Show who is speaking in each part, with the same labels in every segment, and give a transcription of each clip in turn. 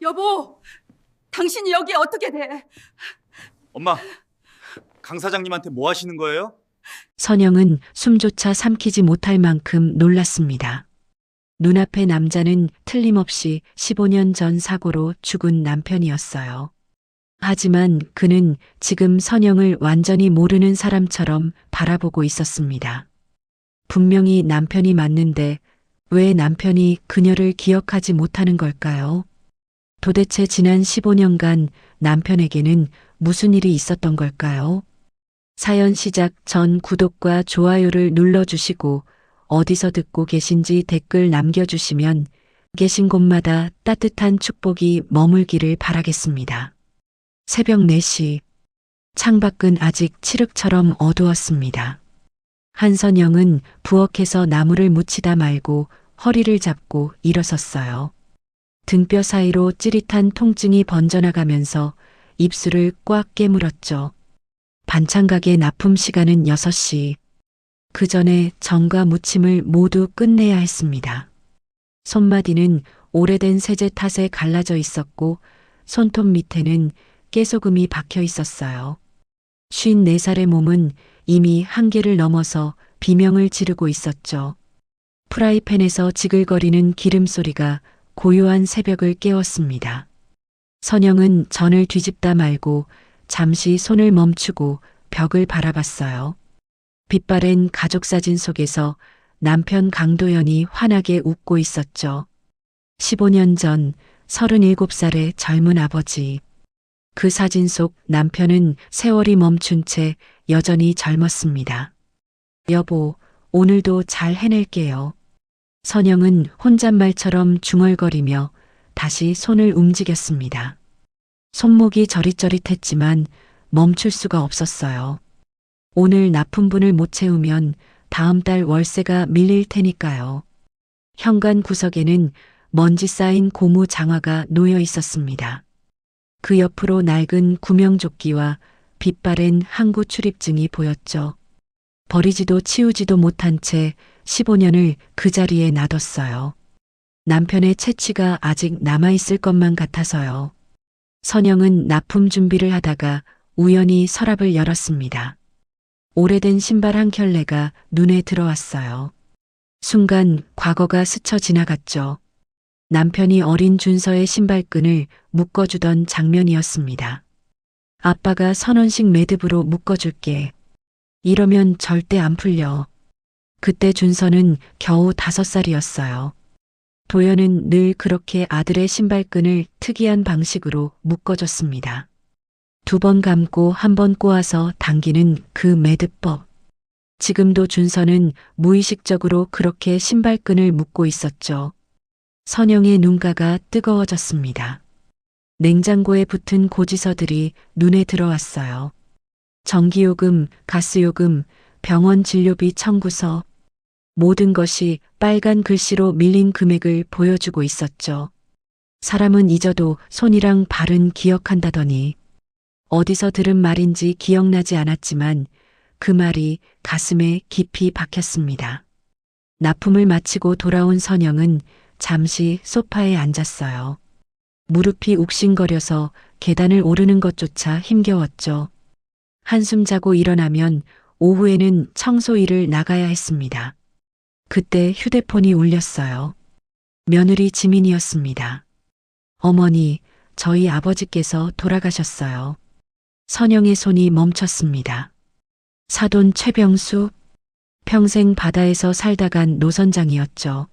Speaker 1: 여보, 당신이 여기 어떻게 돼?
Speaker 2: 엄마, 강 사장님한테 뭐 하시는 거예요?
Speaker 3: 선영은 숨조차 삼키지 못할 만큼 놀랐습니다. 눈앞의 남자는 틀림없이 15년 전 사고로 죽은 남편이었어요. 하지만 그는 지금 선영을 완전히 모르는 사람처럼 바라보고 있었습니다. 분명히 남편이 맞는데 왜 남편이 그녀를 기억하지 못하는 걸까요? 도대체 지난 15년간 남편에게는 무슨 일이 있었던 걸까요? 사연 시작 전 구독과 좋아요를 눌러주시고 어디서 듣고 계신지 댓글 남겨주시면 계신 곳마다 따뜻한 축복이 머물기를 바라겠습니다. 새벽 4시. 창밖은 아직 칠흑처럼 어두웠습니다. 한선영은 부엌에서 나무를 묻히다 말고 허리를 잡고 일어섰어요. 등뼈 사이로 찌릿한 통증이 번져나가면서 입술을 꽉 깨물었죠. 반찬 가게 납품 시간은 6시. 그 전에 전과 무침을 모두 끝내야 했습니다. 손마디는 오래된 세제 탓에 갈라져 있었고 손톱 밑에는 깨소금이 박혀 있었어요. 54살의 몸은 이미 한계를 넘어서 비명을 지르고 있었죠. 프라이팬에서 지글거리는 기름 소리가 고요한 새벽을 깨웠습니다. 선영은 전을 뒤집다 말고 잠시 손을 멈추고 벽을 바라봤어요. 빛바랜 가족사진 속에서 남편 강도연이 환하게 웃고 있었죠. 15년 전 37살의 젊은 아버지. 그 사진 속 남편은 세월이 멈춘 채 여전히 젊었습니다. 여보, 오늘도 잘 해낼게요. 선영은 혼잣말처럼 중얼거리며 다시 손을 움직였습니다. 손목이 저릿저릿했지만 멈출 수가 없었어요. 오늘 납품분을 못 채우면 다음 달 월세가 밀릴 테니까요. 현관 구석에는 먼지 쌓인 고무 장화가 놓여 있었습니다. 그 옆으로 낡은 구명조끼와 빛바랜 항구 출입증이 보였죠. 버리지도 치우지도 못한 채 15년을 그 자리에 놔뒀어요. 남편의 채취가 아직 남아있을 것만 같아서요. 선영은 납품 준비를 하다가 우연히 서랍을 열었습니다. 오래된 신발 한 켤레가 눈에 들어왔어요. 순간 과거가 스쳐 지나갔죠. 남편이 어린 준서의 신발끈을 묶어주던 장면이었습니다. 아빠가 선원식 매듭으로 묶어줄게. 이러면 절대 안 풀려. 그때 준서는 겨우 5살이었어요. 도연은 늘 그렇게 아들의 신발끈을 특이한 방식으로 묶어줬습니다. 2번 감고 1번 꼬아서 당기는 그 매듭법. 지금도 준서는 무의식적으로 그렇게 신발끈을 묶고 있었죠. 선영의 눈가가 뜨거워졌습니다. 냉장고에 붙은 고지서들이 눈에 들어왔어요. 전기요금, 가스요금, 병원 진료비 청구서. 모든 것이 빨간 글씨로 밀린 금액을 보여주고 있었죠. 사람은 잊어도 손이랑 발은 기억한다더니. 어디서 들은 말인지 기억나지 않았지만 그 말이 가슴에 깊이 박혔습니다. 납품을 마치고 돌아온 선영은 잠시 소파에 앉았어요. 무릎이 욱신거려서 계단을 오르는 것조차 힘겨웠죠. 한숨 자고 일어나면 오후에는 청소 일을 나가야 했습니다. 그때 휴대폰이 울렸어요. 며느리 지민이었습니다. 어머니, 저희 아버지께서 돌아가셨어요. 선영의 손이 멈췄습니다. 사돈 최병수, 평생 바다에서 살다 간 노선장이었죠.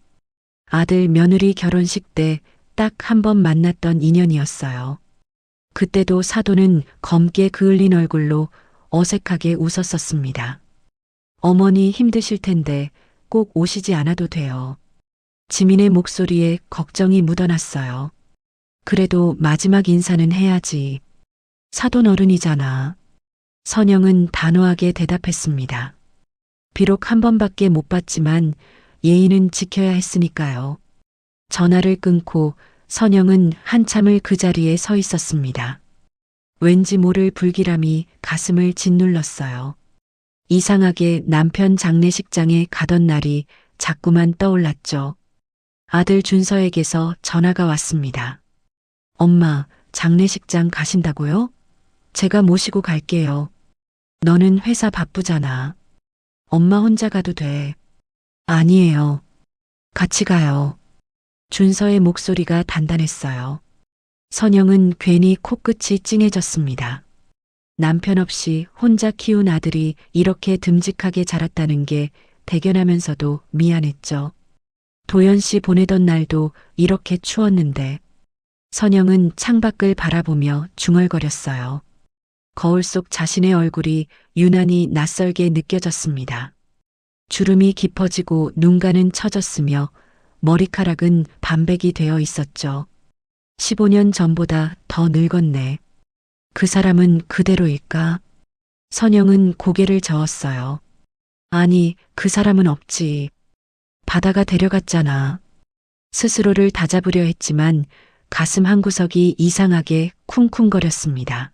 Speaker 3: 아들 며느리 결혼식 때 딱 한 번 만났던 인연이었어요. 그때도 사돈은 검게 그을린 얼굴로 어색하게 웃었었습니다. 어머니 힘드실 텐데 꼭 오시지 않아도 돼요. 지민의 목소리에 걱정이 묻어났어요. 그래도 마지막 인사는 해야지. 사돈 어른이잖아. 선영은 단호하게 대답했습니다. 비록 한 번밖에 못 봤지만 예의는 지켜야 했으니까요. 전화를 끊고 선영은 한참을 그 자리에 서 있었습니다. 왠지 모를 불길함이 가슴을 짓눌렀어요. 이상하게 남편 장례식장에 가던 날이 자꾸만 떠올랐죠. 아들 준서에게서 전화가 왔습니다. 엄마, 장례식장 가신다고요? 제가 모시고 갈게요. 너는 회사 바쁘잖아. 엄마 혼자 가도 돼. 아니에요. 같이 가요. 준서의 목소리가 단단했어요. 선영은 괜히 코끝이 찡해졌습니다. 남편 없이 혼자 키운 아들이 이렇게 듬직하게 자랐다는 게 대견하면서도 미안했죠. 도연 씨 보내던 날도 이렇게 추웠는데 선영은 창밖을 바라보며 중얼거렸어요. 거울 속 자신의 얼굴이 유난히 낯설게 느껴졌습니다. 주름이 깊어지고 눈가는 처졌으며 머리카락은 반백이 되어 있었죠. 15년 전보다 더 늙었네. 그 사람은 그대로일까? 선영은 고개를 저었어요. 아니, 그 사람은 없지. 바다가 데려갔잖아. 스스로를 다잡으려 했지만 가슴 한구석이 이상하게 쿵쿵거렸습니다.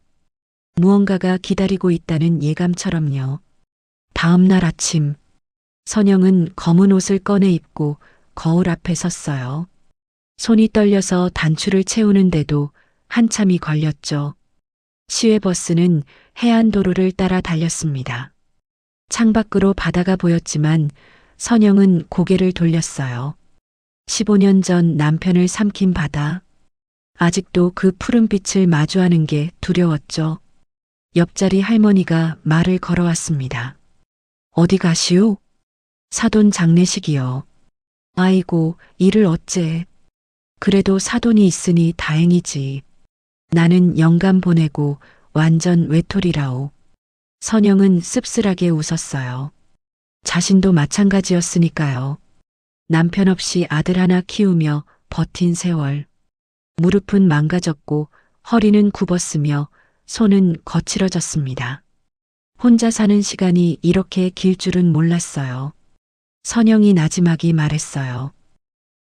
Speaker 3: 무언가가 기다리고 있다는 예감처럼요. 다음 날 아침, 선영은 검은 옷을 꺼내 입고 거울 앞에 섰어요. 손이 떨려서 단추를 채우는데도 한참이 걸렸죠. 시외버스는 해안도로를 따라 달렸습니다. 창밖으로 바다가 보였지만 선영은 고개를 돌렸어요. 15년 전 남편을 삼킨 바다. 아직도 그 푸른 빛을 마주하는 게 두려웠죠. 옆자리 할머니가 말을 걸어왔습니다. 어디 가시오? 사돈 장례식이요. 아이고, 일을 어째. 그래도 사돈이 있으니 다행이지. 나는 영감 보내고 완전 외톨이라오. 선영은 씁쓸하게 웃었어요. 자신도 마찬가지였으니까요. 남편 없이 아들 하나 키우며 버틴 세월. 무릎은 망가졌고 허리는 굽었으며 손은 거칠어졌습니다. 혼자 사는 시간이 이렇게 길 줄은 몰랐어요. 선영이 나지막이 말했어요.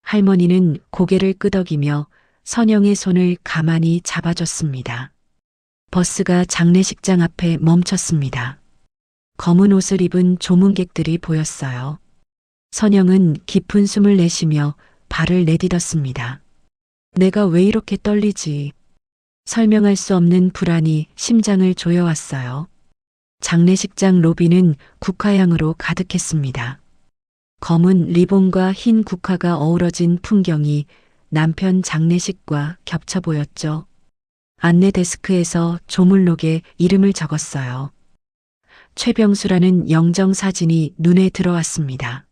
Speaker 3: 할머니는 고개를 끄덕이며 선영의 손을 가만히 잡아줬습니다. 버스가 장례식장 앞에 멈췄습니다. 검은 옷을 입은 조문객들이 보였어요. 선영은 깊은 숨을 내쉬며 발을 내딛었습니다. 내가 왜 이렇게 떨리지? 설명할 수 없는 불안이 심장을 조여왔어요. 장례식장 로비는 국화향으로 가득했습니다. 검은 리본과 흰 국화가 어우러진 풍경이 남편 장례식과 겹쳐 보였죠. 안내 데스크에서 조물록에 이름을 적었어요. 최병수라는 영정 사진이 눈에 들어왔습니다.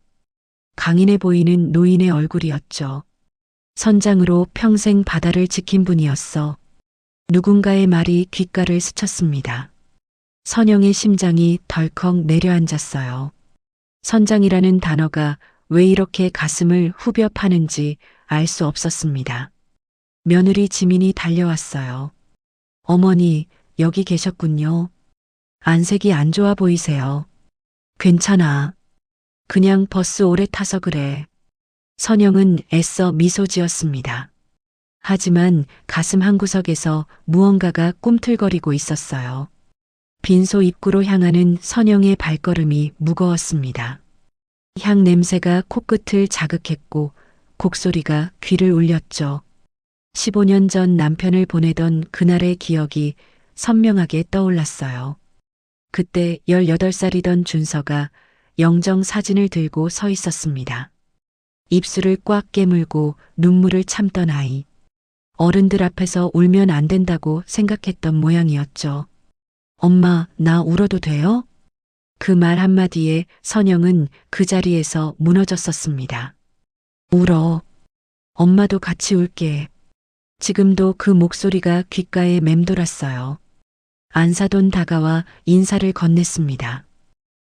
Speaker 3: 강인해 보이는 노인의 얼굴이었죠. 선장으로 평생 바다를 지킨 분이었어. 누군가의 말이 귓가를 스쳤습니다. 선영의 심장이 덜컥 내려앉았어요. 선장이라는 단어가 왜 이렇게 가슴을 후벼 파는지 알 수 없었습니다. 며느리 지민이 달려왔어요. 어머니, 여기 계셨군요. 안색이 안 좋아 보이세요. 괜찮아. 그냥 버스 오래 타서 그래. 선영은 애써 미소 지었습니다. 하지만 가슴 한구석에서 무언가가 꿈틀거리고 있었어요. 빈소 입구로 향하는 선영의 발걸음이 무거웠습니다. 향 냄새가 코끝을 자극했고 곡소리가 귀를 울렸죠. 15년 전 남편을 보내던 그날의 기억이 선명하게 떠올랐어요. 그때 18살이던 준서가 영정 사진을 들고 서 있었습니다. 입술을 꽉 깨물고 눈물을 참던 아이. 어른들 앞에서 울면 안 된다고 생각했던 모양이었죠. 엄마, 나 울어도 돼요? 그 말 한마디에 선영은 그 자리에서 무너졌었습니다. 울어. 엄마도 같이 울게. 지금도 그 목소리가 귓가에 맴돌았어요. 안사돈 다가와 인사를 건넸습니다.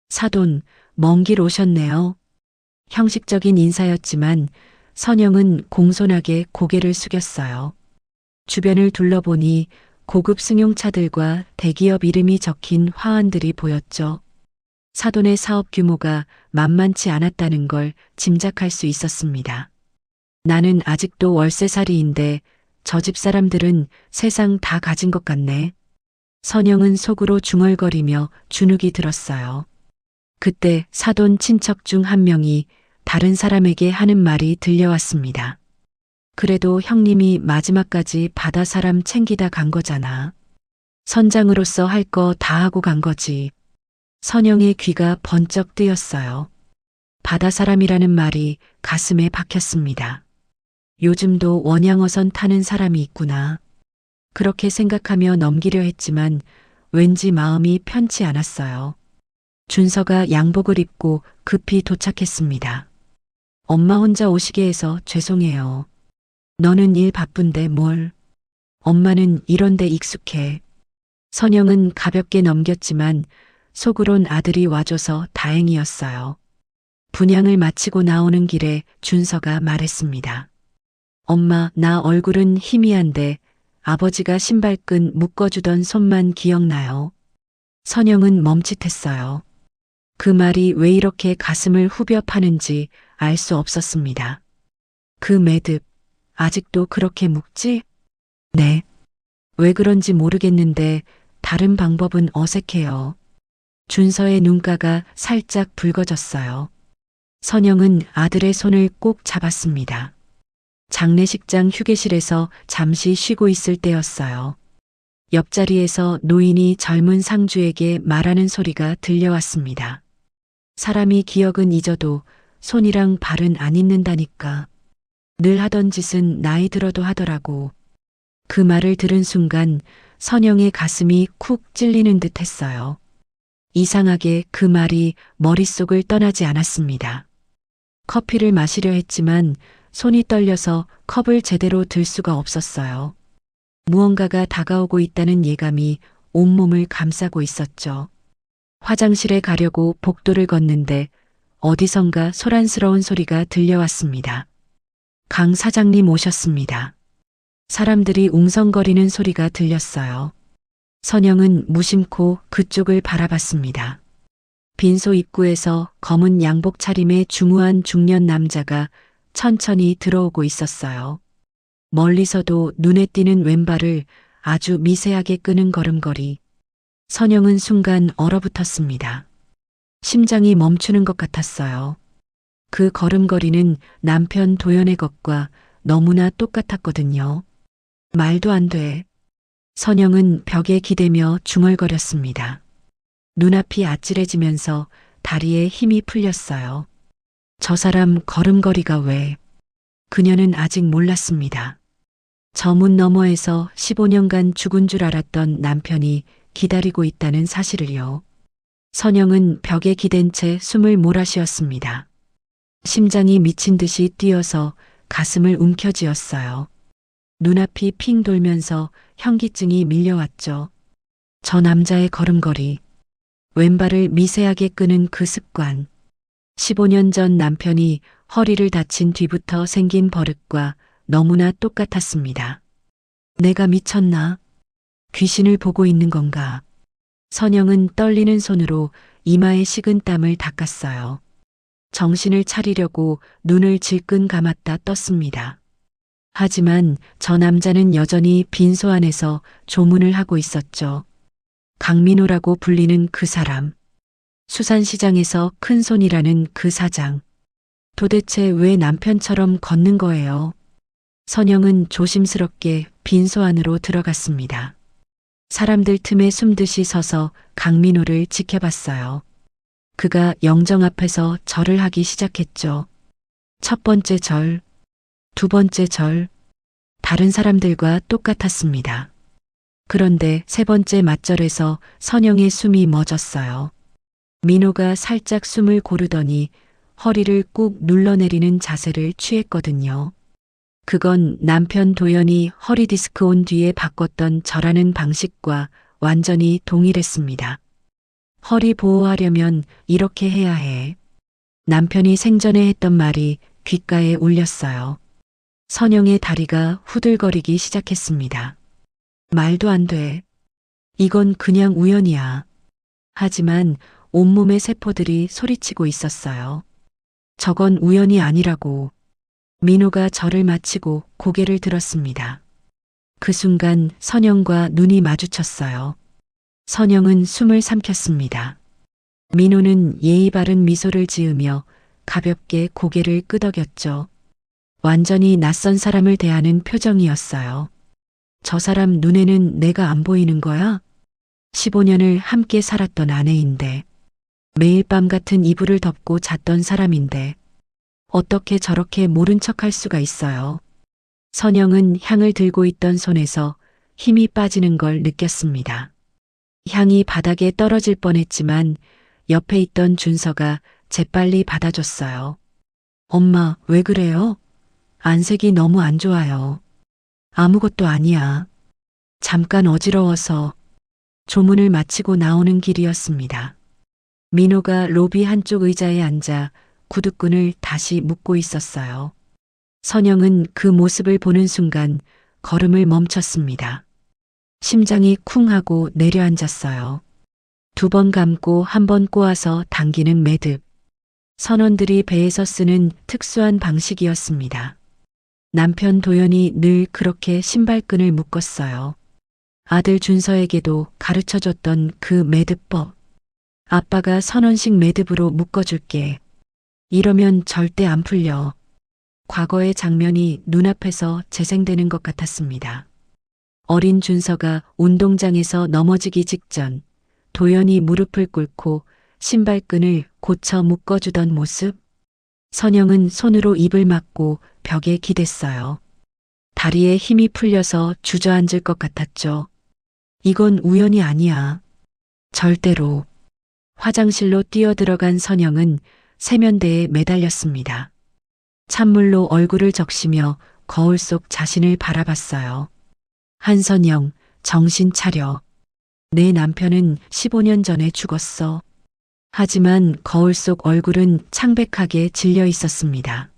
Speaker 3: 사돈, 먼 길 오셨네요. 형식적인 인사였지만 선영은 공손하게 고개를 숙였어요. 주변을 둘러보니 고급 승용차들과 대기업 이름이 적힌 화환들이 보였죠. 사돈의 사업 규모가 만만치 않았다는 걸 짐작할 수 있었습니다. 나는 아직도 월세살이인데 저 집 사람들은 세상 다 가진 것 같네. 선영은 속으로 중얼거리며 주눅이 들었어요. 그때 사돈 친척 중 한 명이 다른 사람에게 하는 말이 들려왔습니다. 그래도 형님이 마지막까지 바다 사람 챙기다 간 거잖아. 선장으로서 할 거 다 하고 간 거지. 선영의 귀가 번쩍 뜨였어요. 바다 사람이라는 말이 가슴에 박혔습니다. 요즘도 원양어선 타는 사람이 있구나. 그렇게 생각하며 넘기려 했지만 왠지 마음이 편치 않았어요. 준서가 양복을 입고 급히 도착했습니다. 엄마 혼자 오시게 해서 죄송해요. 너는 일 바쁜데 뭘. 엄마는 이런데 익숙해. 선영은 가볍게 넘겼지만 속으론 아들이 와줘서 다행이었어요. 분양을 마치고 나오는 길에 준서가 말했습니다. 엄마, 나 얼굴은 희미한데 아버지가 신발끈 묶어주던 손만 기억나요. 선영은 멈칫했어요. 그 말이 왜 이렇게 가슴을 후벼 파는지 알 수 없었습니다. 그 매듭, 아직도 그렇게 묶지? 네. 왜 그런지 모르겠는데 다른 방법은 어색해요. 준서의 눈가가 살짝 붉어졌어요. 선영은 아들의 손을 꼭 잡았습니다. 장례식장 휴게실에서 잠시 쉬고 있을 때였어요. 옆자리에서 노인이 젊은 상주에게 말하는 소리가 들려왔습니다. 사람이 기억은 잊어도 손이랑 발은 안 잊는다니까. 늘 하던 짓은 나이 들어도 하더라고. 그 말을 들은 순간 선영의 가슴이 쿡 찔리는 듯 했어요. 이상하게 그 말이 머릿속을 떠나지 않았습니다. 커피를 마시려 했지만 손이 떨려서 컵을 제대로 들 수가 없었어요. 무언가가 다가오고 있다는 예감이 온몸을 감싸고 있었죠. 화장실에 가려고 복도를 걷는데 어디선가 소란스러운 소리가 들려왔습니다. 강 사장님 오셨습니다. 사람들이 웅성거리는 소리가 들렸어요. 선영은 무심코 그쪽을 바라봤습니다. 빈소 입구에서 검은 양복 차림의 중후한 중년 남자가 천천히 들어오고 있었어요. 멀리서도 눈에 띄는 왼발을 아주 미세하게 끄는 걸음걸이. 선영은 순간 얼어붙었습니다. 심장이 멈추는 것 같았어요. 그 걸음걸이는 남편 도연의 것과 너무나 똑같았거든요. 말도 안 돼. 선영은 벽에 기대며 중얼거렸습니다. 눈앞이 아찔해지면서 다리에 힘이 풀렸어요. 저 사람 걸음걸이가 왜? 그녀는 아직 몰랐습니다. 저 문 너머에서 15년간 죽은 줄 알았던 남편이 기다리고 있다는 사실을요. 선영은 벽에 기댄 채 숨을 몰아쉬었습니다. 심장이 미친 듯이 뛰어서 가슴을 움켜쥐었어요. 눈앞이 핑 돌면서 현기증이 밀려왔죠. 저 남자의 걸음걸이, 왼발을 미세하게 끄는 그 습관. 15년 전 남편이 허리를 다친 뒤부터 생긴 버릇과 너무나 똑같았습니다. 내가 미쳤나? 귀신을 보고 있는 건가? 선영은 떨리는 손으로 이마에 식은 땀을 닦았어요. 정신을 차리려고 눈을 질끈 감았다 떴습니다. 하지만 저 남자는 여전히 빈소 안에서 조문을 하고 있었죠. 강민호라고 불리는 그 사람. 수산시장에서 큰 손이라는 그 사장. 도대체 왜 남편처럼 걷는 거예요? 선영은 조심스럽게 빈소 안으로 들어갔습니다. 사람들 틈에 숨듯이 서서 강민호를 지켜봤어요. 그가 영정 앞에서 절을 하기 시작했죠. 첫 번째 절, 두 번째 절, 다른 사람들과 똑같았습니다. 그런데 세 번째 맞절에서 선영의 숨이 멎었어요. 민호가 살짝 숨을 고르더니 허리를 꾹 눌러내리는 자세를 취했거든요. 그건 남편 도연이 허리 디스크 온 뒤에 바꿨던 절하는 방식과 완전히 동일했습니다. 허리 보호하려면 이렇게 해야 해. 남편이 생전에 했던 말이 귓가에 울렸어요. 선영의 다리가 후들거리기 시작했습니다. 말도 안 돼. 이건 그냥 우연이야. 하지만 온몸의 세포들이 소리치고 있었어요. 저건 우연이 아니라고. 민호가 절을 마치고 고개를 들었습니다. 그 순간 선영과 눈이 마주쳤어요. 선영은 숨을 삼켰습니다. 민호는 예의 바른 미소를 지으며 가볍게 고개를 끄덕였죠. 완전히 낯선 사람을 대하는 표정이었어요. 저 사람 눈에는 내가 안 보이는 거야? 15년을 함께 살았던 아내인데, 매일 밤 같은 이불을 덮고 잤던 사람인데, 어떻게 저렇게 모른 척 할 수가 있어요. 선영은 향을 들고 있던 손에서 힘이 빠지는 걸 느꼈습니다. 향이 바닥에 떨어질 뻔했지만 옆에 있던 준서가 재빨리 받아줬어요. 엄마, 왜 그래요? 안색이 너무 안 좋아요. 아무것도 아니야. 잠깐 어지러워서. 조문을 마치고 나오는 길이었습니다. 민호가 로비 한쪽 의자에 앉아 구두끈을 다시 묶고 있었어요. 선영은 그 모습을 보는 순간 걸음을 멈췄습니다. 심장이 쿵 하고 내려앉았어요. 2번 감고 1번 꼬아서 당기는 매듭. 선원들이 배에서 쓰는 특수한 방식이었습니다. 남편 도연이 늘 그렇게 신발끈을 묶었어요. 아들 준서에게도 가르쳐줬던 그 매듭법. 아빠가 선원식 매듭으로 묶어줄게. 이러면 절대 안 풀려. 과거의 장면이 눈앞에서 재생되는 것 같았습니다. 어린 준서가 운동장에서 넘어지기 직전 도연이 무릎을 꿇고 신발끈을 고쳐 묶어주던 모습. 선영은 손으로 입을 막고 벽에 기댔어요. 다리에 힘이 풀려서 주저앉을 것 같았죠. 이건 우연이 아니야. 절대로. 화장실로 뛰어들어간 선영은 세면대에 매달렸습니다. 찬물로 얼굴을 적시며 거울 속 자신을 바라봤어요. 한선영, 정신 차려. 내 남편은 15년 전에 죽었어. 하지만 거울 속 얼굴은 창백하게 질려 있었습니다.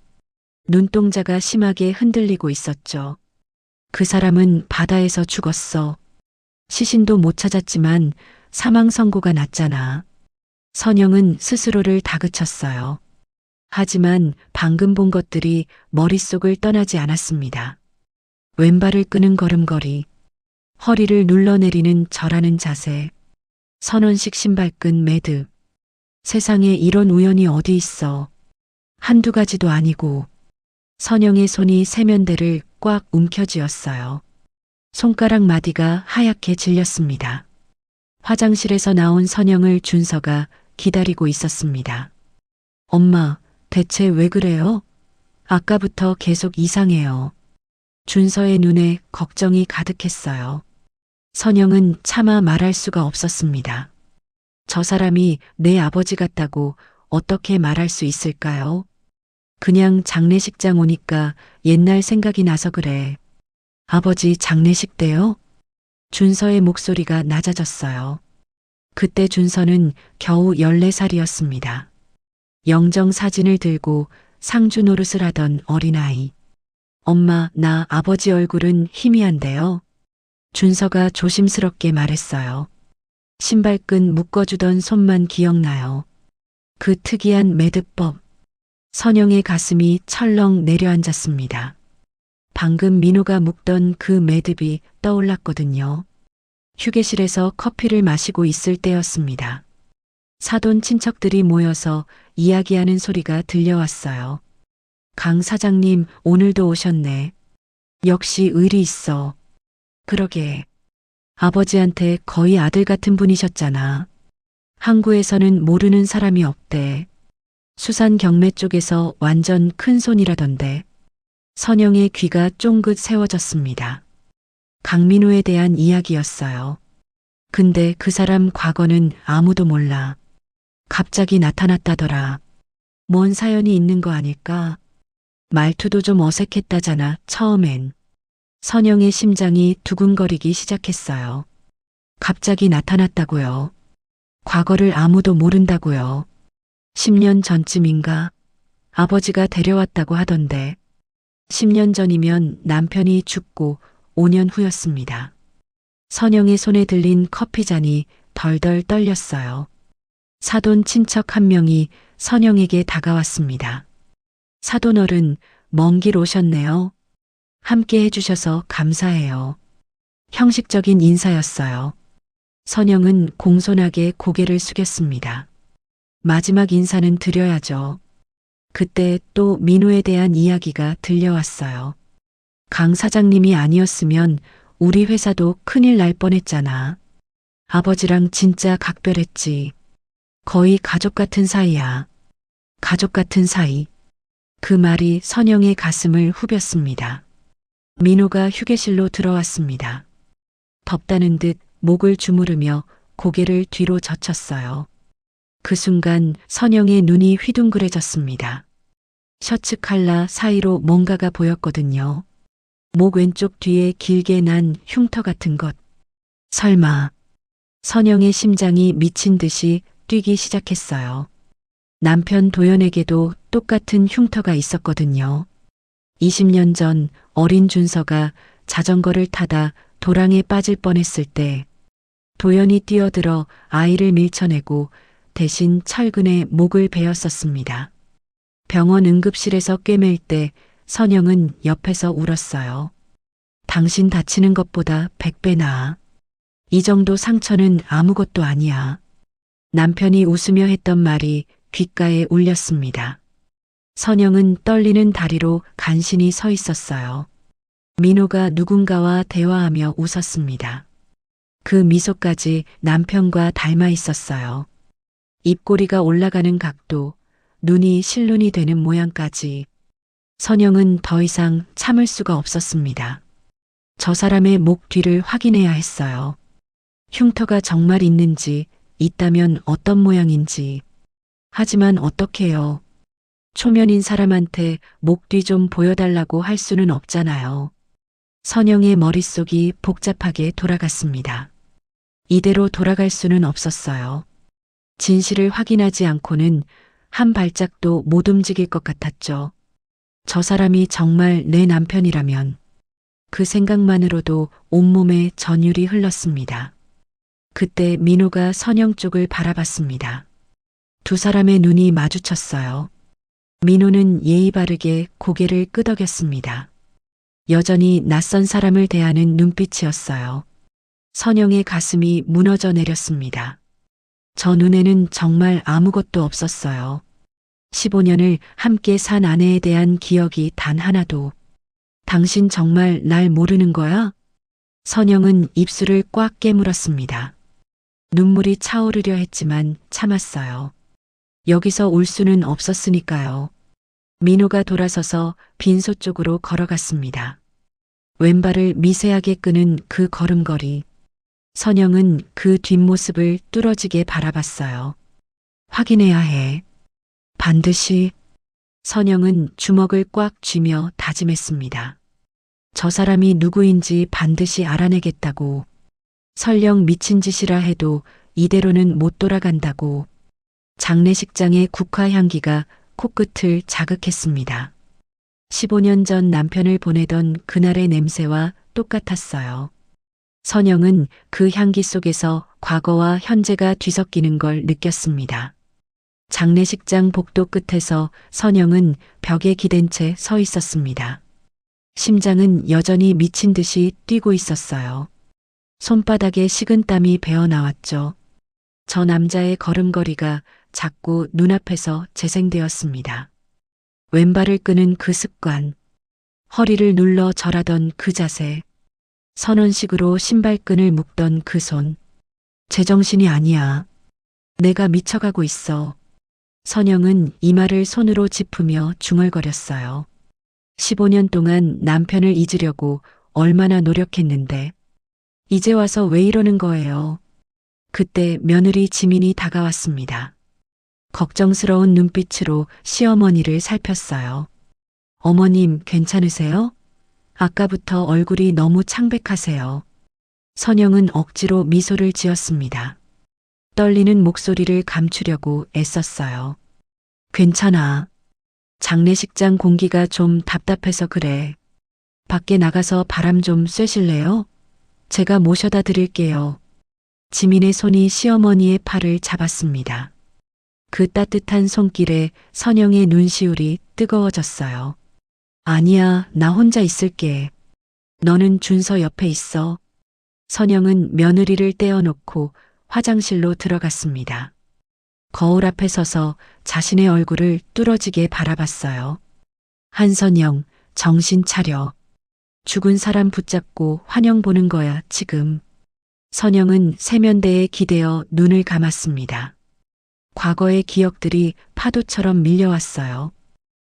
Speaker 3: 눈동자가 심하게 흔들리고 있었죠. 그 사람은 바다에서 죽었어. 시신도 못 찾았지만 사망 선고가 났잖아. 선영은 스스로를 다그쳤어요. 하지만 방금 본 것들이 머릿속을 떠나지 않았습니다. 왼발을 끄는 걸음걸이, 허리를 눌러내리는 절하는 자세, 선원식 신발끈 매듭. 세상에 이런 우연이 어디 있어. 한두 가지도 아니고. 선영의 손이 세면대를 꽉 움켜쥐었어요. 손가락 마디가 하얗게 질렸습니다. 화장실에서 나온 선영을 준서가 기다리고 있었습니다. 엄마, 대체 왜 그래요? 아까부터 계속 이상해요. 준서의 눈에 걱정이 가득했어요. 선영은 차마 말할 수가 없었습니다. 저 사람이 내 아버지 같다고 어떻게 말할 수 있을까요? 그냥 장례식장 오니까 옛날 생각이 나서 그래. 아버지 장례식 때요? 준서의 목소리가 낮아졌어요. 그때 준서는 겨우 14살이었습니다. 영정 사진을 들고 상주 노릇을 하던 어린아이. 엄마, 나 아버지 얼굴은 희미한데요. 준서가 조심스럽게 말했어요. 신발끈 묶어주던 손만 기억나요. 그 특이한 매듭법. 선영의 가슴이 철렁 내려앉았습니다. 방금 민호가 묶던 그 매듭이 떠올랐거든요. 휴게실에서 커피를 마시고 있을 때였습니다. 사돈 친척들이 모여서 이야기하는 소리가 들려왔어요. 강 사장님 오늘도 오셨네. 역시 의리 있어. 그러게. 아버지한테 거의 아들 같은 분이셨잖아. 항구에서는 모르는 사람이 없대. 수산 경매 쪽에서 완전 큰 손이라던데. 선영의 귀가 쫑긋 세워졌습니다. 강민호에 대한 이야기였어요. 근데 그 사람 과거는 아무도 몰라. 갑자기 나타났다더라. 뭔 사연이 있는 거 아닐까? 말투도 좀 어색했다잖아, 처음엔. 선영의 심장이 두근거리기 시작했어요. 갑자기 나타났다고요. 과거를 아무도 모른다고요. 10년 전쯤인가 아버지가 데려왔다고 하던데 10년 전이면 남편이 죽고 5년 후였습니다. 선영의 손에 들린 커피잔이 덜덜 떨렸어요. 사돈 친척 한 명이 선영에게 다가왔습니다. 사돈 어른, 먼 길 오셨네요. 함께 해주셔서 감사해요. 형식적인 인사였어요. 선영은 공손하게 고개를 숙였습니다. 마지막 인사는 드려야죠. 그때 또 민호에 대한 이야기가 들려왔어요. 강 사장님이 아니었으면 우리 회사도 큰일 날 뻔했잖아. 아버지랑 진짜 각별했지. 거의 가족 같은 사이야. 가족 같은 사이. 그 말이 선영의 가슴을 후볐습니다. 민호가 휴게실로 들어왔습니다. 덥다는 듯 목을 주무르며 고개를 뒤로 젖혔어요. 그 순간 선영의 눈이 휘둥그레졌습니다. 셔츠 칼라 사이로 뭔가가 보였거든요. 목 왼쪽 뒤에 길게 난 흉터 같은 것. 설마. 선영의 심장이 미친 듯이 뛰기 시작했어요. 남편 도연에게도 똑같은 흉터가 있었거든요. 20년 전 어린 준서가 자전거를 타다 도랑에 빠질 뻔했을 때 도연이 뛰어들어 아이를 밀쳐내고 대신 철근에 목을 베었었습니다. 병원 응급실에서 꿰맬 때 선영은 옆에서 울었어요. 당신 다치는 것보다 100배 나아. 이 정도 상처는 아무것도 아니야. 남편이 웃으며 했던 말이 귓가에 울렸습니다. 선영은 떨리는 다리로 간신히 서 있었어요. 민호가 누군가와 대화하며 웃었습니다. 그 미소까지 남편과 닮아 있었어요. 입꼬리가 올라가는 각도, 눈이 실눈이 되는 모양까지. 선영은 더 이상 참을 수가 없었습니다. 저 사람의 목 뒤를 확인해야 했어요. 흉터가 정말 있는지, 있다면 어떤 모양인지. 하지만 어떡해요. 초면인 사람한테 목 뒤 좀 보여달라고 할 수는 없잖아요. 선영의 머릿속이 복잡하게 돌아갔습니다. 이대로 돌아갈 수는 없었어요. 진실을 확인하지 않고는 한 발짝도 못 움직일 것 같았죠. 저 사람이 정말 내 남편이라면 그 생각만으로도 온몸에 전율이 흘렀습니다. 그때 민호가 선영 쪽을 바라봤습니다. 두 사람의 눈이 마주쳤어요. 민호는 예의 바르게 고개를 끄덕였습니다. 여전히 낯선 사람을 대하는 눈빛이었어요. 선영의 가슴이 무너져 내렸습니다. 저 눈에는 정말 아무것도 없었어요. 15년을 함께 산 아내에 대한 기억이 단 하나도. 당신 정말 날 모르는 거야? 선영은 입술을 꽉 깨물었습니다. 눈물이 차오르려 했지만 참았어요. 여기서 울 수는 없었으니까요. 민호가 돌아서서 빈소 쪽으로 걸어갔습니다. 왼발을 미세하게 끄는 그 걸음걸이. 선영은 그 뒷모습을 뚫어지게 바라봤어요. 확인해야 해. 반드시. 선영은 주먹을 꽉 쥐며 다짐했습니다. 저 사람이 누구인지 반드시 알아내겠다고. 설령 미친 짓이라 해도 이대로는 못 돌아간다고. 장례식장의 국화 향기가 코끝을 자극했습니다. 15년 전 남편을 보내던 그날의 냄새와 똑같았어요. 선영은 그 향기 속에서 과거와 현재가 뒤섞이는 걸 느꼈습니다. 장례식장 복도 끝에서 선영은 벽에 기댄 채 서 있었습니다. 심장은 여전히 미친 듯이 뛰고 있었어요. 손바닥에 식은땀이 배어 나왔죠. 저 남자의 걸음걸이가 자꾸 눈앞에서 재생되었습니다. 왼발을 끄는 그 습관, 허리를 눌러 절하던 그 자세, 선원식으로 신발끈을 묶던 그 손. 제정신이 아니야. 내가 미쳐가고 있어. 선영은 이마를 손으로 짚으며 중얼거렸어요. 15년 동안 남편을 잊으려고 얼마나 노력했는데 이제 와서 왜 이러는 거예요? 그때 며느리 지민이 다가왔습니다. 걱정스러운 눈빛으로 시어머니를 살폈어요. 어머님 괜찮으세요? 아까부터 얼굴이 너무 창백하세요. 선영은 억지로 미소를 지었습니다. 떨리는 목소리를 감추려고 애썼어요. 괜찮아. 장례식장 공기가 좀 답답해서 그래. 밖에 나가서 바람 좀 쐬실래요? 제가 모셔다 드릴게요. 지민의 손이 시어머니의 팔을 잡았습니다. 그 따뜻한 손길에 선영의 눈시울이 뜨거워졌어요. 아니야, 나 혼자 있을게. 너는 준서 옆에 있어. 선영은 며느리를 떼어놓고 화장실로 들어갔습니다. 거울 앞에 서서 자신의 얼굴을 뚫어지게 바라봤어요. 한선영, 정신 차려. 죽은 사람 붙잡고 환영 보는 거야, 지금. 선영은 세면대에 기대어 눈을 감았습니다. 과거의 기억들이 파도처럼 밀려왔어요.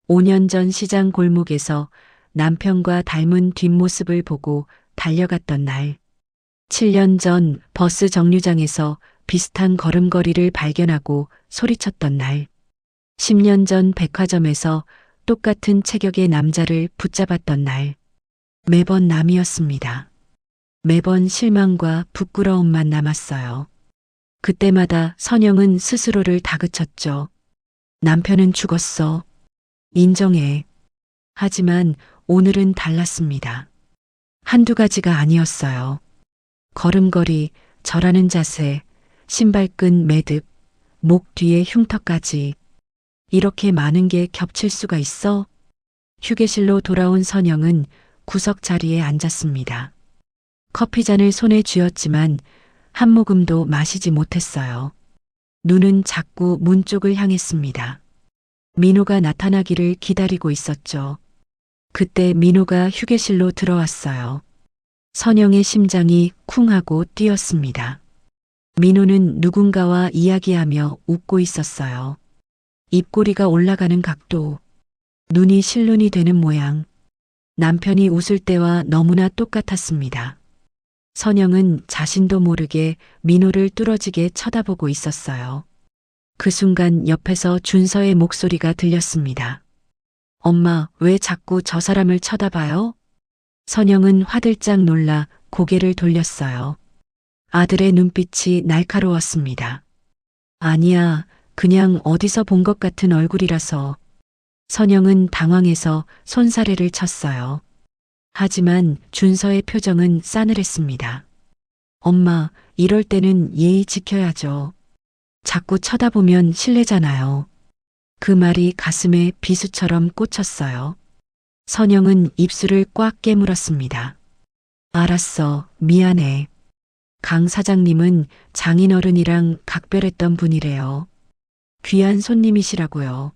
Speaker 3: 5년 전 시장 골목에서 남편과 닮은 뒷모습을 보고 달려갔던 날. 7년 전 버스 정류장에서 비슷한 걸음걸이를 발견하고 소리쳤던 날. 10년 전 백화점에서 똑같은 체격의 남자를 붙잡았던 날. 매번 남이었습니다. 매번 실망과 부끄러움만 남았어요. 그때마다 선영은 스스로를 다그쳤죠. 남편은 죽었어. 인정해. 하지만 오늘은 달랐습니다. 한두 가지가 아니었어요. 걸음걸이, 절하는 자세, 신발끈 매듭, 목 뒤에 흉터까지. 이렇게 많은 게 겹칠 수가 있어? 휴게실로 돌아온 선영은 구석 자리에 앉았습니다. 커피잔을 손에 쥐었지만 한 모금도 마시지 못했어요. 눈은 자꾸 문 쪽을 향했습니다. 민호가 나타나기를 기다리고 있었죠. 그때 민호가 휴게실로 들어왔어요. 선영의 심장이 쿵 하고 뛰었습니다. 민호는 누군가와 이야기하며 웃고 있었어요. 입꼬리가 올라가는 각도, 눈이 실눈이 되는 모양. 남편이 웃을 때와 너무나 똑같았습니다. 선영은 자신도 모르게 민호를 뚫어지게 쳐다보고 있었어요. 그 순간 옆에서 준서의 목소리가 들렸습니다. 엄마, 왜 자꾸 저 사람을 쳐다봐요? 선영은 화들짝 놀라 고개를 돌렸어요. 아들의 눈빛이 날카로웠습니다. 아니야, 그냥 어디서 본 것 같은 얼굴이라서. 선영은 당황해서 손사래를 쳤어요. 하지만 준서의 표정은 싸늘했습니다. 엄마, 이럴 때는 예의 지켜야죠. 자꾸 쳐다보면 실례잖아요. 그 말이 가슴에 비수처럼 꽂혔어요. 선영은 입술을 꽉 깨물었습니다. 알았어, 미안해. 강 사장님은 장인어른이랑 각별했던 분이래요. 귀한 손님이시라고요.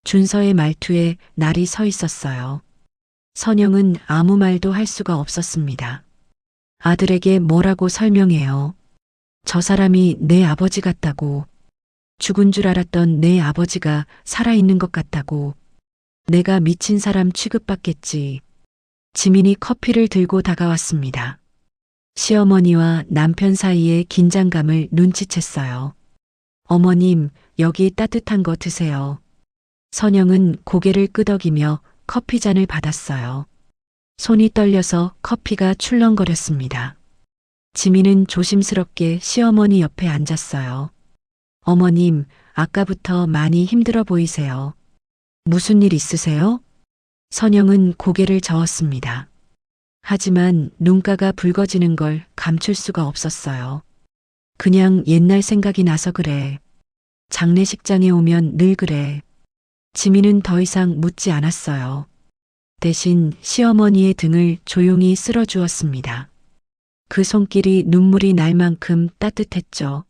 Speaker 3: 준서의 말투에 날이 서 있었어요. 선영은 아무 말도 할 수가 없었습니다. 아들에게 뭐라고 설명해요. 저 사람이 내 아버지 같다고. 죽은 줄 알았던 내 아버지가 살아있는 것 같다고. 내가 미친 사람 취급받겠지. 지민이 커피를 들고 다가왔습니다. 시어머니와 남편 사이의 긴장감을 눈치챘어요. 어머님, 여기 따뜻한 거 드세요. 선영은 고개를 끄덕이며 커피잔을 받았어요. 손이 떨려서 커피가 출렁거렸습니다. 지민은 조심스럽게 시어머니 옆에 앉았어요. 어머님, 아까부터 많이 힘들어 보이세요. 무슨 일 있으세요? 선영은 고개를 저었습니다. 하지만 눈가가 붉어지는 걸 감출 수가 없었어요. 그냥 옛날 생각이 나서 그래. 장례식장에 오면 늘 그래. 지민은 더 이상 묻지 않았어요. 대신 시어머니의 등을 조용히 쓸어주었습니다. 그 손길이 눈물이 날 만큼 따뜻했죠.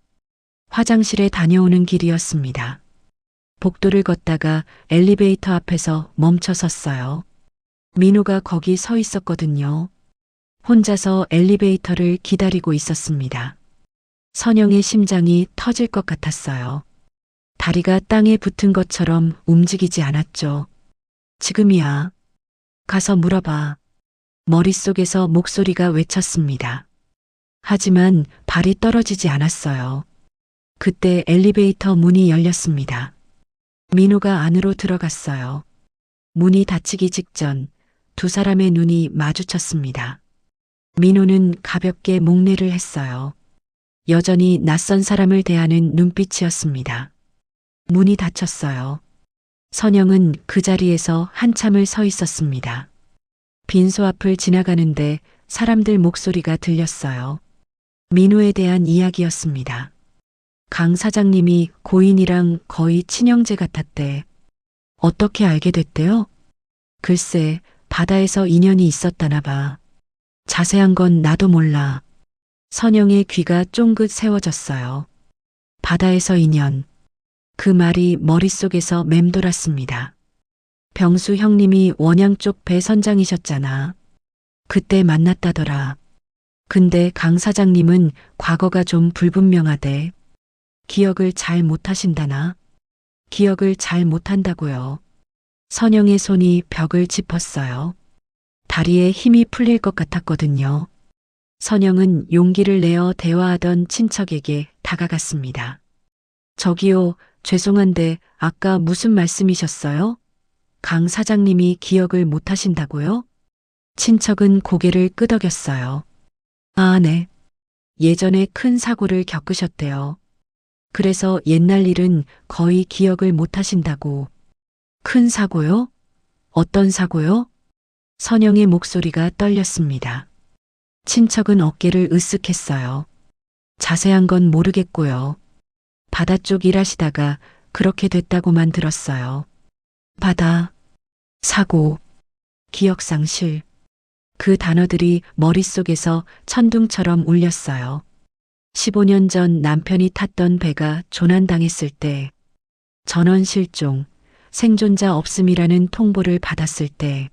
Speaker 3: 화장실에 다녀오는 길이었습니다. 복도를 걷다가 엘리베이터 앞에서 멈춰 섰어요. 민호가 거기 서 있었거든요. 혼자서 엘리베이터를 기다리고 있었습니다. 선영의 심장이 터질 것 같았어요. 다리가 땅에 붙은 것처럼 움직이지 않았죠. 지금이야. 가서 물어봐. 머릿속에서 목소리가 외쳤습니다. 하지만 발이 떨어지지 않았어요. 그때 엘리베이터 문이 열렸습니다. 민호가 안으로 들어갔어요. 문이 닫히기 직전 두 사람의 눈이 마주쳤습니다. 민호는 가볍게 목례를 했어요. 여전히 낯선 사람을 대하는 눈빛이었습니다. 문이 닫혔어요. 선영은 그 자리에서 한참을 서 있었습니다. 빈소 앞을 지나가는데 사람들 목소리가 들렸어요. 민호에 대한 이야기였습니다. 강 사장님이 고인이랑 거의 친형제 같았대. 어떻게 알게 됐대요? 글쎄, 바다에서 인연이 있었다나 봐. 자세한 건 나도 몰라. 선영의 귀가 쫑긋 세워졌어요. 바다에서 인연. 그 말이 머릿속에서 맴돌았습니다. 병수 형님이 원양 쪽 배 선장이셨잖아. 그때 만났다더라. 근데 강 사장님은 과거가 좀 불분명하대. 기억을 잘 못하신다나? 기억을 잘 못한다고요. 선영의 손이 벽을 짚었어요. 다리에 힘이 풀릴 것 같았거든요. 선영은 용기를 내어 대화하던 친척에게 다가갔습니다. 저기요, 죄송한데 아까 무슨 말씀이셨어요? 강 사장님이 기억을 못하신다고요? 친척은 고개를 끄덕였어요. 아, 네. 예전에 큰 사고를 겪으셨대요. 그래서 옛날 일은 거의 기억을 못하신다고. 큰 사고요? 어떤 사고요? 선영의 목소리가 떨렸습니다. 친척은 어깨를 으쓱했어요. 자세한 건 모르겠고요. 바다 쪽 일하시다가 그렇게 됐다고만 들었어요. 바다, 사고, 기억상실. 그 단어들이 머릿속에서 천둥처럼 울렸어요. 15년 전 남편이 탔던 배가 조난당했을 때, 전원 실종, 생존자 없음이라는 통보를 받았을 때,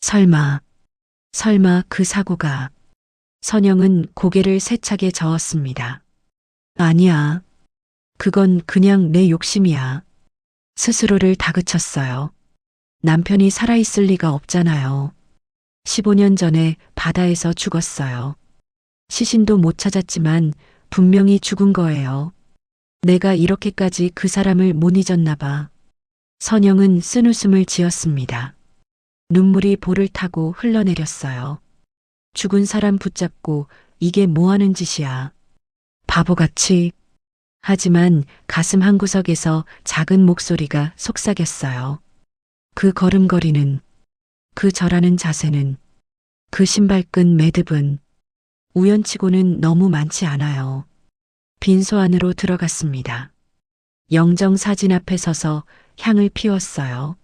Speaker 3: 설마 그 사고가. 선영은 고개를 세차게 저었습니다. 아니야. 그건 그냥 내 욕심이야. 스스로를 다그쳤어요. 남편이 살아있을 리가 없잖아요. 15년 전에 바다에서 죽었어요. 시신도 못 찾았지만 분명히 죽은 거예요. 내가 이렇게까지 그 사람을 못 잊었나 봐. 선영은 쓴웃음을 지었습니다. 눈물이 볼을 타고 흘러내렸어요. 죽은 사람 붙잡고 이게 뭐 하는 짓이야. 바보같이. 하지만 가슴 한구석에서 작은 목소리가 속삭였어요. 그 걸음걸이는, 그 절하는 자세는, 그 신발끈 매듭은 우연치고는 너무 많지 않아요. 빈소 안으로 들어갔습니다. 영정 사진 앞에 서서 향을 피웠어요.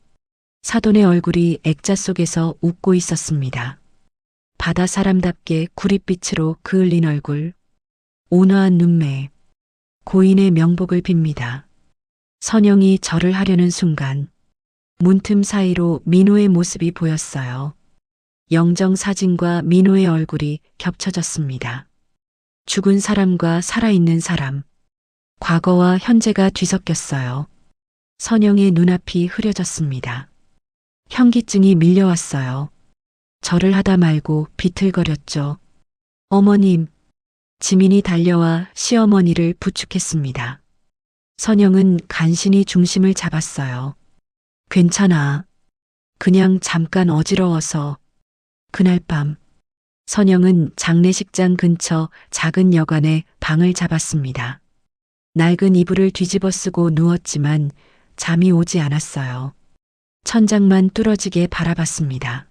Speaker 3: 사돈의 얼굴이 액자 속에서 웃고 있었습니다. 바다 사람답게 구릿빛으로 그을린 얼굴, 온화한 눈매, 고인의 명복을 빕니다. 선영이 절을 하려는 순간 문틈 사이로 민호의 모습이 보였어요. 영정 사진과 민호의 얼굴이 겹쳐졌습니다. 죽은 사람과 살아있는 사람, 과거와 현재가 뒤섞였어요. 선영의 눈앞이 흐려졌습니다. 현기증이 밀려왔어요. 절을 하다 말고 비틀거렸죠. 어머님, 지민이 달려와 시어머니를 부축했습니다. 선영은 간신히 중심을 잡았어요. 괜찮아. 그냥 잠깐 어지러워서. 그날 밤, 선영은 장례식장 근처 작은 여관에 방을 잡았습니다. 낡은 이불을 뒤집어 쓰고 누웠지만 잠이 오지 않았어요. 천장만 뚫어지게 바라봤습니다.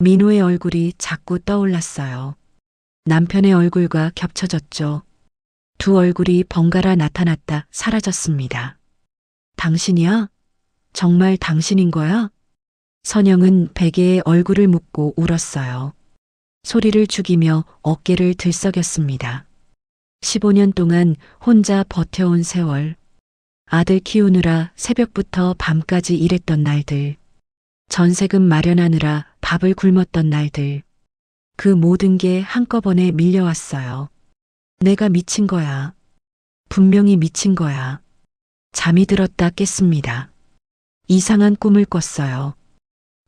Speaker 3: 민호의 얼굴이 자꾸 떠올랐어요. 남편의 얼굴과 겹쳐졌죠. 두 얼굴이 번갈아 나타났다 사라졌습니다. 당신이야? 정말 당신인 거야? 선영은 베개에 얼굴을 묻고 울었어요. 소리를 죽이며 어깨를 들썩였습니다. 15년 동안 혼자 버텨온 세월. 아들 키우느라 새벽부터 밤까지 일했던 날들. 전세금 마련하느라 밥을 굶었던 날들. 그 모든 게 한꺼번에 밀려왔어요. 내가 미친 거야. 분명히 미친 거야. 잠이 들었다 깼습니다. 이상한 꿈을 꿨어요.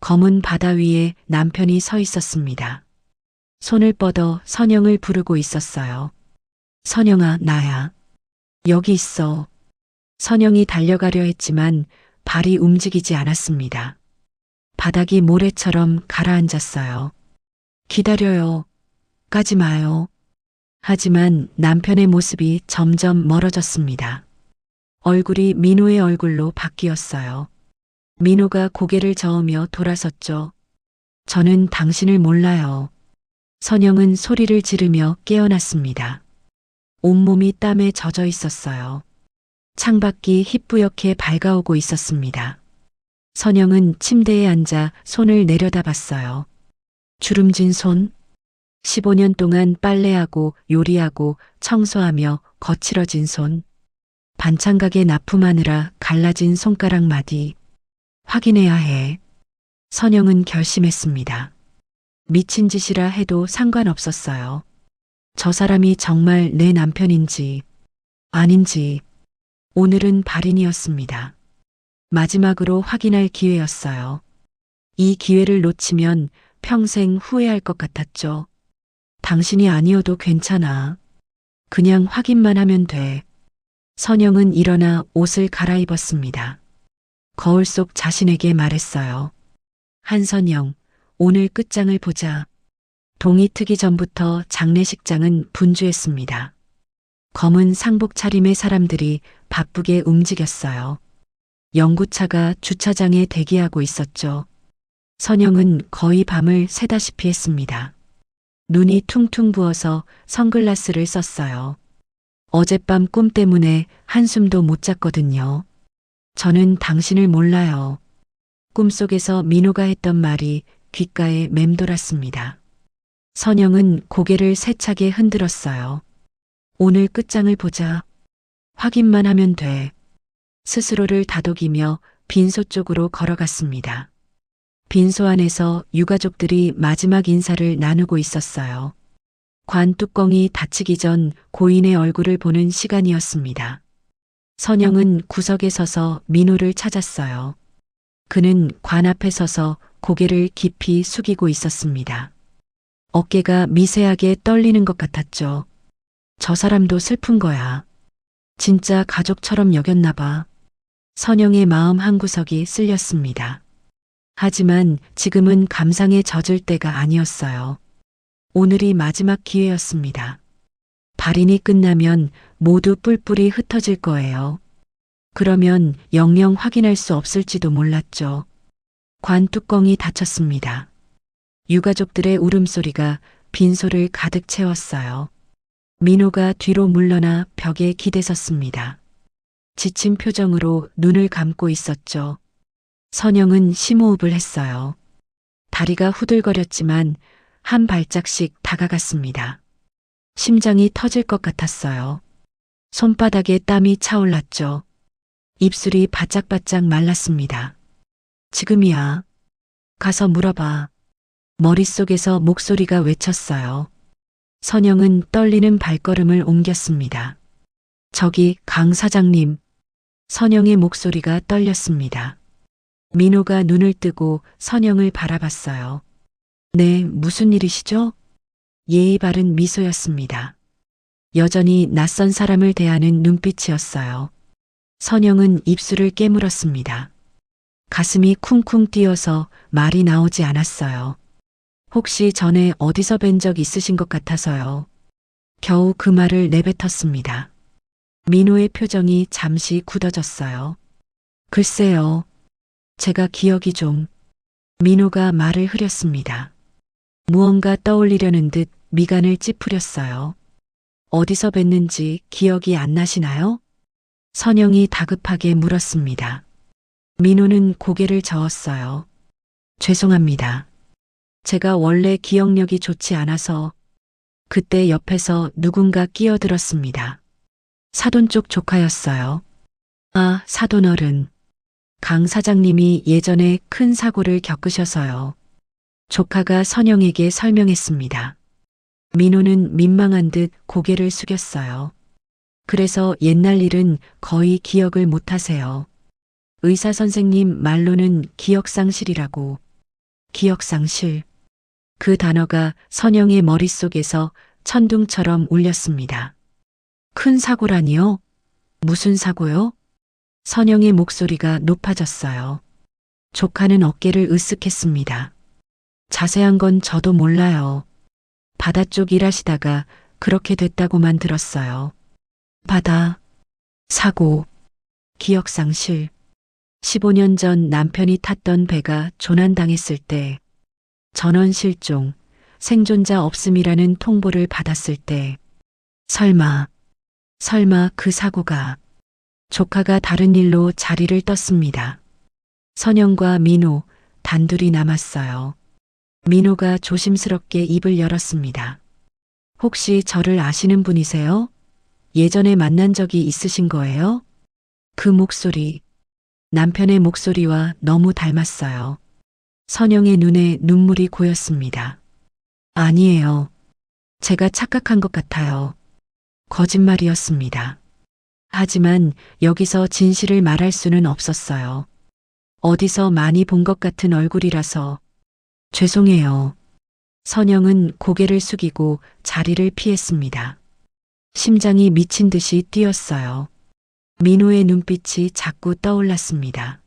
Speaker 3: 검은 바다 위에 남편이 서 있었습니다. 손을 뻗어 선영을 부르고 있었어요. 선영아, 나야. 여기 있어. 선영이 달려가려 했지만 발이 움직이지 않았습니다. 바닥이 모래처럼 가라앉았어요. 기다려요. 가지 마요. 하지만 남편의 모습이 점점 멀어졌습니다. 얼굴이 민호의 얼굴로 바뀌었어요. 민호가 고개를 저으며 돌아섰죠. 저는 당신을 몰라요. 선영은 소리를 지르며 깨어났습니다. 온몸이 땀에 젖어 있었어요. 창밖이 희뿌옇게 밝아오고 있었습니다. 선영은 침대에 앉아 손을 내려다봤어요. 주름진 손. 15년 동안 빨래하고 요리하고 청소하며 거칠어진 손. 반찬 가게 납품하느라 갈라진 손가락 마디. 확인해야 해. 선영은 결심했습니다. 미친 짓이라 해도 상관없었어요. 저 사람이 정말 내 남편인지 아닌지 오늘은 발인이었습니다. 마지막으로 확인할 기회였어요. 이 기회를 놓치면 평생 후회할 것 같았죠. 당신이 아니어도 괜찮아. 그냥 확인만 하면 돼. 선영은 일어나 옷을 갈아입었습니다. 거울 속 자신에게 말했어요. 한선영, 오늘 끝장을 보자. 동이 트기 전부터 장례식장은 분주했습니다. 검은 상복 차림의 사람들이 바쁘게 움직였어요. 연구차가 주차장에 대기하고 있었죠. 선영은 거의 밤을 새다시피 했습니다. 눈이 퉁퉁 부어서 선글라스를 썼어요. 어젯밤 꿈 때문에 한숨도 못 잤거든요. 저는 당신을 몰라요. 꿈속에서 민호가 했던 말이 귓가에 맴돌았습니다. 선영은 고개를 세차게 흔들었어요. 오늘 끝장을 보자. 확인만 하면 돼. 스스로를 다독이며 빈소 쪽으로 걸어갔습니다. 빈소 안에서 유가족들이 마지막 인사를 나누고 있었어요. 관 뚜껑이 닫히기 전 고인의 얼굴을 보는 시간이었습니다. 선영은 구석에 서서 민호를 찾았어요. 그는 관 앞에 서서 고개를 깊이 숙이고 있었습니다. 어깨가 미세하게 떨리는 것 같았죠. 저 사람도 슬픈 거야. 진짜 가족처럼 여겼나 봐. 선영의 마음 한구석이 쓸렸습니다. 하지만 지금은 감상에 젖을 때가 아니었어요. 오늘이 마지막 기회였습니다. 발인이 끝나면 모두 뿔뿔이 흩어질 거예요. 그러면 영영 확인할 수 없을지도 몰랐죠. 관 뚜껑이 닫혔습니다. 유가족들의 울음소리가 빈소를 가득 채웠어요. 민호가 뒤로 물러나 벽에 기대섰습니다. 지친 표정으로 눈을 감고 있었죠. 선영은 심호흡을 했어요. 다리가 후들거렸지만 한 발짝씩 다가갔습니다. 심장이 터질 것 같았어요. 손바닥에 땀이 차올랐죠. 입술이 바짝바짝 말랐습니다. 지금이야. 가서 물어봐. 머릿속에서 목소리가 외쳤어요. 선영은 떨리는 발걸음을 옮겼습니다. 저기 강 사장님. 선영의 목소리가 떨렸습니다. 민호가 눈을 뜨고 선영을 바라봤어요. 네, 무슨 일이시죠? 예의 바른 미소였습니다. 여전히 낯선 사람을 대하는 눈빛이었어요. 선영은 입술을 깨물었습니다. 가슴이 쿵쿵 뛰어서 말이 나오지 않았어요. 혹시 전에 어디서 뵌 적 있으신 것 같아서요. 겨우 그 말을 내뱉었습니다. 민호의 표정이 잠시 굳어졌어요. 글쎄요. 제가 기억이 좀. 민호가 말을 흐렸습니다. 무언가 떠올리려는 듯 미간을 찌푸렸어요. 어디서 뵀는지 기억이 안 나시나요? 선영이 다급하게 물었습니다. 민호는 고개를 저었어요. 죄송합니다. 제가 원래 기억력이 좋지 않아서 그때 옆에서 누군가 끼어들었습니다. 사돈 쪽 조카였어요. 아, 사돈 어른. 강 사장님이 예전에 큰 사고를 겪으셔서요. 조카가 선영에게 설명했습니다. 민호는 민망한 듯 고개를 숙였어요. 그래서 옛날 일은 거의 기억을 못하세요. 의사 선생님 말로는 기억상실이라고. 기억상실. 그 단어가 선영의 머릿속에서 천둥처럼 울렸습니다. 큰 사고라니요? 무슨 사고요? 선영의 목소리가 높아졌어요. 조카는 어깨를 으쓱했습니다. 자세한 건 저도 몰라요. 바다 쪽 일하시다가 그렇게 됐다고만 들었어요. 바다, 사고, 기억상실. 15년 전 남편이 탔던 배가 조난당했을 때, 전원 실종, 생존자 없음이라는 통보를 받았을 때, 설마 그 사고가. 조카가 다른 일로 자리를 떴습니다. 선영과 민호 단둘이 남았어요. 민호가 조심스럽게 입을 열었습니다. 혹시 저를 아시는 분이세요? 예전에 만난 적이 있으신 거예요? 그 목소리, 남편의 목소리와 너무 닮았어요. 선영의 눈에 눈물이 고였습니다. 아니에요. 제가 착각한 것 같아요. 거짓말이었습니다. 하지만 여기서 진실을 말할 수는 없었어요. 어디서 많이 본 것 같은 얼굴이라서. 죄송해요. 선영은 고개를 숙이고 자리를 피했습니다. 심장이 미친 듯이 뛰었어요. 민호의 눈빛이 자꾸 떠올랐습니다.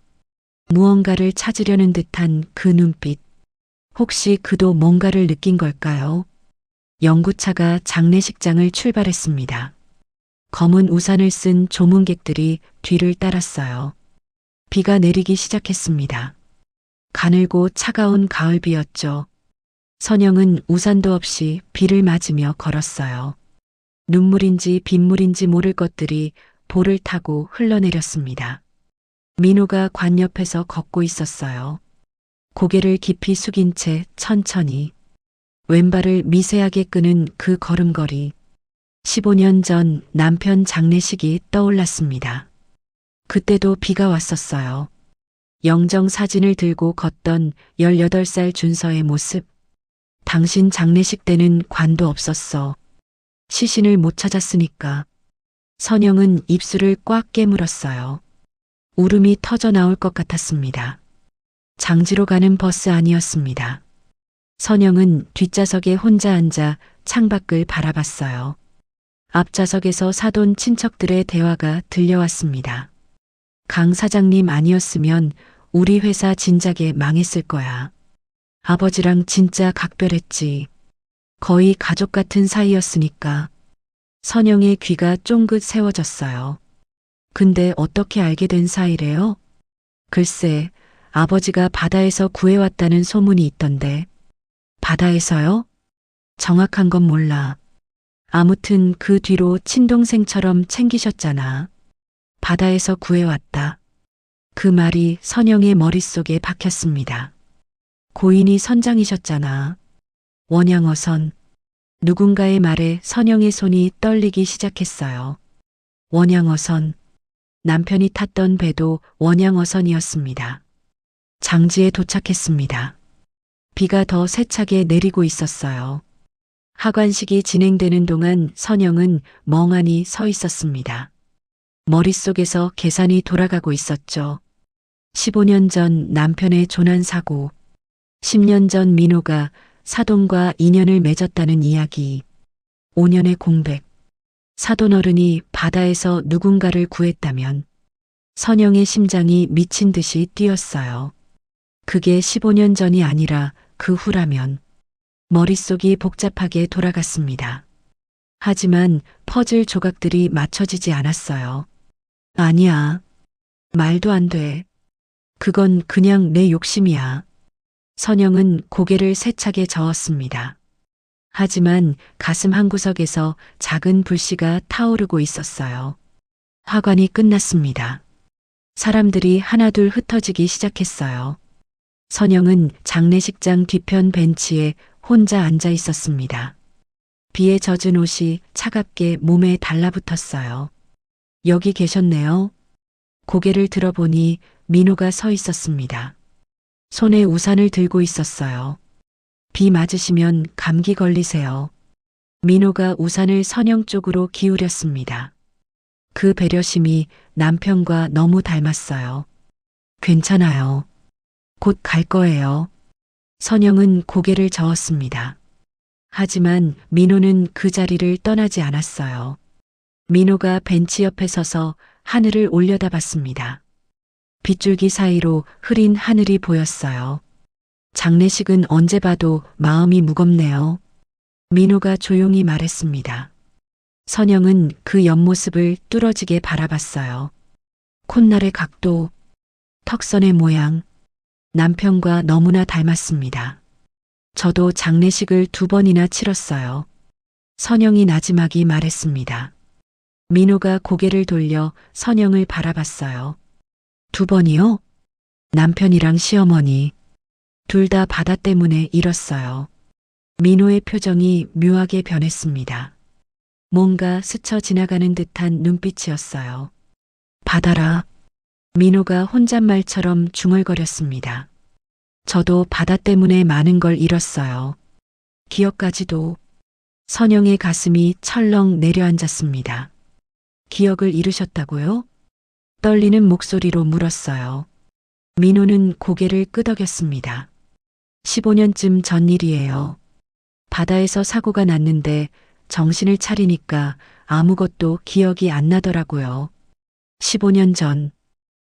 Speaker 3: 무언가를 찾으려는 듯한 그 눈빛. 혹시 그도 뭔가를 느낀 걸까요? 연구차가 장례식장을 출발했습니다. 검은 우산을 쓴 조문객들이 뒤를 따랐어요. 비가 내리기 시작했습니다. 가늘고 차가운 가을비였죠. 선영은 우산도 없이 비를 맞으며 걸었어요. 눈물인지 빗물인지 모를 것들이 볼을 타고 흘러내렸습니다. 민호가 관 옆에서 걷고 있었어요. 고개를 깊이 숙인 채 천천히. 왼발을 미세하게 끄는 그 걸음걸이. 15년 전 남편 장례식이 떠올랐습니다. 그때도 비가 왔었어요. 영정 사진을 들고 걷던 18살 준서의 모습. 당신 장례식 때는 관도 없었어. 시신을 못 찾았으니까. 선영은 입술을 꽉 깨물었어요. 울음이 터져 나올 것 같았습니다. 장지로 가는 버스 아니었습니다. 선영은 뒷좌석에 혼자 앉아 창밖을 바라봤어요. 앞좌석에서 사돈 친척들의 대화가 들려왔습니다. 강 사장님 아니었으면 우리 회사 진작에 망했을 거야. 아버지랑 진짜 각별했지. 거의 가족 같은 사이였으니까. 선영의 귀가 쫑긋 세워졌어요. 근데 어떻게 알게 된 사이래요? 글쎄, 아버지가 바다에서 구해왔다는 소문이 있던데. 바다에서요? 정확한 건 몰라. 아무튼 그 뒤로 친동생처럼 챙기셨잖아. 바다에서 구해왔다. 그 말이 선영의 머릿속에 박혔습니다. 고인이 선장이셨잖아. 원양어선. 누군가의 말에 선영의 손이 떨리기 시작했어요. 원양어선. 남편이 탔던 배도 원양어선이었습니다. 장지에 도착했습니다. 비가 더 세차게 내리고 있었어요. 하관식이 진행되는 동안 선영은 멍하니 서 있었습니다. 머릿속에서 계산이 돌아가고 있었죠. 15년 전 남편의 조난사고, 10년 전 민호가 사돈과 인연을 맺었다는 이야기, 5년의 공백, 사돈 어른이 바다에서 누군가를 구했다면 선영의 심장이 미친 듯이 뛰었어요. 그게 15년 전이 아니라 그 후라면 머릿속이 복잡하게 돌아갔습니다. 하지만 퍼즐 조각들이 맞춰지지 않았어요. 아니야. 말도 안 돼. 그건 그냥 내 욕심이야. 선영은 고개를 세차게 저었습니다. 하지만 가슴 한구석에서 작은 불씨가 타오르고 있었어요. 화관이 끝났습니다. 사람들이 하나둘 흩어지기 시작했어요. 선영은 장례식장 뒤편 벤치에 혼자 앉아 있었습니다. 비에 젖은 옷이 차갑게 몸에 달라붙었어요. 여기 계셨네요. 고개를 들어보니 민호가 서 있었습니다. 손에 우산을 들고 있었어요. 비 맞으시면 감기 걸리세요. 민호가 우산을 선영 쪽으로 기울였습니다. 그 배려심이 남편과 너무 닮았어요. 괜찮아요. 곧 갈 거예요. 선영은 고개를 저었습니다. 하지만 민호는 그 자리를 떠나지 않았어요. 민호가 벤치 옆에 서서 하늘을 올려다봤습니다. 빗줄기 사이로 흐린 하늘이 보였어요. 장례식은 언제 봐도 마음이 무겁네요. 민호가 조용히 말했습니다. 선영은 그 옆모습을 뚫어지게 바라봤어요. 콧날의 각도, 턱선의 모양, 남편과 너무나 닮았습니다. 저도 장례식을 2번이나 치렀어요. 선영이 나지막이 말했습니다. 민호가 고개를 돌려 선영을 바라봤어요. 2번이요? 남편이랑 시어머니. 둘 다 바다 때문에 잃었어요. 민호의 표정이 묘하게 변했습니다. 뭔가 스쳐 지나가는 듯한 눈빛이었어요. 바다라. 민호가 혼잣말처럼 중얼거렸습니다. 저도 바다 때문에 많은 걸 잃었어요. 기억까지도. 선영의 가슴이 철렁 내려앉았습니다. 기억을 잃으셨다고요? 떨리는 목소리로 물었어요. 민호는 고개를 끄덕였습니다. 15년쯤 전 일이에요. 바다에서 사고가 났는데 정신을 차리니까 아무것도 기억이 안 나더라고요. 15년 전,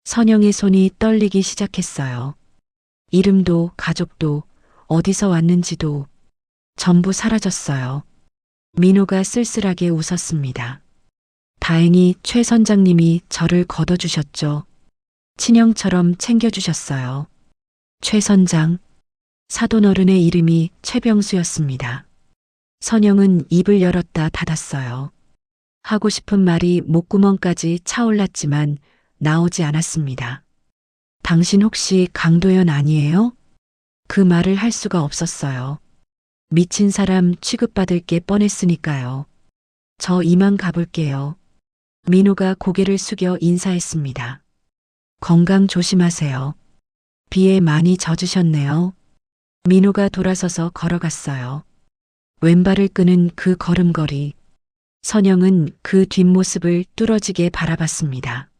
Speaker 3: 선영의 손이 떨리기 시작했어요. 이름도 가족도 어디서 왔는지도 전부 사라졌어요. 민호가 쓸쓸하게 웃었습니다. 다행히 최 선장님이 저를 걷어주셨죠. 친형처럼 챙겨주셨어요. 최 선장, 사돈어른의 이름이 최병수였습니다. 선영은 입을 열었다 닫았어요. 하고 싶은 말이 목구멍까지 차올랐지만 나오지 않았습니다. 당신 혹시 강도연 아니에요? 그 말을 할 수가 없었어요. 미친 사람 취급받을 게 뻔했으니까요. 저 이만 가볼게요. 민호가 고개를 숙여 인사했습니다. 건강 조심하세요. 비에 많이 젖으셨네요. 민호가 돌아서서 걸어갔어요. 왼발을 끄는 그 걸음걸이. 선영은 그 뒷모습을 뚫어지게 바라봤습니다.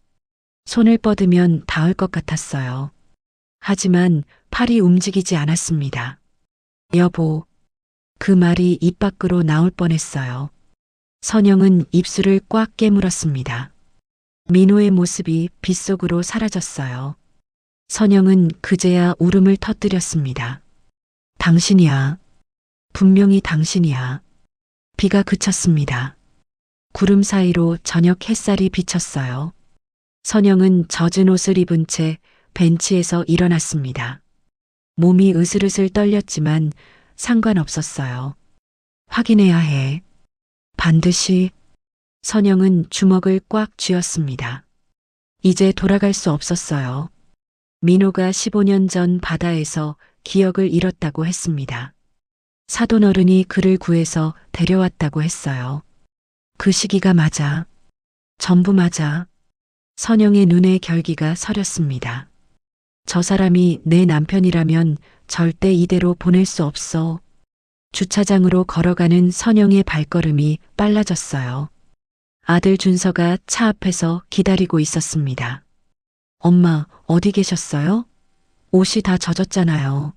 Speaker 3: 손을 뻗으면 닿을 것 같았어요. 하지만 팔이 움직이지 않았습니다. 여보. 그 말이 입 밖으로 나올 뻔했어요. 선영은 입술을 꽉 깨물었습니다. 민호의 모습이 빗속으로 사라졌어요. 선영은 그제야 울음을 터뜨렸습니다. 당신이야. 분명히 당신이야. 비가 그쳤습니다. 구름 사이로 저녁 햇살이 비쳤어요. 선영은 젖은 옷을 입은 채 벤치에서 일어났습니다. 몸이 으슬으슬 떨렸지만 상관없었어요. 확인해야 해. 반드시. 선영은 주먹을 꽉 쥐었습니다. 이제 돌아갈 수 없었어요. 민호가 15년 전 바다에서 기억을 잃었다고 했습니다. 사돈어른이 그를 구해서 데려왔다고 했어요. 그 시기가 맞아. 전부 맞아. 선영의 눈에 결기가 서렸습니다. 저 사람이 내 남편이라면 절대 이대로 보낼 수 없어. 주차장으로 걸어가는 선영의 발걸음이 빨라졌어요. 아들 준서가 차 앞에서 기다리고 있었습니다. 엄마, 어디 계셨어요? 옷이 다 젖었잖아요.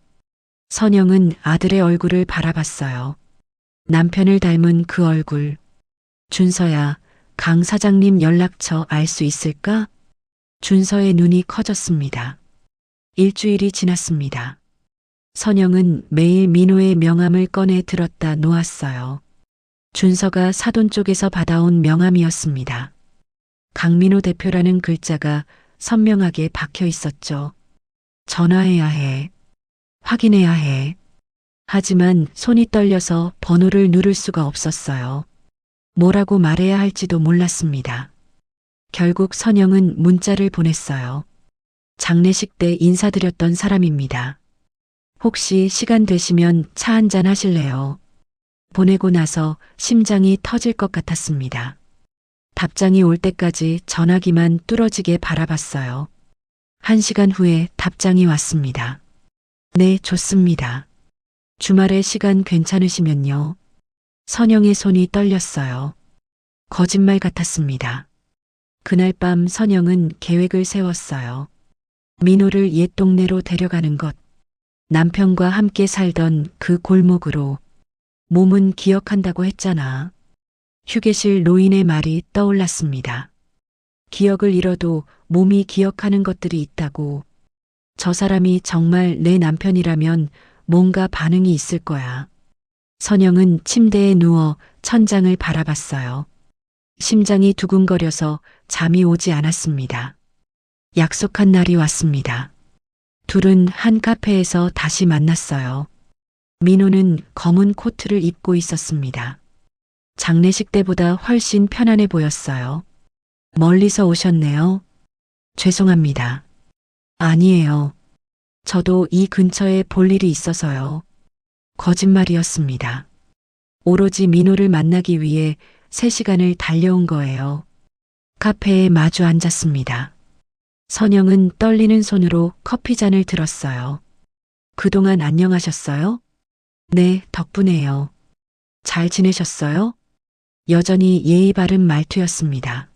Speaker 3: 선영은 아들의 얼굴을 바라봤어요. 남편을 닮은 그 얼굴. 준서야, 강 사장님 연락처 알 수 있을까? 준서의 눈이 커졌습니다. 일주일이 지났습니다. 선영은 매일 민호의 명함을 꺼내 들었다 놓았어요. 준서가 사돈 쪽에서 받아온 명함이었습니다. 강민호 대표라는 글자가 선명하게 박혀 있었죠. 전화해야 해. 확인해야 해. 하지만 손이 떨려서 번호를 누를 수가 없었어요. 뭐라고 말해야 할지도 몰랐습니다. 결국 선영은 문자를 보냈어요. 장례식 때 인사드렸던 사람입니다. 혹시 시간 되시면 차 한잔 하실래요? 보내고 나서 심장이 터질 것 같았습니다. 답장이 올 때까지 전화기만 뚫어지게 바라봤어요. 1시간 후에 답장이 왔습니다. 네, 좋습니다. 주말에 시간 괜찮으시면요. 선영의 손이 떨렸어요. 거짓말 같았습니다. 그날 밤 선영은 계획을 세웠어요. 민호를 옛 동네로 데려가는 것. 남편과 함께 살던 그 골목으로. 몸은 기억한다고 했잖아. 휴게실 노인의 말이 떠올랐습니다. 기억을 잃어도 몸이 기억하는 것들이 있다고. 저 사람이 정말 내 남편이라면 뭔가 반응이 있을 거야. 선영은 침대에 누워 천장을 바라봤어요. 심장이 두근거려서 잠이 오지 않았습니다. 약속한 날이 왔습니다. 둘은 한 카페에서 다시 만났어요. 민호는 검은 코트를 입고 있었습니다. 장례식 때보다 훨씬 편안해 보였어요. 멀리서 오셨네요. 죄송합니다. 아니에요. 저도 이 근처에 볼 일이 있어서요. 거짓말이었습니다. 오로지 민호를 만나기 위해 3시간을 달려온 거예요. 카페에 마주 앉았습니다. 선영은 떨리는 손으로 커피잔을 들었어요. 그동안 안녕하셨어요? 네, 덕분에요. 잘 지내셨어요? 여전히 예의 바른 말투였습니다.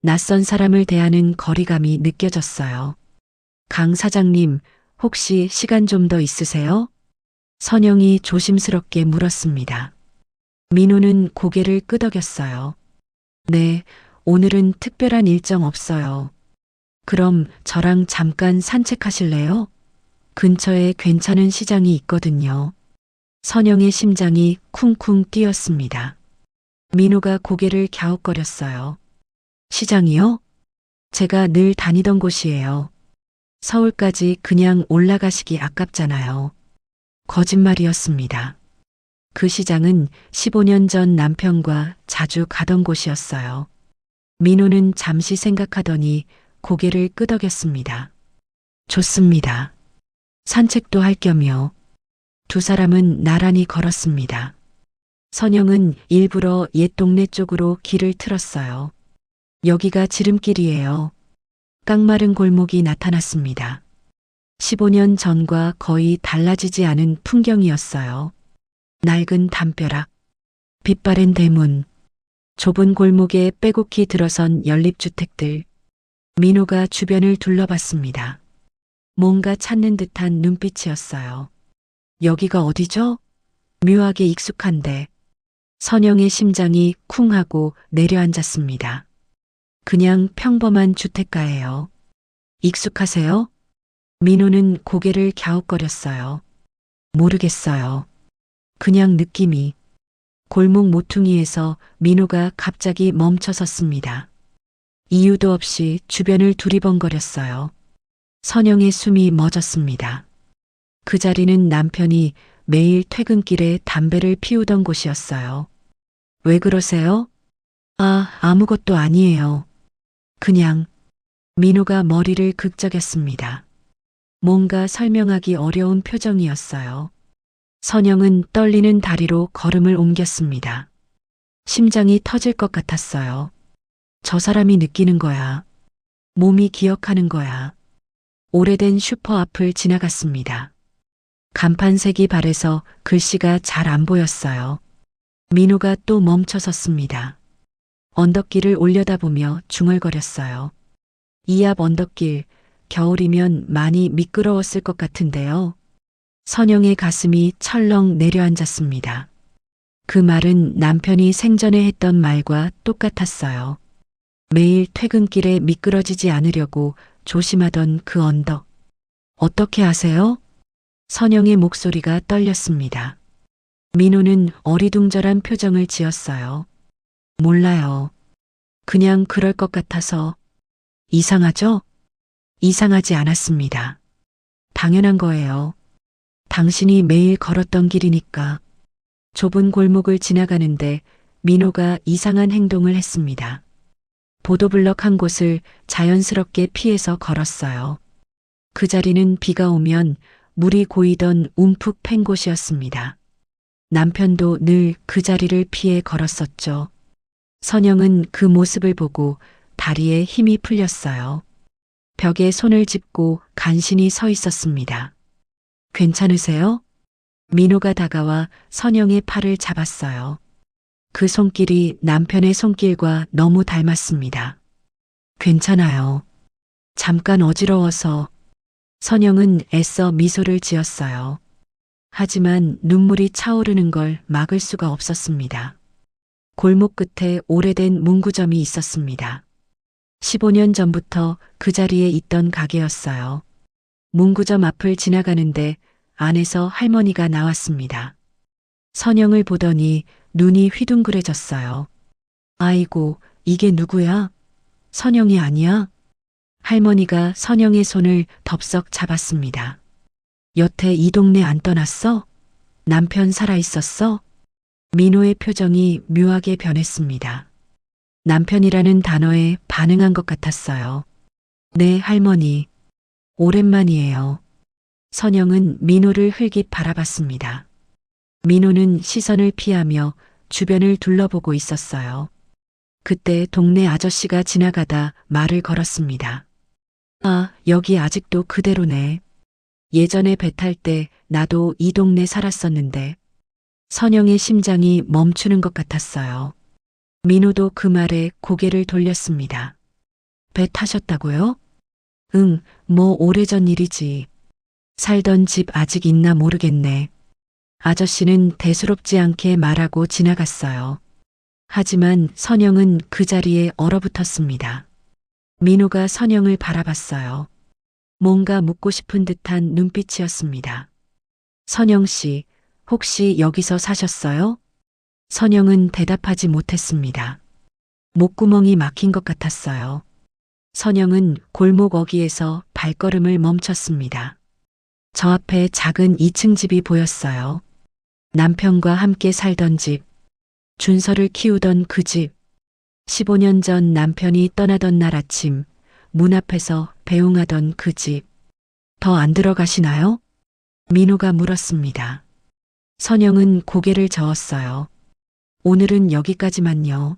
Speaker 3: 낯선 사람을 대하는 거리감이 느껴졌어요. 강 사장님, 혹시 시간 좀 더 있으세요? 선영이 조심스럽게 물었습니다. 민호는 고개를 끄덕였어요. 네, 오늘은 특별한 일정 없어요. 그럼 저랑 잠깐 산책하실래요? 근처에 괜찮은 시장이 있거든요. 선영의 심장이 쿵쿵 뛰었습니다. 민호가 고개를 갸웃거렸어요. 시장이요? 제가 늘 다니던 곳이에요. 서울까지 그냥 올라가시기 아깝잖아요. 거짓말이었습니다. 그 시장은 15년 전 남편과 자주 가던 곳이었어요. 민호는 잠시 생각하더니 고개를 끄덕였습니다. 좋습니다. 산책도 할 겸요. 두 사람은 나란히 걸었습니다. 선영은 일부러 옛 동네 쪽으로 길을 틀었어요. 여기가 지름길이에요. 깡마른 골목이 나타났습니다. 15년 전과 거의 달라지지 않은 풍경이었어요. 낡은 담벼락, 빛바랜 대문, 좁은 골목에 빼곡히 들어선 연립주택들. 민호가 주변을 둘러봤습니다. 뭔가 찾는 듯한 눈빛이었어요. 여기가 어디죠? 묘하게 익숙한데. 선영의 심장이 쿵 하고 내려앉았습니다. 그냥 평범한 주택가예요. 익숙하세요? 민호는 고개를 갸웃거렸어요. 모르겠어요. 그냥 느낌이. 골목 모퉁이에서 민호가 갑자기 멈춰 섰습니다. 이유도 없이 주변을 두리번거렸어요. 선영의 숨이 멎었습니다. 그 자리는 남편이 매일 퇴근길에 담배를 피우던 곳이었어요. 왜 그러세요? 아무것도 아니에요. 그냥. 민호가 머리를 극적였습니다. 뭔가 설명하기 어려운 표정이었어요. 선영은 떨리는 다리로 걸음을 옮겼습니다. 심장이 터질 것 같았어요. 저 사람이 느끼는 거야. 몸이 기억하는 거야. 오래된 슈퍼 앞을 지나갔습니다. 간판색이 바래서 글씨가 잘 안 보였어요. 민호가 또 멈춰 섰습니다. 언덕길을 올려다보며 중얼거렸어요. 이 앞 언덕길, 겨울이면 많이 미끄러웠을 것 같은데요. 선영의 가슴이 철렁 내려앉았습니다. 그 말은 남편이 생전에 했던 말과 똑같았어요. 매일 퇴근길에 미끄러지지 않으려고 조심하던 그 언덕. 어떻게 아세요? 선영의 목소리가 떨렸습니다. 민호는 어리둥절한 표정을 지었어요. 몰라요. 그냥 그럴 것 같아서. 이상하죠? 이상하지 않았습니다. 당연한 거예요. 당신이 매일 걸었던 길이니까. 좁은 골목을 지나가는데 민호가 이상한 행동을 했습니다. 보도블럭 한 곳을 자연스럽게 피해서 걸었어요. 그 자리는 비가 오면 물이 고이던 움푹 팬 곳이었습니다. 남편도 늘 그 자리를 피해 걸었었죠. 선영은 그 모습을 보고 다리에 힘이 풀렸어요. 벽에 손을 짚고 간신히 서 있었습니다. 괜찮으세요? 민호가 다가와 선영의 팔을 잡았어요. 그 손길이 남편의 손길과 너무 닮았습니다. 괜찮아요. 잠깐 어지러워서. 선영은 애써 미소를 지었어요. 하지만 눈물이 차오르는 걸 막을 수가 없었습니다. 골목 끝에 오래된 문구점이 있었습니다. 15년 전부터 그 자리에 있던 가게였어요. 문구점 앞을 지나가는데 안에서 할머니가 나왔습니다. 선영을 보더니 눈이 휘둥그레졌어요. 아이고, 이게 누구야? 선영이 아니야? 할머니가 선영의 손을 덥석 잡았습니다. 여태 이 동네 안 떠났어? 남편 살아있었어? 민호의 표정이 묘하게 변했습니다. 남편이라는 단어에 반응한 것 같았어요. 네, 할머니. 오랜만이에요. 선영은 민호를 흘깃 바라봤습니다. 민호는 시선을 피하며 주변을 둘러보고 있었어요. 그때 동네 아저씨가 지나가다 말을 걸었습니다. 아, 여기 아직도 그대로네. 예전에 배 탈 때 나도 이 동네 살았었는데. 선영의 심장이 멈추는 것 같았어요. 민호도 그 말에 고개를 돌렸습니다. 배 타셨다고요? 응, 뭐 오래전 일이지. 살던 집 아직 있나 모르겠네. 아저씨는 대수롭지 않게 말하고 지나갔어요. 하지만 선영은 그 자리에 얼어붙었습니다. 민호가 선영을 바라봤어요. 뭔가 묻고 싶은 듯한 눈빛이었습니다. 선영 씨, 혹시 여기서 사셨어요? 선영은 대답하지 못했습니다. 목구멍이 막힌 것 같았어요. 선영은 골목 어귀에서 발걸음을 멈췄습니다. 저 앞에 작은 2층 집이 보였어요. 남편과 함께 살던 집, 준서를 키우던 그 집. 15년 전 남편이 떠나던 날 아침, 문 앞에서 배웅하던 그 집. 더 안 들어가시나요? 민호가 물었습니다. 선영은 고개를 저었어요. 오늘은 여기까지만요.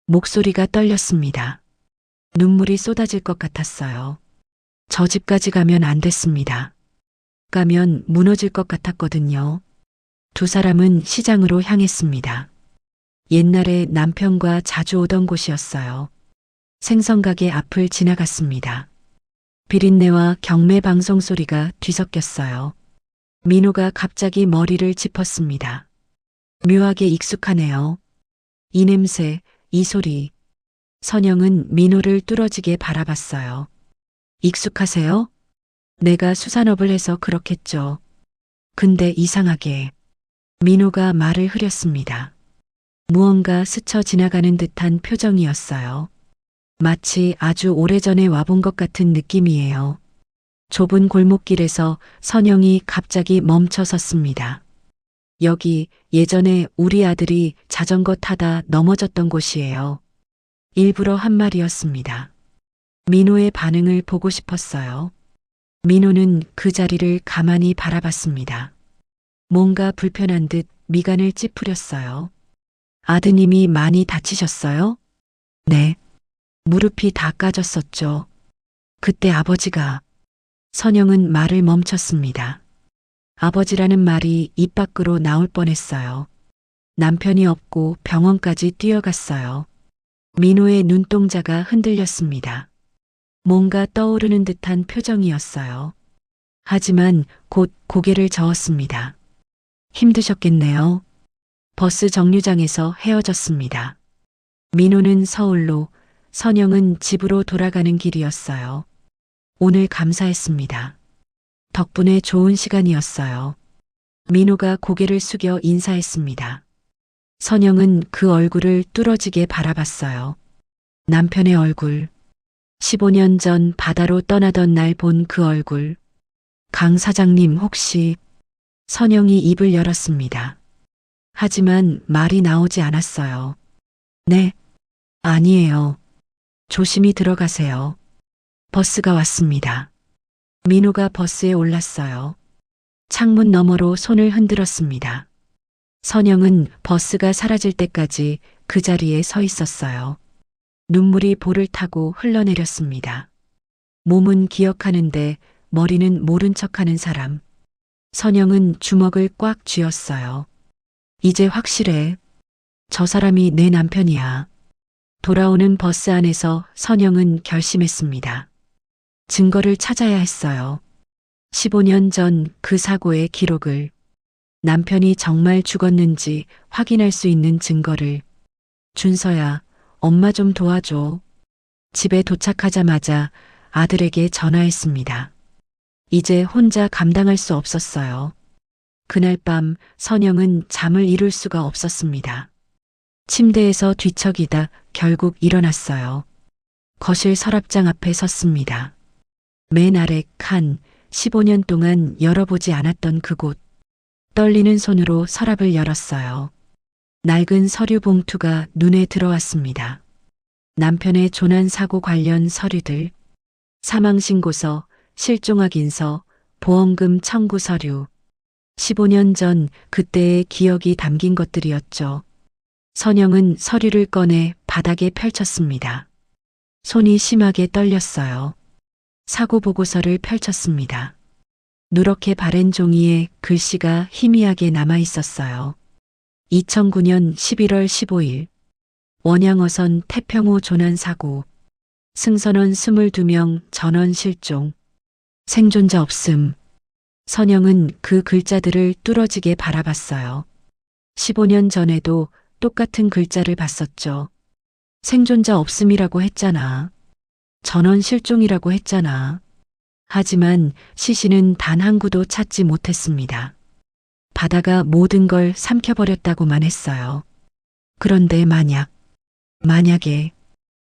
Speaker 3: 목소리가 떨렸습니다. 눈물이 쏟아질 것 같았어요. 저 집까지 가면 안 됐습니다. 가면 무너질 것 같았거든요. 두 사람은 시장으로 향했습니다. 옛날에 남편과 자주 오던 곳이었어요. 생선가게 앞을 지나갔습니다. 비린내와 경매 방송 소리가 뒤섞였어요. 민호가 갑자기 머리를 짚었습니다. 묘하게 익숙하네요. 이 냄새, 이 소리. 선영은 민호를 뚫어지게 바라봤어요. 익숙하세요? 내가 수산업을 해서 그렇겠죠. 근데 이상하게. 민호가 말을 흐렸습니다. 무언가 스쳐 지나가는 듯한 표정이었어요. 마치 아주 오래전에 와본 것 같은 느낌이에요. 좁은 골목길에서 선영이 갑자기 멈춰 섰습니다. 여기 예전에 우리 아들이 자전거 타다 넘어졌던 곳이에요. 일부러 한 말이었습니다. 민호의 반응을 보고 싶었어요. 민호는 그 자리를 가만히 바라봤습니다. 뭔가 불편한 듯 미간을 찌푸렸어요. 아드님이 많이 다치셨어요? 네. 무릎이 다 까졌었죠. 그때 아버지가. 선영은 말을 멈췄습니다. 아버지라는 말이 입 밖으로 나올 뻔했어요. 남편이 없고 병원까지 뛰어갔어요. 민호의 눈동자가 흔들렸습니다. 뭔가 떠오르는 듯한 표정이었어요. 하지만 곧 고개를 저었습니다. 힘드셨겠네요. 버스 정류장에서 헤어졌습니다. 민호는 서울로, 선영은 집으로 돌아가는 길이었어요. 오늘 감사했습니다. 덕분에 좋은 시간이었어요. 민호가 고개를 숙여 인사했습니다. 선영은 그 얼굴을 뚫어지게 바라봤어요. 남편의 얼굴. 15년 전 바다로 떠나던 날 본 그 얼굴. 강 사장님 혹시. 선영이 입을 열었습니다. 하지만 말이 나오지 않았어요. 네. 아니에요. 조심히 들어가세요. 버스가 왔습니다. 민호가 버스에 올랐어요. 창문 너머로 손을 흔들었습니다. 선영은 버스가 사라질 때까지 그 자리에 서 있었어요. 눈물이 볼을 타고 흘러내렸습니다. 몸은 기억하는데 머리는 모른 척하는 사람. 선영은 주먹을 꽉 쥐었어요. 이제 확실해. 저 사람이 내 남편이야. 돌아오는 버스 안에서 선영은 결심했습니다. 증거를 찾아야 했어요. 15년 전 그 사고의 기록을. 남편이 정말 죽었는지 확인할 수 있는 증거를. 준서야, 엄마 좀 도와줘. 집에 도착하자마자 아들에게 전화했습니다. 이제 혼자 감당할 수 없었어요. 그날 밤 선영은 잠을 이룰 수가 없었습니다. 침대에서 뒤척이다 결국 일어났어요. 거실 서랍장 앞에 섰습니다. 맨 아래 칸, 15년 동안 열어보지 않았던 그곳. 떨리는 손으로 서랍을 열었어요. 낡은 서류 봉투가 눈에 들어왔습니다. 남편의 조난사고 관련 서류들, 사망신고서, 실종확인서, 보험금 청구 서류. 15년 전 그때의 기억이 담긴 것들이었죠. 선영은 서류를 꺼내 바닥에 펼쳤습니다. 손이 심하게 떨렸어요. 사고 보고서를 펼쳤습니다. 누렇게 바랜 종이에 글씨가 희미하게 남아 있었어요. 2009년 11월 15일 원양어선 태평호 조난사고 승선원 22명 전원 실종 생존자 없음. 선영은 그 글자들을 뚫어지게 바라봤어요. 15년 전에도 똑같은 글자를 봤었죠. 생존자 없음이라고 했잖아. 전원 실종이라고 했잖아. 하지만 시신은 단 한 구도 찾지 못했습니다. 바다가 모든 걸 삼켜버렸다고만 했어요. 그런데 만약에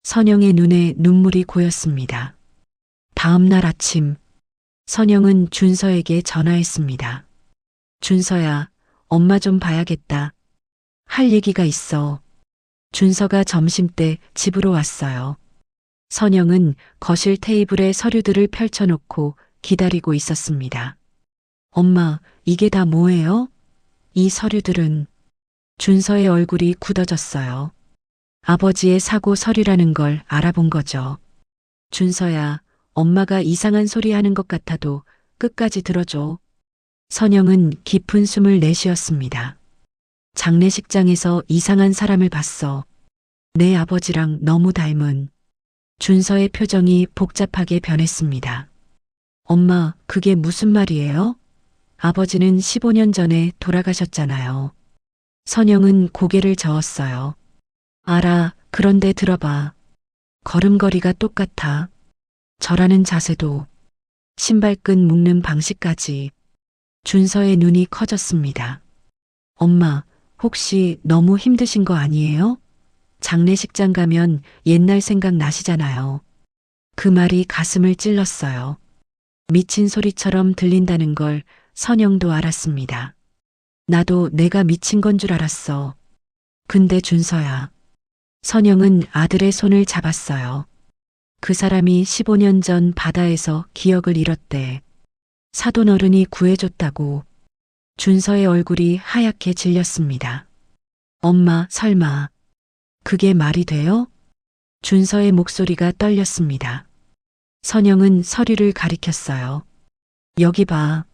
Speaker 3: 선영의 눈에 눈물이 고였습니다. 다음 날 아침 선영은 준서에게 전화했습니다. 준서야, 엄마 좀 봐야겠다. 할 얘기가 있어. 준서가 점심때 집으로 왔어요. 선영은 거실 테이블에 서류들을 펼쳐놓고 기다리고 있었습니다. 엄마, 이게 다 뭐예요? 이 서류들은 준서의 얼굴이 굳어졌어요. 아버지의 사고 서류라는 걸 알아본 거죠. 준서야, 엄마가 이상한 소리 하는 것 같아도 끝까지 들어줘. 선영은 깊은 숨을 내쉬었습니다. 장례식장에서 이상한 사람을 봤어. 내 아버지랑 너무 닮은. 준서의 표정이 복잡하게 변했습니다. 엄마, 그게 무슨 말이에요? 아버지는 15년 전에 돌아가셨잖아요. 선영은 고개를 저었어요. 알아, 그런데 들어봐. 걸음걸이가 똑같아. 절하는 자세도, 신발끈 묶는 방식까지. 준서의 눈이 커졌습니다. 엄마, 혹시 너무 힘드신 거 아니에요? 장례식장 가면 옛날 생각 나시잖아요. 그 말이 가슴을 찔렀어요. 미친 소리처럼 들린다는 걸 선영도 알았습니다. 나도 내가 미친 건 줄 알았어. 근데 준서야. 선영은 아들의 손을 잡았어요. 그 사람이 15년 전 바다에서 기억을 잃었대. 사돈 어른이 구해줬다고. 준서의 얼굴이 하얗게 질렸습니다. 엄마, 설마. 그게 말이 돼요? 준서의 목소리가 떨렸습니다. 선영은 서류를 가리켰어요. 여기 봐.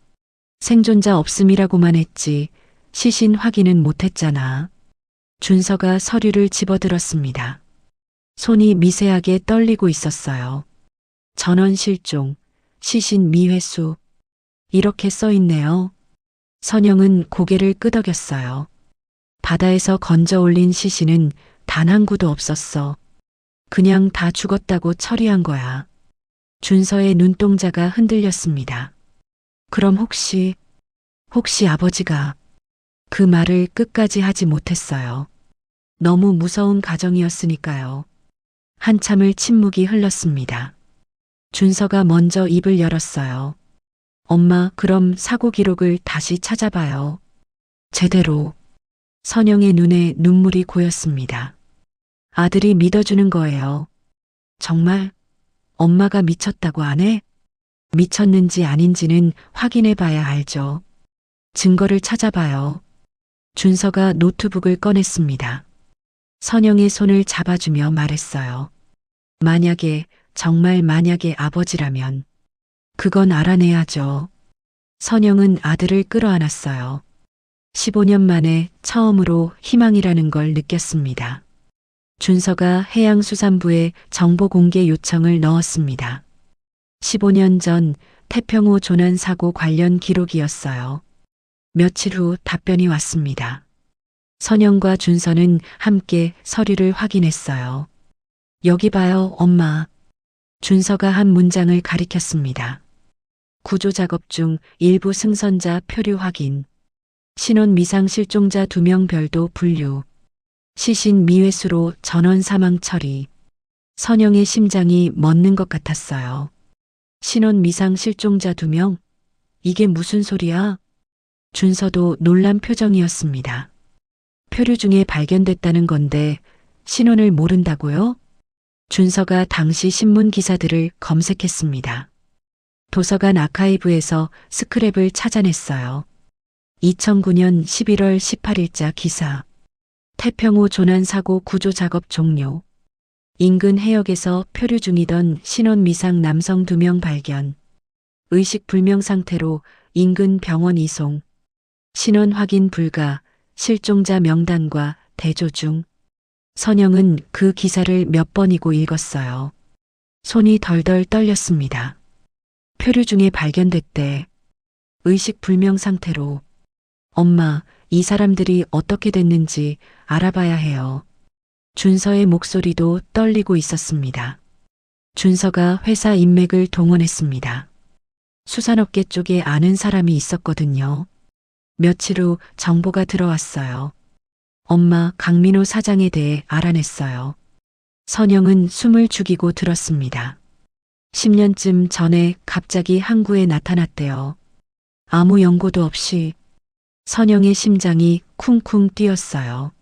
Speaker 3: 생존자 없음이라고만 했지 시신 확인은 못했잖아. 준서가 서류를 집어들었습니다. 손이 미세하게 떨리고 있었어요. 전원 실종, 시신 미회수. 이렇게 써 있네요. 선영은 고개를 끄덕였어요. 바다에서 건져 올린 시신은 단 한 구도 없었어. 그냥 다 죽었다고 처리한 거야. 준서의 눈동자가 흔들렸습니다. 그럼 혹시 아버지가 그 말을 끝까지 하지 못했어요. 너무 무서운 가정이었으니까요. 한참을 침묵이 흘렀습니다. 준서가 먼저 입을 열었어요. 엄마, 그럼 사고 기록을 다시 찾아봐요. 제대로. 선영의 눈에 눈물이 고였습니다. 아들이 믿어주는 거예요. 정말? 엄마가 미쳤다고 안 해? 미쳤는지 아닌지는 확인해 봐야 알죠. 증거를 찾아봐요. 준서가 노트북을 꺼냈습니다. 선영의 손을 잡아주며 말했어요. 만약에, 정말 만약에 아버지라면. 그건 알아내야죠. 선영은 아들을 끌어안았어요. 15년 만에 처음으로 희망이라는 걸 느꼈습니다. 준서가 해양수산부에 정보 공개 요청을 넣었습니다. 15년 전 태평호 조난사고 관련 기록이었어요. 며칠 후 답변이 왔습니다. 선영과 준서는 함께 서류를 확인했어요. 여기 봐요, 엄마. 준서가 한 문장을 가리켰습니다. 구조작업 중 일부 승선자 표류 확인. 신원 미상 실종자 2명 별도 분류. 시신 미회수로 전원 사망 처리. 선영의 심장이 멎는 것 같았어요. 신원 미상 실종자 2명? 이게 무슨 소리야? 준서도 놀란 표정이었습니다. 표류 중에 발견됐다는 건데 신원을 모른다고요? 준서가 당시 신문 기사들을 검색했습니다. 도서관 아카이브에서 스크랩을 찾아냈어요. 2009년 11월 18일자 기사. 태평호 조난사고 구조 작업 종료. 인근 해역에서 표류 중이던 신원 미상 남성 2명 발견. 의식 불명 상태로 인근 병원 이송. 신원 확인 불가, 실종자 명단과 대조 중. 선영은 그 기사를 몇 번이고 읽었어요. 손이 덜덜 떨렸습니다. 표류 중에 발견됐대. 의식 불명 상태로. 엄마, 이 사람들이 어떻게 됐는지 알아봐야 해요. 준서의 목소리도 떨리고 있었습니다. 준서가 회사 인맥을 동원했습니다. 수산업계 쪽에 아는 사람이 있었거든요. 며칠 후 정보가 들어왔어요. 엄마, 강민호 사장에 대해 알아냈어요. 선영은 숨을 죽이고 들었습니다. 10년쯤 전에 갑자기 항구에 나타났대요. 아무 연고도 없이. 선영의 심장이 쿵쿵 뛰었어요.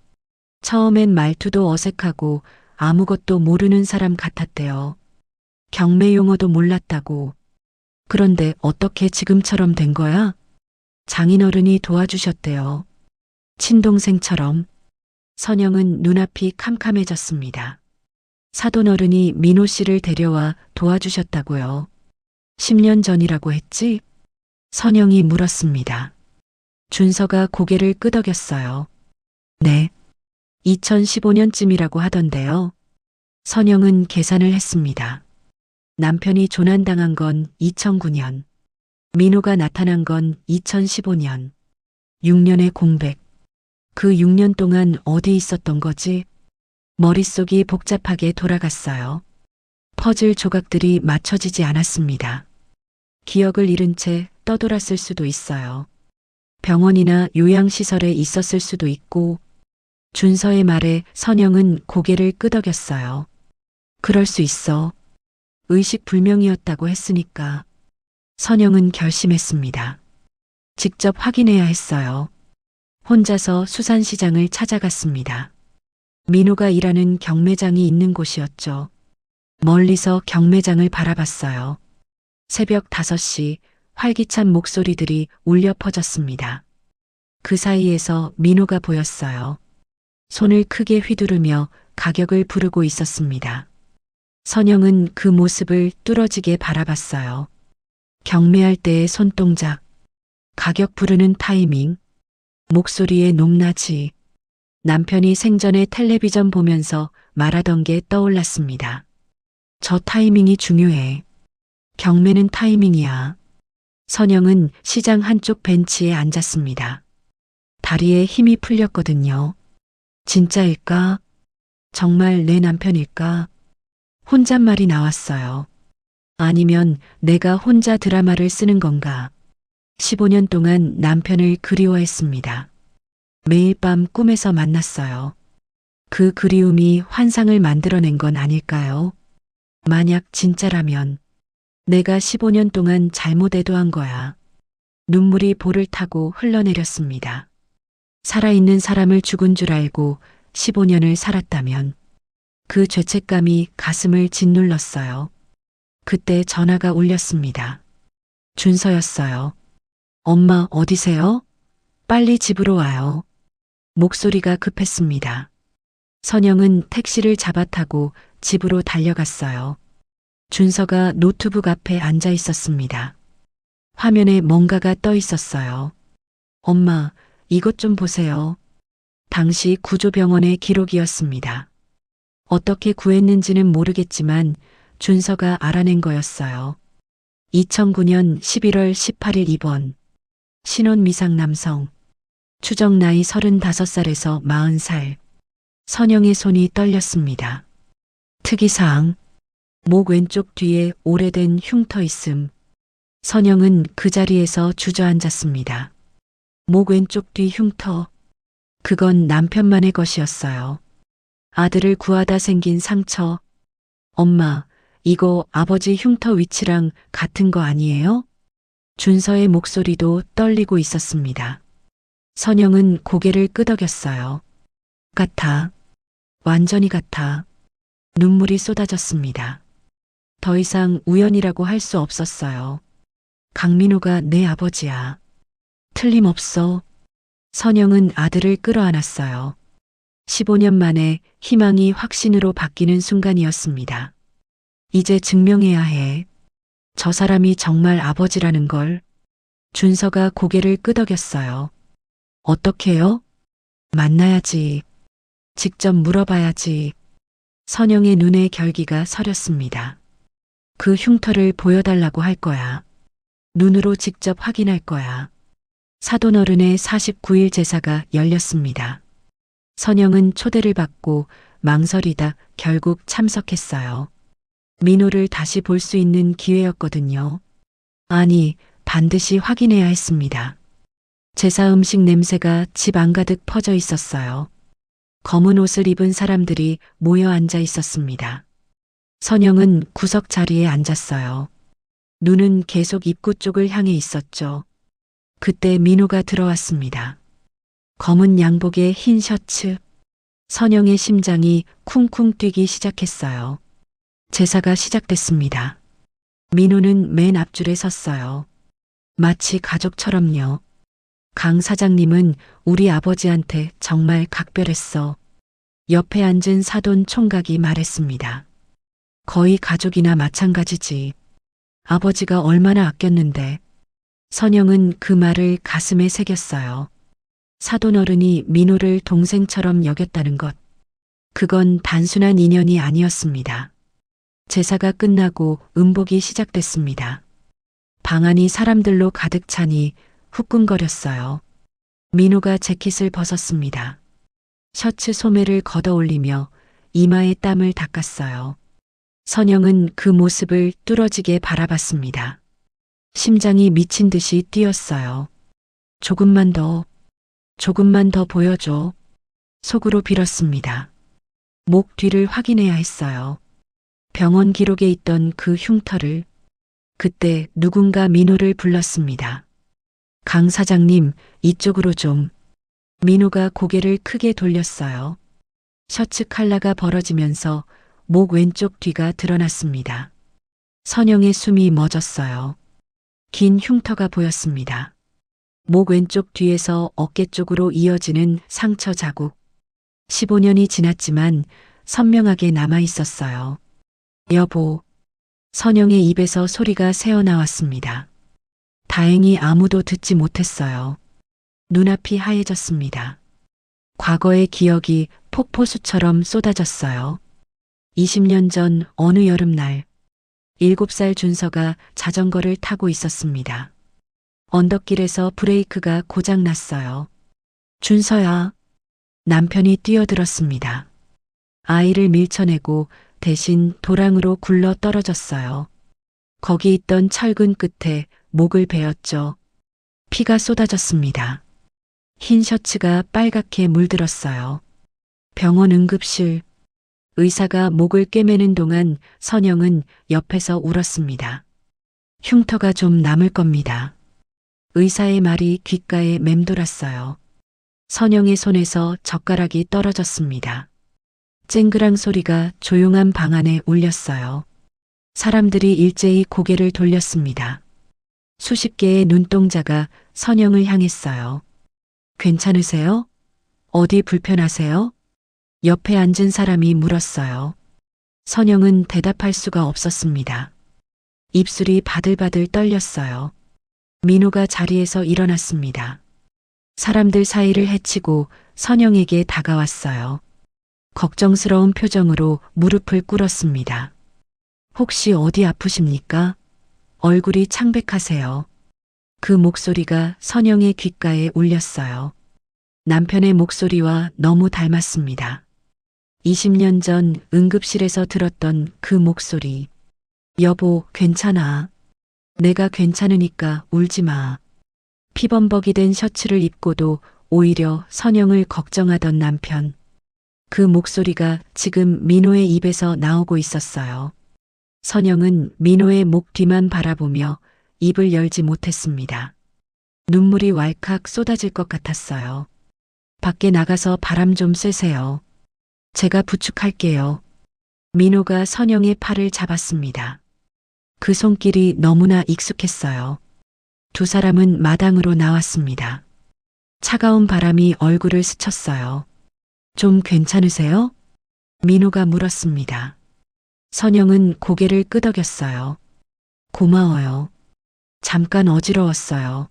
Speaker 3: 처음엔 말투도 어색하고 아무것도 모르는 사람 같았대요. 경매 용어도 몰랐다고. 그런데 어떻게 지금처럼 된 거야? 장인어른이 도와주셨대요. 친동생처럼. 선영은 눈앞이 캄캄해졌습니다. 사돈어른이 민호 씨를 데려와 도와주셨다고요. 10년 전이라고 했지? 선영이 물었습니다. 준서가 고개를 끄덕였어요. 네. 2015년쯤이라고 하던데요. 선영은 계산을 했습니다. 남편이 조난당한 건 2009년. 민호가 나타난 건 2015년. 6년의 공백. 그 6년 동안 어디 있었던 거지? 머릿속이 복잡하게 돌아갔어요. 퍼즐 조각들이 맞춰지지 않았습니다. 기억을 잃은 채 떠돌았을 수도 있어요. 병원이나 요양시설에 있었을 수도 있고. 준서의 말에 선영은 고개를 끄덕였어요. 그럴 수 있어. 의식 불명이었다고 했으니까. 선영은 결심했습니다. 직접 확인해야 했어요. 혼자서 수산시장을 찾아갔습니다. 민호가 일하는 경매장이 있는 곳이었죠. 멀리서 경매장을 바라봤어요. 새벽 5시 활기찬 목소리들이 울려 퍼졌습니다. 그 사이에서 민호가 보였어요. 손을 크게 휘두르며 가격을 부르고 있었습니다. 선영은 그 모습을 뚫어지게 바라봤어요. 경매할 때의 손동작, 가격 부르는 타이밍, 목소리의 높낮이, 남편이 생전에 텔레비전 보면서 말하던 게 떠올랐습니다. 저 타이밍이 중요해. 경매는 타이밍이야. 선영은 시장 한쪽 벤치에 앉았습니다. 다리에 힘이 풀렸거든요. 진짜일까? 정말 내 남편일까? 혼잣말이 나왔어요. 아니면 내가 혼자 드라마를 쓰는 건가? 15년 동안 남편을 그리워했습니다. 매일 밤 꿈에서 만났어요. 그 그리움이 환상을 만들어낸 건 아닐까요? 만약 진짜라면 내가 15년 동안 잘못 애도한 거야. 눈물이 볼을 타고 흘러내렸습니다. 살아있는 사람을 죽은 줄 알고 15년을 살았다면 그 죄책감이 가슴을 짓눌렀어요. 그때 전화가 울렸습니다. 준서였어요. 엄마 어디세요? 빨리 집으로 와요. 목소리가 급했습니다. 선영은 택시를 잡아 타고 집으로 달려갔어요. 준서가 노트북 앞에 앉아 있었습니다. 화면에 뭔가가 떠 있었어요. 엄마, 이것 좀 보세요. 당시 구조병원의 기록이었습니다. 어떻게 구했는지는 모르겠지만 준서가 알아낸 거였어요. 2009년 11월 18일 입원. 신원 미상 남성. 추정 나이 35살에서 40살. 선영의 손이 떨렸습니다. 특이사항. 목 왼쪽 뒤에 오래된 흉터 있음. 선영은 그 자리에서 주저앉았습니다. 목 왼쪽 뒤 흉터. 그건 남편만의 것이었어요. 아들을 구하다 생긴 상처. 엄마, 이거 아버지 흉터 위치랑 같은 거 아니에요? 준서의 목소리도 떨리고 있었습니다. 선영은 고개를 끄덕였어요. 같아. 완전히 같아. 눈물이 쏟아졌습니다. 더 이상 우연이라고 할 수 없었어요. 강민호가 내 아버지야. 틀림없어. 선영은 아들을 끌어안았어요. 15년 만에 희망이 확신으로 바뀌는 순간이었습니다. 이제 증명해야 해. 저 사람이 정말 아버지라는 걸. 준서가 고개를 끄덕였어요. 어떻게요? 만나야지. 직접 물어봐야지. 선영의 눈에 결기가 서렸습니다. 그 흉터를 보여달라고 할 거야. 눈으로 직접 확인할 거야. 사돈어른의 49일 제사가 열렸습니다. 선영은 초대를 받고 망설이다 결국 참석했어요. 민호를 다시 볼 수 있는 기회였거든요. 아니, 반드시 확인해야 했습니다. 제사 음식 냄새가 집 안가득 퍼져 있었어요. 검은 옷을 입은 사람들이 모여 앉아 있었습니다. 선영은 구석 자리에 앉았어요. 눈은 계속 입구 쪽을 향해 있었죠. 그때 민호가 들어왔습니다. 검은 양복에 흰 셔츠. 선영의 심장이 쿵쿵 뛰기 시작했어요. 제사가 시작됐습니다. 민호는 맨 앞줄에 섰어요. 마치 가족처럼요. 강 사장님은 우리 아버지한테 정말 각별했어. 옆에 앉은 사돈 총각이 말했습니다. 거의 가족이나 마찬가지지. 아버지가 얼마나 아꼈는데. 선영은 그 말을 가슴에 새겼어요. 사돈 어른이 민호를 동생처럼 여겼다는 것. 그건 단순한 인연이 아니었습니다. 제사가 끝나고 음복이 시작됐습니다. 방 안이 사람들로 가득 차니 후끈거렸어요. 민호가 재킷을 벗었습니다. 셔츠 소매를 걷어 올리며 이마에 땀을 닦았어요. 선영은 그 모습을 뚫어지게 바라봤습니다. 심장이 미친 듯이 뛰었어요. 조금만 더 보여줘. 속으로 빌었습니다. 목 뒤를 확인해야 했어요. 병원 기록에 있던 그 흉터를. 그때 누군가 민호를 불렀습니다. 강 사장님, 이쪽으로 좀. 민호가 고개를 크게 돌렸어요. 셔츠 칼라가 벌어지면서 목 왼쪽 뒤가 드러났습니다. 선영의 숨이 멎었어요. 긴 흉터가 보였습니다. 목 왼쪽 뒤에서 어깨 쪽으로 이어지는 상처 자국. 15년이 지났지만 선명하게 남아 있었어요. 여보. 선영의 입에서 소리가 새어나왔습니다. 다행히 아무도 듣지 못했어요. 눈앞이 하얘졌습니다. 과거의 기억이 폭포수처럼 쏟아졌어요. 20년 전 어느 여름날, 7살 준서가 자전거를 타고 있었습니다. 언덕길에서 브레이크가 고장났어요. 준서야. 남편이 뛰어들었습니다. 아이를 밀쳐내고 대신 도랑으로 굴러 떨어졌어요. 거기 있던 철근 끝에 목을 베었죠. 피가 쏟아졌습니다. 흰 셔츠가 빨갛게 물들었어요. 병원 응급실. 의사가 목을 꿰매는 동안 선영은 옆에서 울었습니다. 흉터가 좀 남을 겁니다. 의사의 말이 귓가에 맴돌았어요. 선영의 손에서 젓가락이 떨어졌습니다. 쨍그랑 소리가 조용한 방 안에 울렸어요. 사람들이 일제히 고개를 돌렸습니다. 수십 개의 눈동자가 선영을 향했어요. 괜찮으세요? 어디 불편하세요? 옆에 앉은 사람이 물었어요. 선영은 대답할 수가 없었습니다. 입술이 바들바들 떨렸어요. 민호가 자리에서 일어났습니다. 사람들 사이를 헤치고 선영에게 다가왔어요. 걱정스러운 표정으로 무릎을 꿇었습니다. 혹시 어디 아프십니까? 얼굴이 창백하세요. 그 목소리가 선영의 귓가에 울렸어요. 남편의 목소리와 너무 닮았습니다. 20년 전 응급실에서 들었던 그 목소리. 여보, 괜찮아. 내가 괜찮으니까 울지 마. 피범벅이 된 셔츠를 입고도 오히려 선영을 걱정하던 남편. 그 목소리가 지금 민호의 입에서 나오고 있었어요. 선영은 민호의 목 뒤만 바라보며 입을 열지 못했습니다. 눈물이 왈칵 쏟아질 것 같았어요. 밖에 나가서 바람 좀 쐬세요. 제가 부축할게요. 민호가 선영의 팔을 잡았습니다. 그 손길이 너무나 익숙했어요. 두 사람은 마당으로 나왔습니다. 차가운 바람이 얼굴을 스쳤어요. 좀 괜찮으세요? 민호가 물었습니다. 선영은 고개를 끄덕였어요. 고마워요. 잠깐 어지러웠어요.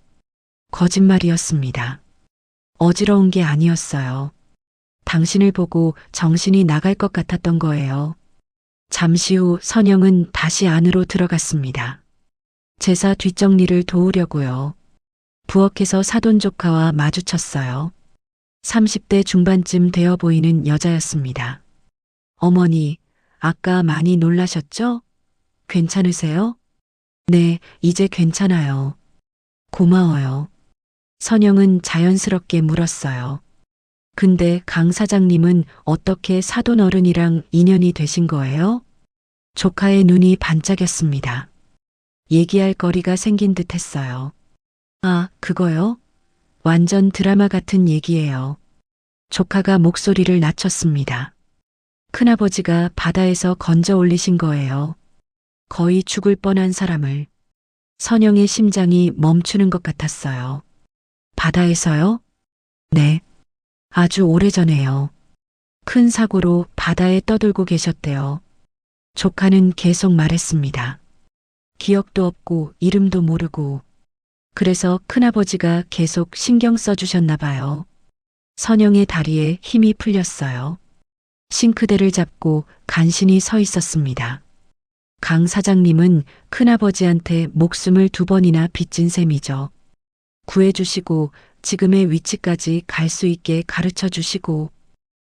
Speaker 3: 거짓말이었습니다. 어지러운 게 아니었어요. 당신을 보고 정신이 나갈 것 같았던 거예요. 잠시 후 선영은 다시 안으로 들어갔습니다. 제사 뒷정리를 도우려고요. 부엌에서 사돈 조카와 마주쳤어요. 30대 중반쯤 되어 보이는 여자였습니다. 어머니, 아까 많이 놀라셨죠? 괜찮으세요? 네, 이제 괜찮아요. 고마워요. 선영은 자연스럽게 물었어요. 근데 강 사장님은 어떻게 사돈 어른이랑 인연이 되신 거예요? 조카의 눈이 반짝였습니다. 얘기할 거리가 생긴 듯 했어요. 아, 그거요? 완전 드라마 같은 얘기예요. 조카가 목소리를 낮췄습니다. 큰아버지가 바다에서 건져 올리신 거예요. 거의 죽을 뻔한 사람을. 선영의 심장이 멈추는 것 같았어요. 바다에서요? 네. 아주 오래전에요. 큰 사고로 바다에 떠들고 계셨대요. 조카는 계속 말했습니다. 기억도 없고 이름도 모르고. 그래서 큰아버지가 계속 신경 써주셨나 봐요. 선영의 다리에 힘이 풀렸어요. 싱크대를 잡고 간신히 서 있었습니다. 강 사장님은 큰아버지한테 목숨을 2번이나 빚진 셈이죠. 구해주시고 지금의 위치까지 갈 수 있게 가르쳐 주시고.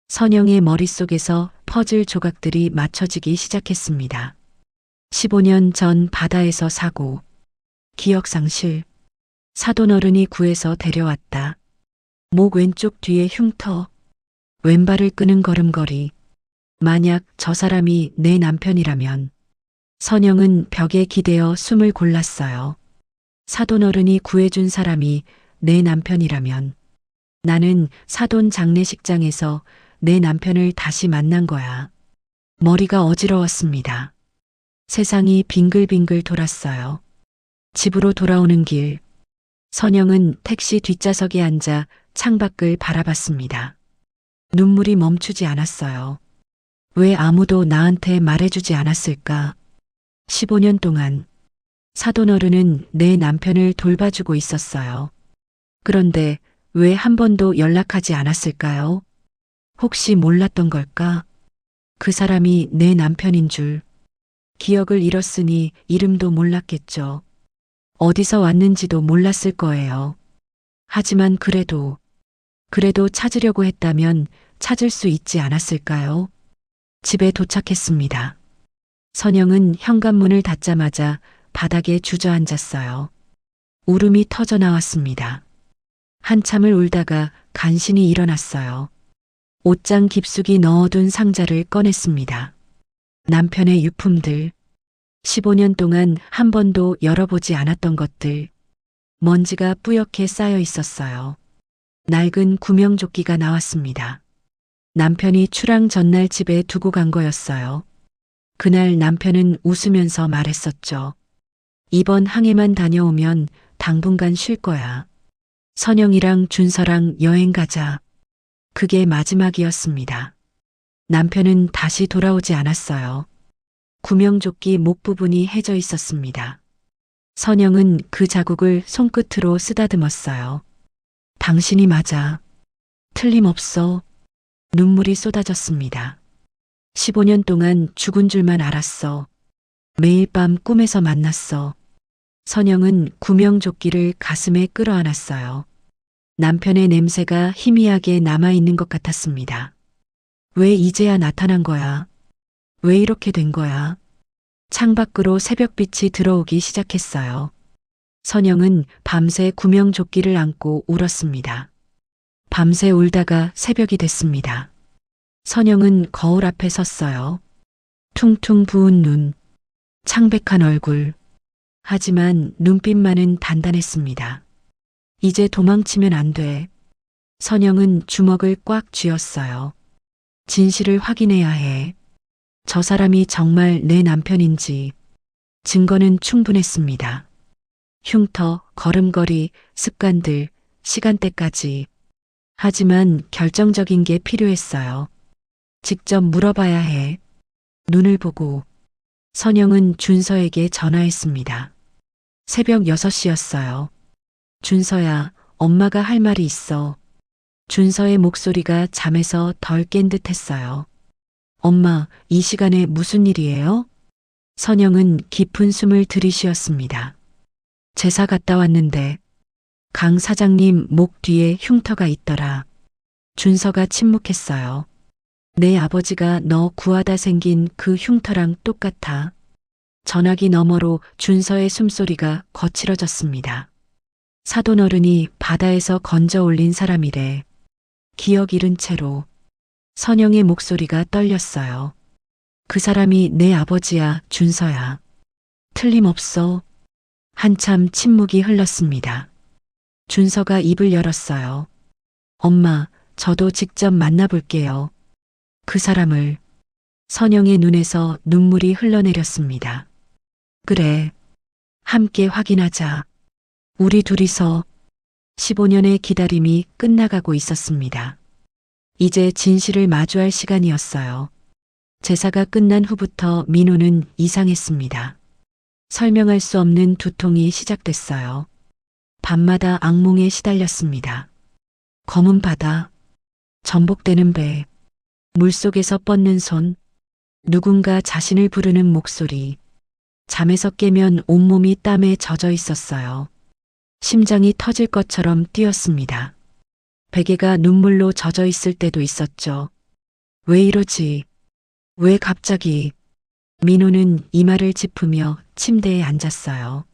Speaker 3: 선영의 머릿속에서 퍼즐 조각들이 맞춰지기 시작했습니다. 15년 전 바다에서 사고. 기억상실. 사돈 어른이 구해서 데려왔다. 목 왼쪽 뒤에 흉터. 왼발을 끄는 걸음걸이. 만약 저 사람이 내 남편이라면. 선영은 벽에 기대어 숨을 골랐어요. 사돈 어른이 구해준 사람이 내 남편이라면 나는 사돈 장례식장에서 내 남편을 다시 만난 거야. 머리가 어지러웠습니다. 세상이 빙글빙글 돌았어요. 집으로 돌아오는 길. 선영은 택시 뒷좌석에 앉아 창밖을 바라봤습니다. 눈물이 멈추지 않았어요. 왜 아무도 나한테 말해주지 않았을까? 15년 동안 사돈 어른은 내 남편을 돌봐주고 있었어요. 그런데 왜 한 번도 연락하지 않았을까요? 혹시 몰랐던 걸까? 그 사람이 내 남편인 줄. 기억을 잃었으니 이름도 몰랐겠죠. 어디서 왔는지도 몰랐을 거예요. 하지만 그래도 찾으려고 했다면 찾을 수 있지 않았을까요? 집에 도착했습니다. 선영은 현관문을 닫자마자 바닥에 주저앉았어요. 울음이 터져 나왔습니다. 한참을 울다가 간신히 일어났어요. 옷장 깊숙이 넣어둔 상자를 꺼냈습니다. 남편의 유품들. 15년 동안 한 번도 열어보지 않았던 것들. 먼지가 뿌옇게 쌓여 있었어요. 낡은 구명조끼가 나왔습니다. 남편이 출항 전날 집에 두고 간 거였어요. 그날 남편은 웃으면서 말했었죠. 이번 항해만 다녀오면 당분간 쉴 거야. 선영이랑 준서랑 여행 가자. 그게 마지막이었습니다. 남편은 다시 돌아오지 않았어요. 구명조끼 목 부분이 해져 있었습니다. 선영은 그 자국을 손끝으로 쓰다듬었어요. 당신이 맞아. 틀림없어. 눈물이 쏟아졌습니다. 15년 동안 죽은 줄만 알았어. 매일 밤 꿈에서 만났어. 선영은 구명조끼를 가슴에 끌어안았어요. 남편의 냄새가 희미하게 남아있는 것 같았습니다. 왜 이제야 나타난 거야? 왜 이렇게 된 거야? 창밖으로 새벽빛이 들어오기 시작했어요. 선영은 밤새 구명조끼를 안고 울었습니다. 밤새 울다가 새벽이 됐습니다. 선영은 거울 앞에 섰어요. 퉁퉁 부은 눈, 창백한 얼굴. 하지만 눈빛만은 단단했습니다. 이제 도망치면 안 돼. 선영은 주먹을 꽉 쥐었어요. 진실을 확인해야 해. 저 사람이 정말 내 남편인지. 증거는 충분했습니다. 흉터, 걸음걸이, 습관들, 시간대까지. 하지만 결정적인 게 필요했어요. 직접 물어봐야 해. 눈을 보고 선영은 준서에게 전화했습니다. 새벽 6시였어요. 준서야, 엄마가 할 말이 있어. 준서의 목소리가 잠에서 덜 깬 듯 했어요. 엄마, 이 시간에 무슨 일이에요? 선영은 깊은 숨을 들이쉬었습니다. 제사 갔다 왔는데 강 사장님 목 뒤에 흉터가 있더라. 준서가 침묵했어요. 내 아버지가 너 구하다 생긴 그 흉터랑 똑같아. 전화기 너머로 준서의 숨소리가 거칠어졌습니다. 사돈 어른이 바다에서 건져 올린 사람이래. 기억 잃은 채로. 선영의 목소리가 떨렸어요. 그 사람이 내 아버지야, 준서야. 틀림없어. 한참 침묵이 흘렀습니다. 준서가 입을 열었어요. 엄마, 저도 직접 만나볼게요. 그 사람을. 선영의 눈에서 눈물이 흘러내렸습니다. 그래. 함께 확인하자. 우리 둘이서 15년의 기다림이 끝나가고 있었습니다. 이제 진실을 마주할 시간이었어요. 제사가 끝난 후부터 민호는 이상했습니다. 설명할 수 없는 두통이 시작됐어요. 밤마다 악몽에 시달렸습니다. 검은 바다, 전복되는 배, 물속에서 뻗는 손, 누군가 자신을 부르는 목소리. 잠에서 깨면 온몸이 땀에 젖어 있었어요. 심장이 터질 것처럼 뛰었습니다. 베개가 눈물로 젖어 있을 때도 있었죠. 왜 이러지? 왜 갑자기? 민호는 이마를 짚으며 침대에 앉았어요.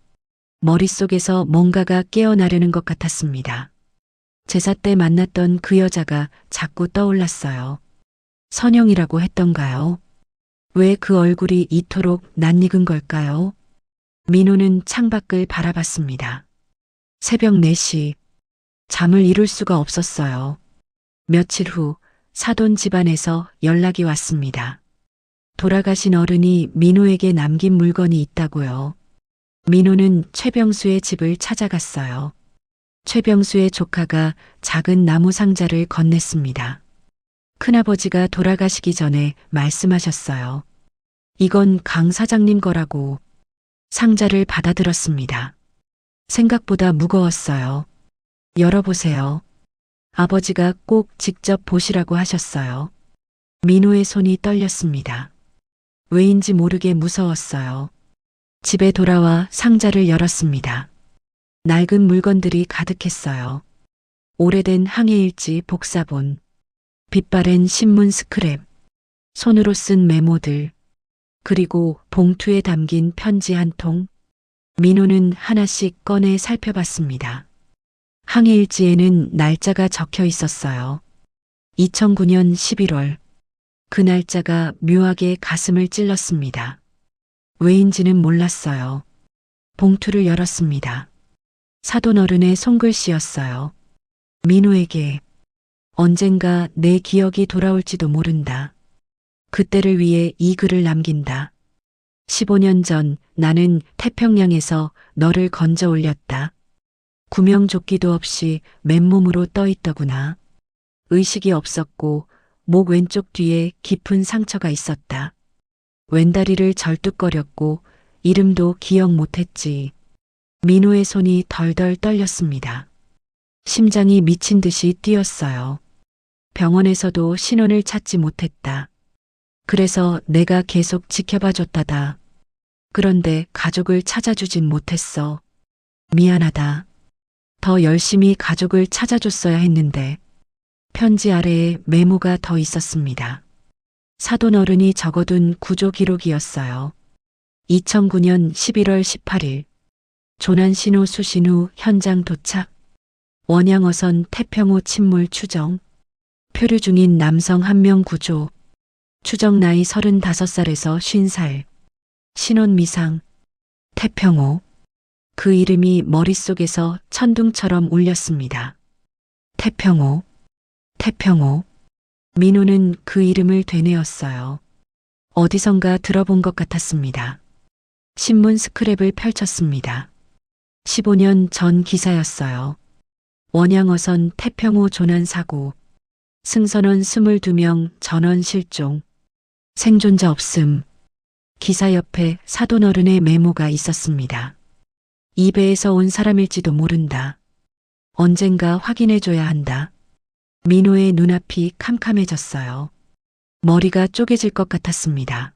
Speaker 3: 머릿속에서 뭔가가 깨어나려는 것 같았습니다. 제사 때 만났던 그 여자가 자꾸 떠올랐어요. 선영이라고 했던가요? 왜 그 얼굴이 이토록 낯익은 걸까요? 민호는 창밖을 바라봤습니다. 새벽 4시. 잠을 이룰 수가 없었어요. 며칠 후 사돈 집안에서 연락이 왔습니다. 돌아가신 어른이 민호에게 남긴 물건이 있다고요. 민호는 최병수의 집을 찾아갔어요. 최병수의 조카가 작은 나무 상자를 건넸습니다. 큰아버지가 돌아가시기 전에 말씀하셨어요. 이건 강 사장님 거라고. 상자를 받아들었습니다. 생각보다 무거웠어요. 열어보세요. 아버지가 꼭 직접 보시라고 하셨어요. 민호의 손이 떨렸습니다. 왜인지 모르게 무서웠어요. 집에 돌아와 상자를 열었습니다. 낡은 물건들이 가득했어요. 오래된 항해일지 복사본, 빛바랜 신문 스크랩, 손으로 쓴 메모들, 그리고 봉투에 담긴 편지 한 통. 민호는 하나씩 꺼내 살펴봤습니다. 항해일지에는 날짜가 적혀 있었어요. 2009년 11월. 그 날짜가 묘하게 가슴을 찔렀습니다. 왜인지는 몰랐어요. 봉투를 열었습니다. 사돈 어른의 손글씨였어요. 민호에게. 언젠가 내 기억이 돌아올지도 모른다. 그때를 위해 이 글을 남긴다. 15년 전 나는 태평양에서 너를 건져 올렸다. 구명조끼도 없이 맨몸으로 떠 있더구나. 의식이 없었고 목 왼쪽 뒤에 깊은 상처가 있었다. 왼다리를 절뚝거렸고 이름도 기억 못했지. 민호의 손이 덜덜 떨렸습니다. 심장이 미친 듯이 뛰었어요. 병원에서도 신원을 찾지 못했다. 그래서 내가 계속 지켜봐줬다다. 그런데 가족을 찾아주진 못했어. 미안하다. 더 열심히 가족을 찾아줬어야 했는데. 편지 아래에 메모가 더 있었습니다. 사돈 어른이 적어둔 구조 기록이었어요. 2009년 11월 18일. 조난 신호 수신 후 현장 도착. 원양어선 태평호 침몰 추정. 표류 중인 남성 1명 구조. 추정 나이 35살에서 50살. 신원 미상. 태평호. 그 이름이 머릿속에서 천둥처럼 울렸습니다. 태평호. 태평호. 민호는 그 이름을 되뇌었어요. 어디선가 들어본 것 같았습니다. 신문 스크랩을 펼쳤습니다. 15년 전 기사였어요. 원양어선 태평호 조난사고, 승선원 22명 전원 실종, 생존자 없음. 기사 옆에 사돈어른의 메모가 있었습니다. 이 배에서 온 사람일지도 모른다. 언젠가 확인해줘야 한다. 민호의 눈앞이 캄캄해졌어요. 머리가 쪼개질 것 같았습니다.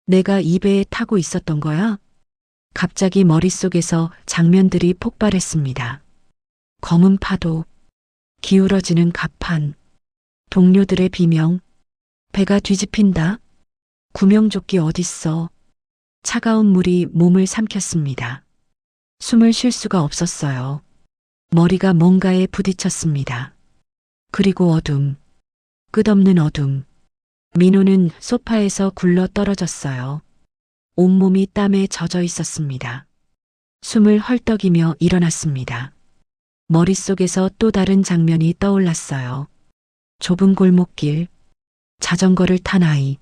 Speaker 3: 내가 이 배에 타고 있었던 거야? 갑자기 머릿속에서 장면들이 폭발했습니다. 검은 파도, 기울어지는 갑판, 동료들의 비명, 배가 뒤집힌다. 구명조끼 어딨어? 차가운 물이 몸을 삼켰습니다. 숨을 쉴 수가 없었어요. 머리가 뭔가에 부딪혔습니다. 그리고 어둠, 끝없는 어둠. 민호는 소파에서 굴러 떨어졌어요. 온몸이 땀에 젖어 있었습니다. 숨을 헐떡이며 일어났습니다. 머릿속에서 또 다른 장면이 떠올랐어요. 좁은 골목길, 자전거를 탄 아이,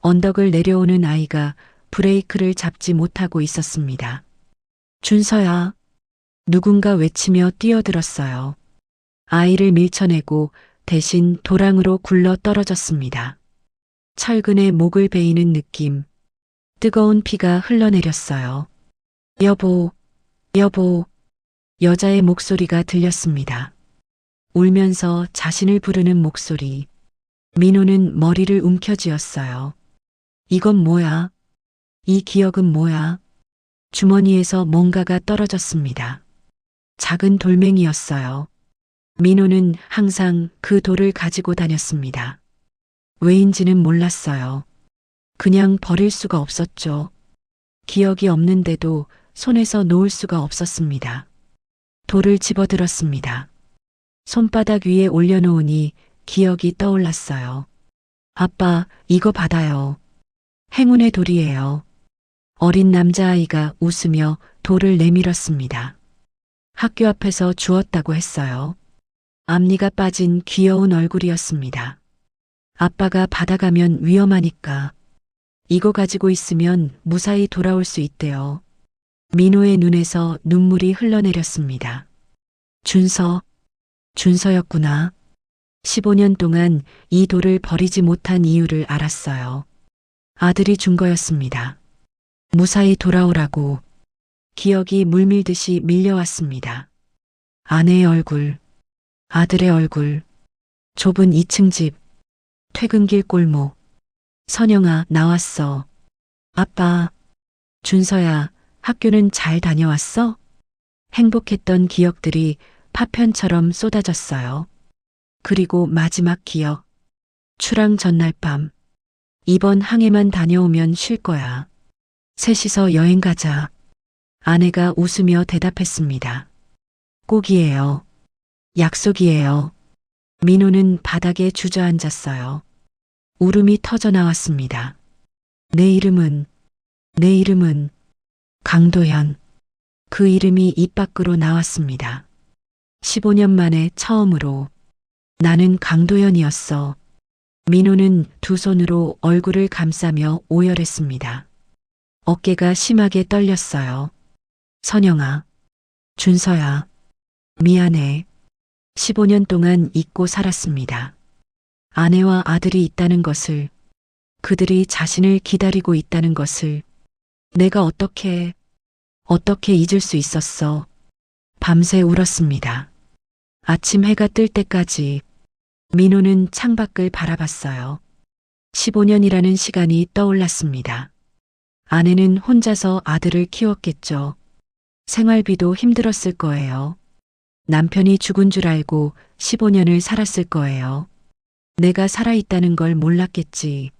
Speaker 3: 언덕을 내려오는 아이가 브레이크를 잡지 못하고 있었습니다. 준서야, 누군가 외치며 뛰어들었어요. 아이를 밀쳐내고 대신 도랑으로 굴러 떨어졌습니다. 철근에 목을 베이는 느낌, 뜨거운 피가 흘러내렸어요. 여보, 여보, 여자의 목소리가 들렸습니다. 울면서 자신을 부르는 목소리. 민호는 머리를 움켜쥐었어요. 이건 뭐야? 이 기억은 뭐야? 주머니에서 뭔가가 떨어졌습니다. 작은 돌멩이였어요. 민호는 항상 그 돌을 가지고 다녔습니다. 왜인지는 몰랐어요. 그냥 버릴 수가 없었죠. 기억이 없는데도 손에서 놓을 수가 없었습니다. 돌을 집어들었습니다. 손바닥 위에 올려놓으니 기억이 떠올랐어요. 아빠, 이거 받아요. 행운의 돌이에요. 어린 남자아이가 웃으며 돌을 내밀었습니다. 학교 앞에서 주었다고 했어요. 앞니가 빠진 귀여운 얼굴이었습니다. 아빠가 받아가면 위험하니까. 이거 가지고 있으면 무사히 돌아올 수 있대요. 민호의 눈에서 눈물이 흘러내렸습니다. 준서였구나. 15년 동안 이 돌을 버리지 못한 이유를 알았어요. 아들이 준 거였습니다. 무사히 돌아오라고. 기억이 물밀듯이 밀려왔습니다. 아내의 얼굴, 아들의 얼굴, 좁은 2층 집, 퇴근길 골목. 선영아, 나왔어. 아빠, 준서야, 학교는 잘 다녀왔어? 행복했던 기억들이 파편처럼 쏟아졌어요. 그리고 마지막 기억. 출항 전날 밤. 이번 항해만 다녀오면 쉴 거야. 셋이서 여행 가자. 아내가 웃으며 대답했습니다. 꼭이에요. 약속이에요. 민호는 바닥에 주저앉았어요. 울음이 터져 나왔습니다. 내 이름은 강도현. 그 이름이 입 밖으로 나왔습니다. 15년 만에 처음으로 나는 강도현이었어. 민호는 두 손으로 얼굴을 감싸며 오열했습니다. 어깨가 심하게 떨렸어요. 선영아, 준서야, 미안해. 15년 동안 잊고 살았습니다. 아내와 아들이 있다는 것을, 그들이 자신을 기다리고 있다는 것을 내가 어떻게 잊을 수 있었어. 밤새 울었습니다. 아침 해가 뜰 때까지 민호는 창밖을 바라봤어요. 15년이라는 시간이 떠올랐습니다. 아내는 혼자서 아들을 키웠겠죠. 생활비도 힘들었을 거예요. 남편이 죽은 줄 알고 15년을 살았을 거예요. 내가 살아있다는 걸 몰랐겠지.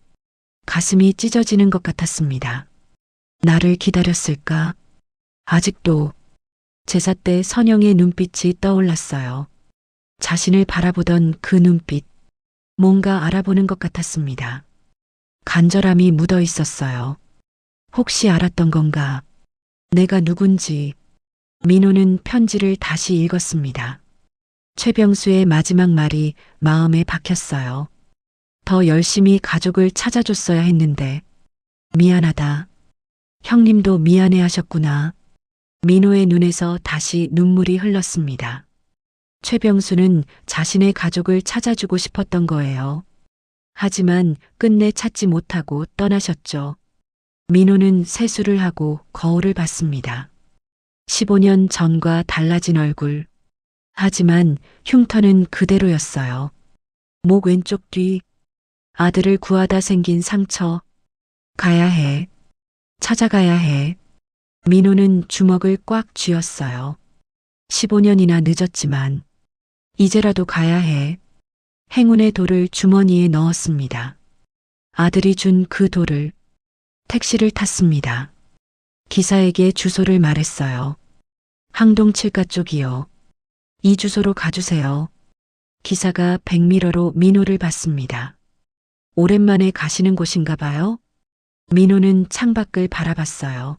Speaker 3: 가슴이 찢어지는 것 같았습니다. 나를 기다렸을까? 아직도 제사 때 선영의 눈빛이 떠올랐어요. 자신을 바라보던 그 눈빛, 뭔가 알아보는 것 같았습니다. 간절함이 묻어 있었어요. 혹시 알았던 건가? 내가 누군지. 민호는 편지를 다시 읽었습니다. 최병수의 마지막 말이 마음에 박혔어요. 더 열심히 가족을 찾아줬어야 했는데. 미안하다. 형님도 미안해 하셨구나. 민호의 눈에서 다시 눈물이 흘렀습니다. 최병수는 자신의 가족을 찾아주고 싶었던 거예요. 하지만 끝내 찾지 못하고 떠나셨죠. 민호는 세수를 하고 거울을 봤습니다. 15년 전과 달라진 얼굴. 하지만 흉터는 그대로였어요. 목 왼쪽 뒤. 아들을 구하다 생긴 상처. 가야 해. 찾아가야 해. 민호는 주먹을 꽉 쥐었어요. 15년이나 늦었지만 이제라도 가야 해. 행운의 돌을 주머니에 넣었습니다. 아들이 준 그 돌을 택시를 탔습니다. 기사에게 주소를 말했어요. 항동 7가 쪽이요. 이 주소로 가주세요. 기사가 백미러로 민호를 봤습니다. 오랜만에 가시는 곳인가 봐요. 민호는 창밖을 바라봤어요.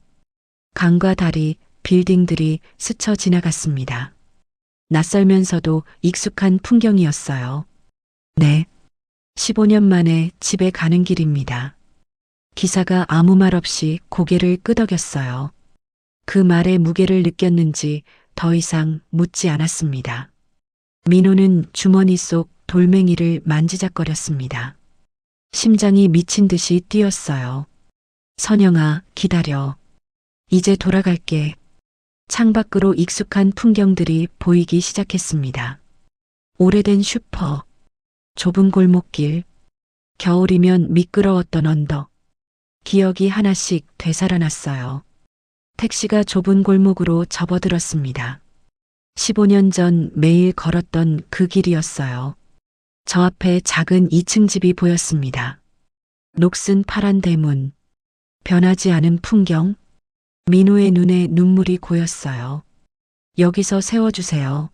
Speaker 3: 강과 다리, 빌딩들이 스쳐 지나갔습니다. 낯설면서도 익숙한 풍경이었어요. 네. 15년 만에 집에 가는 길입니다. 기사가 아무 말 없이 고개를 끄덕였어요. 그 말의 무게를 느꼈는지 더 이상 묻지 않았습니다. 민호는 주머니 속 돌멩이를 만지작거렸습니다. 심장이 미친 듯이 뛰었어요. 선영아, 기다려. 이제 돌아갈게. 창밖으로 익숙한 풍경들이 보이기 시작했습니다. 오래된 슈퍼, 좁은 골목길, 겨울이면 미끄러웠던 언덕. 기억이 하나씩 되살아났어요. 택시가 좁은 골목으로 접어들었습니다. 15년 전 매일 걸었던 그 길이었어요. 저 앞에 작은 2층 집이 보였습니다. 녹슨 파란 대문, 변하지 않은 풍경. 민호의 눈에 눈물이 고였어요. 여기서 세워주세요.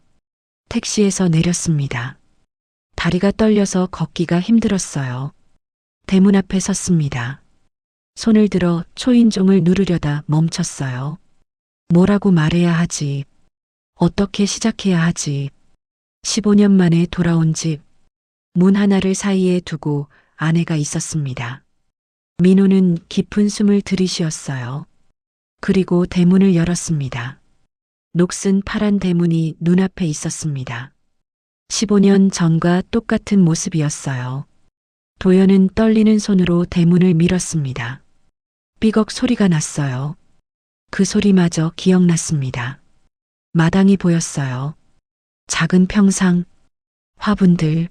Speaker 3: 택시에서 내렸습니다. 다리가 떨려서 걷기가 힘들었어요. 대문 앞에 섰습니다. 손을 들어 초인종을 누르려다 멈췄어요. 뭐라고 말해야 하지? 어떻게 시작해야 하지? 15년 만에 돌아온 집. 문 하나를 사이에 두고 아내가 있었습니다. 민호는 깊은 숨을 들이쉬었어요. 그리고 대문을 열었습니다. 녹슨 파란 대문이 눈앞에 있었습니다. 15년 전과 똑같은 모습이었어요. 도연은 떨리는 손으로 대문을 밀었습니다. 삐걱 소리가 났어요. 그 소리마저 기억났습니다. 마당이 보였어요. 작은 평상, 화분들,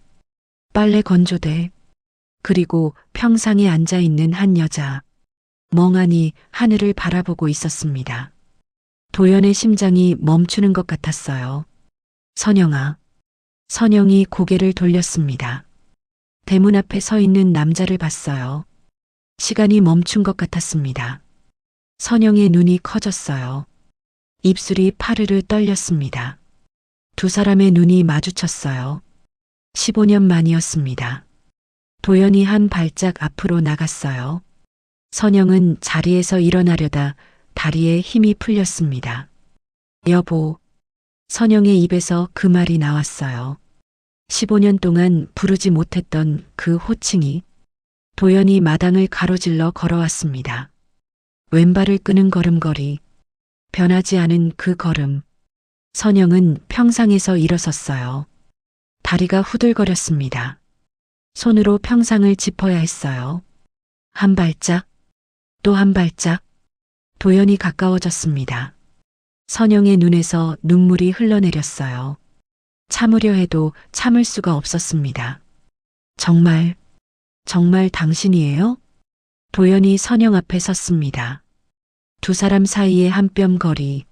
Speaker 3: 빨래 건조대, 그리고 평상에 앉아있는 한 여자. 멍하니 하늘을 바라보고 있었습니다. 도연의 심장이 멈추는 것 같았어요. 선영아. 선영이 고개를 돌렸습니다. 대문 앞에 서 있는 남자를 봤어요. 시간이 멈춘 것 같았습니다. 선영의 눈이 커졌어요. 입술이 파르르 떨렸습니다. 두 사람의 눈이 마주쳤어요. 15년 만이었습니다. 도연이 한 발짝 앞으로 나갔어요. 선영은 자리에서 일어나려다 다리에 힘이 풀렸습니다. 여보. 선영의 입에서 그 말이 나왔어요. 15년 동안 부르지 못했던 그 호칭이. 도연이 마당을 가로질러 걸어왔습니다. 왼발을 끄는 걸음걸이. 변하지 않은 그 걸음. 선영은 평상에서 일어섰어요. 다리가 후들거렸습니다. 손으로 평상을 짚어야 했어요. 한 발짝, 또 한 발짝. 도연이 가까워졌습니다. 선영의 눈에서 눈물이 흘러내렸어요. 참으려 해도 참을 수가 없었습니다. 정말, 정말 당신이에요? 도연이 선영 앞에 섰습니다. 두 사람 사이의 한 뼘 거리.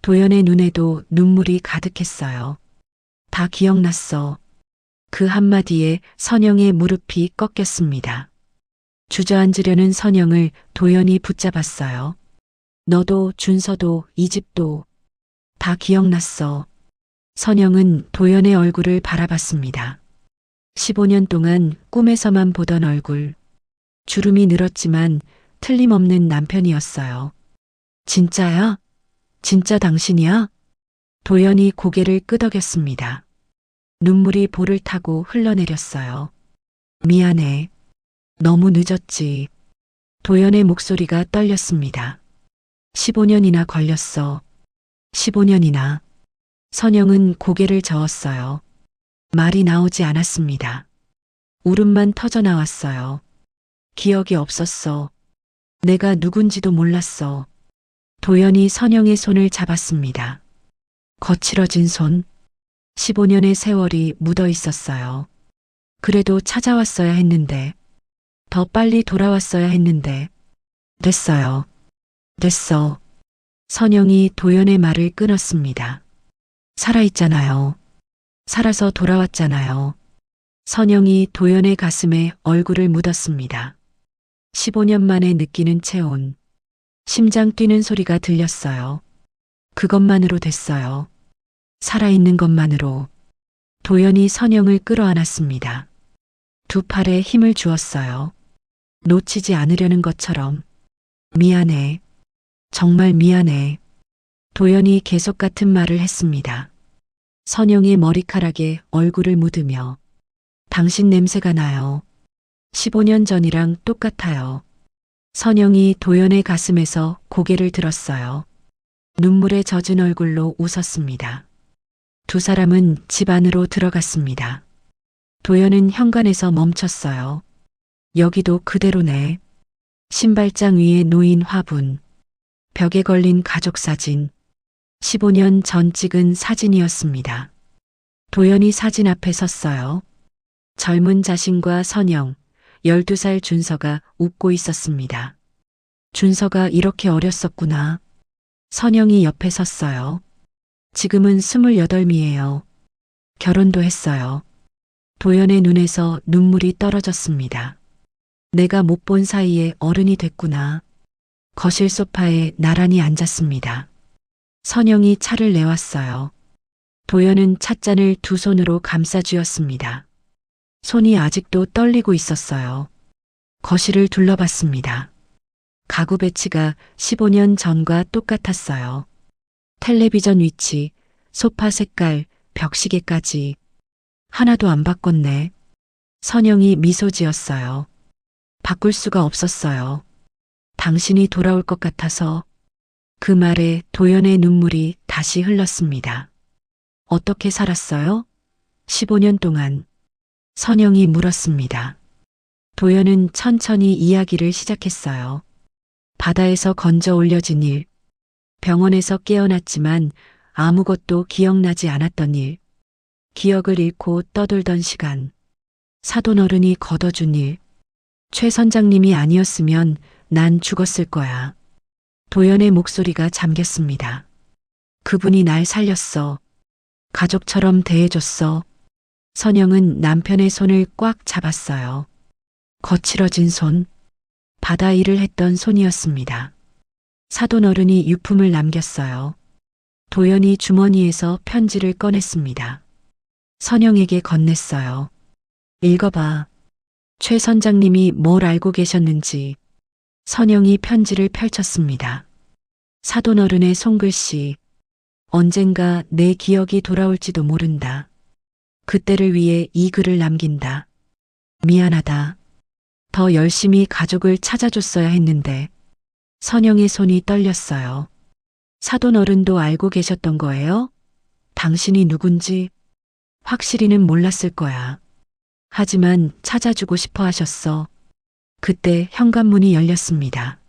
Speaker 3: 도연의 눈에도 눈물이 가득했어요. 다 기억났어. 그 한마디에 선영의 무릎이 꺾였습니다. 주저앉으려는 선영을 도연이 붙잡았어요. 너도 준서도 이 집도 다 기억났어. 선영은 도연의 얼굴을 바라봤습니다. 15년 동안 꿈에서만 보던 얼굴. 주름이 늘었지만 틀림없는 남편이었어요. 진짜야? 진짜 당신이야? 도연이 고개를 끄덕였습니다. 눈물이 볼을 타고 흘러내렸어요. 미안해. 너무 늦었지. 도연의 목소리가 떨렸습니다. 15년이나 걸렸어. 15년이나. 선영은 고개를 저었어요. 말이 나오지 않았습니다. 울음만 터져 나왔어요. 기억이 없었어. 내가 누군지도 몰랐어. 도연이 선영의 손을 잡았습니다. 거칠어진 손. 15년의 세월이 묻어 있었어요. 그래도 찾아왔어야 했는데, 더 빨리 돌아왔어야 했는데, 됐어요. 됐어. 선영이 도연의 말을 끊었습니다. 살아있잖아요. 살아서 돌아왔잖아요. 선영이 도연의 가슴에 얼굴을 묻었습니다. 15년 만에 느끼는 체온. 심장 뛰는 소리가 들렸어요. 그것만으로 됐어요. 살아있는 것만으로. 도연이 선영을 끌어안았습니다. 두 팔에 힘을 주었어요. 놓치지 않으려는 것처럼. 미안해. 정말 미안해. 도연이 계속 같은 말을 했습니다. 선영이 머리카락에 얼굴을 묻으며 당신 냄새가 나요. 15년 전이랑 똑같아요. 선영이 도연의 가슴에서 고개를 들었어요. 눈물에 젖은 얼굴로 웃었습니다. 두 사람은 집 안으로 들어갔습니다. 도연은 현관에서 멈췄어요. 여기도 그대로네. 신발장 위에 놓인 화분. 벽에 걸린 가족 사진. 15년 전 찍은 사진이었습니다. 도연이 사진 앞에 섰어요. 젊은 자신과 선영, 12살 준서가 웃고 있었습니다. 준서가 이렇게 어렸었구나. 선영이 옆에 섰어요. 지금은 28이에요. 결혼도 했어요. 도연의 눈에서 눈물이 떨어졌습니다. 내가 못 본 사이에 어른이 됐구나. 거실 소파에 나란히 앉았습니다. 선영이 차를 내왔어요. 도연은 찻잔을 두 손으로 감싸쥐었습니다. 손이 아직도 떨리고 있었어요. 거실을 둘러봤습니다. 가구 배치가 15년 전과 똑같았어요. 텔레비전 위치, 소파 색깔, 벽시계까지. 하나도 안 바꿨네. 선영이 미소 지었어요. 바꿀 수가 없었어요. 당신이 돌아올 것 같아서. 그 말에 도연의 눈물이 다시 흘렀습니다. 어떻게 살았어요? 15년 동안. 선영이 물었습니다. 도연은 천천히 이야기를 시작했어요. 바다에서 건져 올려진 일, 병원에서 깨어났지만 아무것도 기억나지 않았던 일, 기억을 잃고 떠돌던 시간, 사돈 어른이 걷어준 일, 최 선장님이 아니었으면 난 죽었을 거야. 도연의 목소리가 잠겼습니다. 그분이 날 살렸어. 가족처럼 대해줬어. 선영은 남편의 손을 꽉 잡았어요. 거칠어진 손, 바다 일을 했던 손이었습니다. 사돈 어른이 유품을 남겼어요. 도연이 주머니에서 편지를 꺼냈습니다. 선영에게 건넸어요. 읽어봐. 최 선장님이 뭘 알고 계셨는지. 선영이 편지를 펼쳤습니다. 사돈 어른의 손글씨. 언젠가 내 기억이 돌아올지도 모른다. 그때를 위해 이 글을 남긴다. 미안하다. 더 열심히 가족을 찾아줬어야 했는데. 선영의 손이 떨렸어요. 사돈 어른도 알고 계셨던 거예요? 당신이 누군지 확실히는 몰랐을 거야. 하지만 찾아주고 싶어 하셨어. 그때 현관문이 열렸습니다.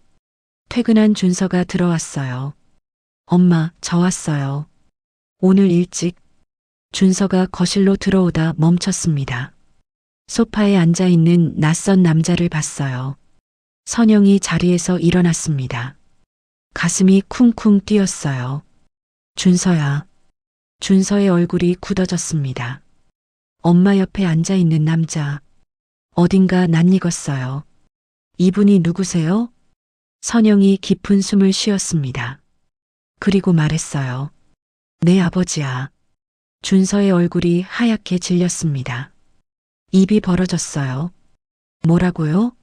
Speaker 3: 퇴근한 준서가 들어왔어요. 엄마, 저 왔어요. 오늘 일찍. 준서가 거실로 들어오다 멈췄습니다. 소파에 앉아 있는 낯선 남자를 봤어요. 선영이 자리에서 일어났습니다. 가슴이 쿵쿵 뛰었어요. 준서야. 준서의 얼굴이 굳어졌습니다. 엄마 옆에 앉아 있는 남자. 어딘가 낯익었어요. 이분이 누구세요? 선영이 깊은 숨을 쉬었습니다. 그리고 말했어요. 내 아버지야. 준서의 얼굴이 하얗게 질렸습니다. 입이 벌어졌어요. 뭐라고요?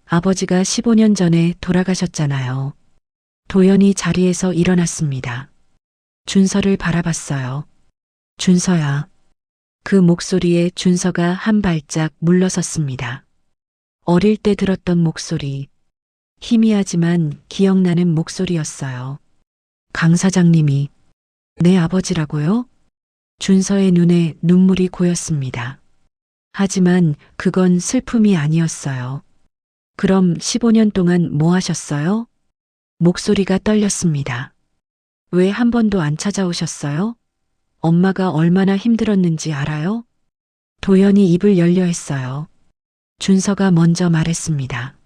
Speaker 3: 아버지가 15년 전에 돌아가셨잖아요. 도연이 자리에서 일어났습니다. 준서를 바라봤어요. 준서야. 그 목소리에 준서가 한 발짝 물러섰습니다. 어릴 때 들었던 목소리. 희미하지만 기억나는 목소리였어요. 강 사장님이 내 아버지라고요? 준서의 눈에 눈물이 고였습니다. 하지만 그건 슬픔이 아니었어요. 그럼 15년 동안 뭐 하셨어요? 목소리가 떨렸습니다. 왜 한 번도 안 찾아오셨어요? 엄마가 얼마나 힘들었는지 알아요? 도연이 입을 열려 했어요. 준서가 먼저 말했습니다.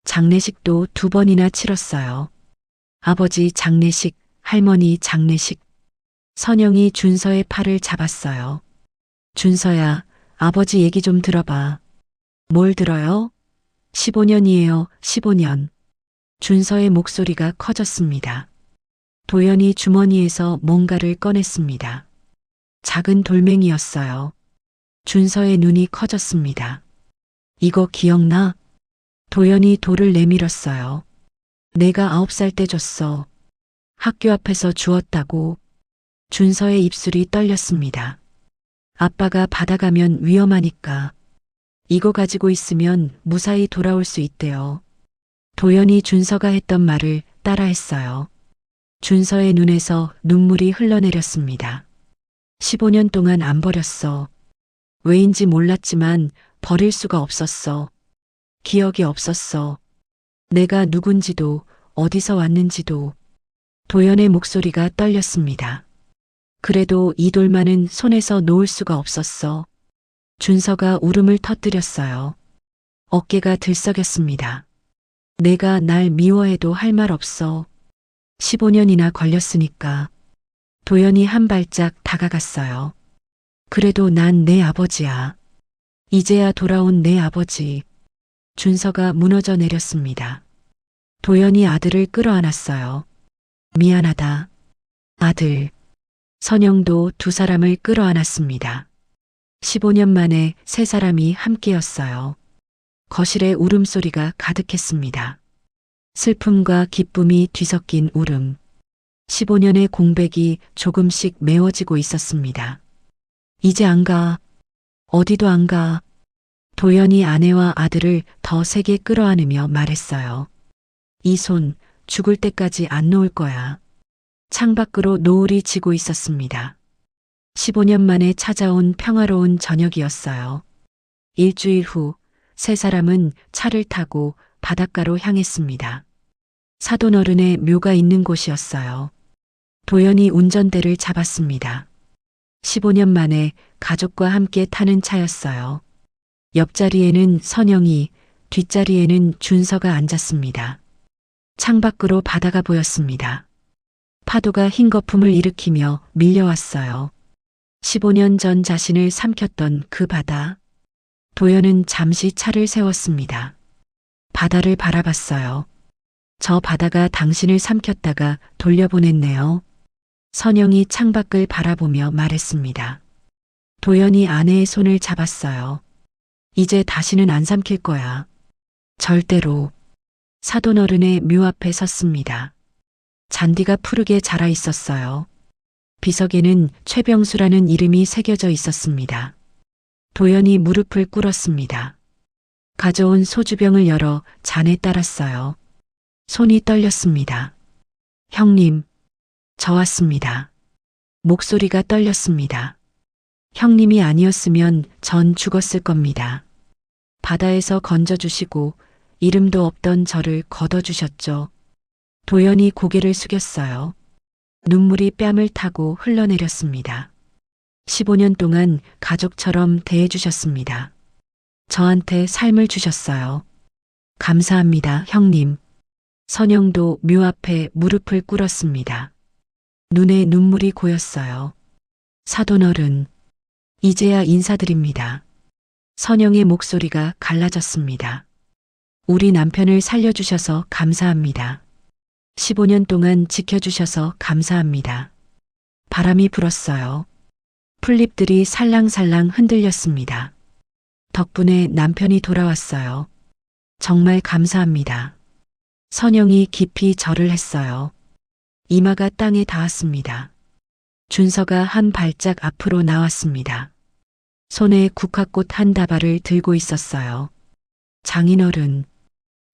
Speaker 3: 장례식도 2번이나 치렀어요. 아버지 장례식, 할머니 장례식. 선영이 준서의 팔을 잡았어요. 준서야, 아버지 얘기 좀 들어봐. 뭘 들어요? 15년이에요, 15년. 준서의 목소리가 커졌습니다. 도연이 주머니에서 뭔가를 꺼냈습니다. 작은 돌멩이였어요. 준서의 눈이 커졌습니다. 이거 기억나? 도연이 돌을 내밀었어요. 내가 9살 때 줬어. 학교 앞에서 주웠다고. 준서의 입술이 떨렸습니다. 아빠가 받아가면 위험하니까. 이거 가지고 있으면 무사히 돌아올 수 있대요. 도연이 준서가 했던 말을 따라했어요. 준서의 눈에서 눈물이 흘러내렸습니다. 15년 동안 안 버렸어. 왜인지 몰랐지만 버릴 수가 없었어. 기억이 없었어. 내가 누군지도 어디서 왔는지도. 도연의 목소리가 떨렸습니다. 그래도 이 돌만은 손에서 놓을 수가 없었어. 준서가 울음을 터뜨렸어요. 어깨가 들썩였습니다. 내가 날 미워해도 할 말 없어. 15년이나 걸렸으니까. 도연이 한 발짝 다가갔어요. 그래도 난 내 아버지야. 이제야 돌아온 내 아버지. 준서가 무너져 내렸습니다. 도연이 아들을 끌어안았어요. 미안하다. 아들. 선영도 2사람을 끌어안았습니다. 15년 만에 3사람이 함께였어요. 거실에 울음소리가 가득했습니다. 슬픔과 기쁨이 뒤섞인 울음. 15년의 공백이 조금씩 메워지고 있었습니다. 이제 안 가. 어디도 안 가. 도연이 아내와 아들을 더 세게 끌어안으며 말했어요. 이 손 죽을 때까지 안 놓을 거야. 창밖으로 노을이 지고 있었습니다. 15년 만에 찾아온 평화로운 저녁이었어요. 일주일 후 3사람은 차를 타고 바닷가로 향했습니다. 사돈어른의 묘가 있는 곳이었어요. 도연이 운전대를 잡았습니다. 15년 만에 가족과 함께 타는 차였어요. 옆자리에는 선영이, 뒷자리에는 준서가 앉았습니다. 창밖으로 바다가 보였습니다. 파도가 흰 거품을 일으키며 밀려왔어요. 15년 전 자신을 삼켰던 그 바다. 도연은 잠시 차를 세웠습니다. 바다를 바라봤어요. 저 바다가 당신을 삼켰다가 돌려보냈네요. 선영이 창밖을 바라보며 말했습니다. 도연이 아내의 손을 잡았어요. 이제 다시는 안 삼킬 거야. 절대로. 사돈어른의 묘 앞에 섰습니다. 잔디가 푸르게 자라 있었어요. 비석에는 최병수라는 이름이 새겨져 있었습니다. 도연이 무릎을 꿇었습니다. 가져온 소주병을 열어 잔에 따랐어요. 손이 떨렸습니다. 형님, 저 왔습니다. 목소리가 떨렸습니다. 형님이 아니었으면 전 죽었을 겁니다. 바다에서 건져주시고 이름도 없던 저를 걷어주셨죠. 도연이 고개를 숙였어요. 눈물이 뺨을 타고 흘러내렸습니다. 15년 동안 가족처럼 대해주셨습니다. 저한테 삶을 주셨어요. 감사합니다, 형님. 선영도 묘 앞에 무릎을 꿇었습니다. 눈에 눈물이 고였어요. 사돈어른, 이제야 인사드립니다. 선영의 목소리가 갈라졌습니다. 우리 남편을 살려주셔서 감사합니다. 15년 동안 지켜주셔서 감사합니다. 바람이 불었어요. 풀잎들이 살랑살랑 흔들렸습니다. 덕분에 남편이 돌아왔어요. 정말 감사합니다. 선영이 깊이 절을 했어요. 이마가 땅에 닿았습니다. 준서가 한 발짝 앞으로 나왔습니다. 손에 국화꽃 한 다발을 들고 있었어요. 장인어른,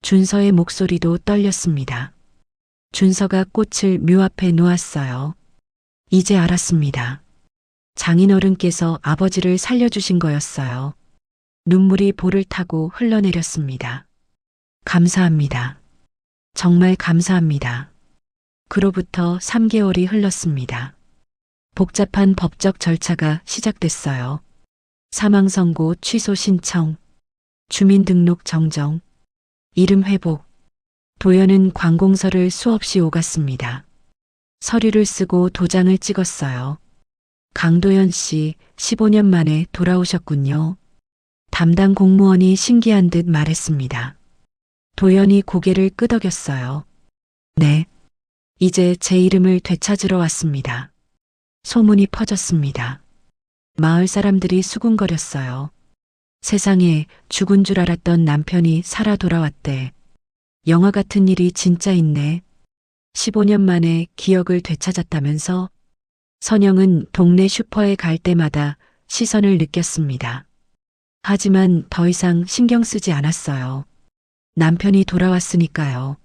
Speaker 3: 준서의 목소리도 떨렸습니다. 준서가 꽃을 묘 앞에 놓았어요. 이제 알았습니다. 장인어른께서 아버지를 살려주신 거였어요. 눈물이 볼을 타고 흘러내렸습니다. 감사합니다. 정말 감사합니다. 그로부터 3개월이 흘렀습니다. 복잡한 법적 절차가 시작됐어요. 사망 선고 취소 신청, 주민등록 정정, 이름 회복. 도연은 관공서를 수없이 오갔습니다. 서류를 쓰고 도장을 찍었어요. 강도연 씨, 15년 만에 돌아오셨군요. 담당 공무원이 신기한 듯 말했습니다. 도연이 고개를 끄덕였어요. 네. 이제 제 이름을 되찾으러 왔습니다. 소문이 퍼졌습니다. 마을 사람들이 수군거렸어요. 세상에 죽은 줄 알았던 남편이 살아 돌아왔대. 영화 같은 일이 진짜 있네. 15년 만에 기억을 되찾았다면서? 선영은 동네 슈퍼에 갈 때마다 시선을 느꼈습니다. 하지만 더 이상 신경 쓰지 않았어요. 남편이 돌아왔으니까요.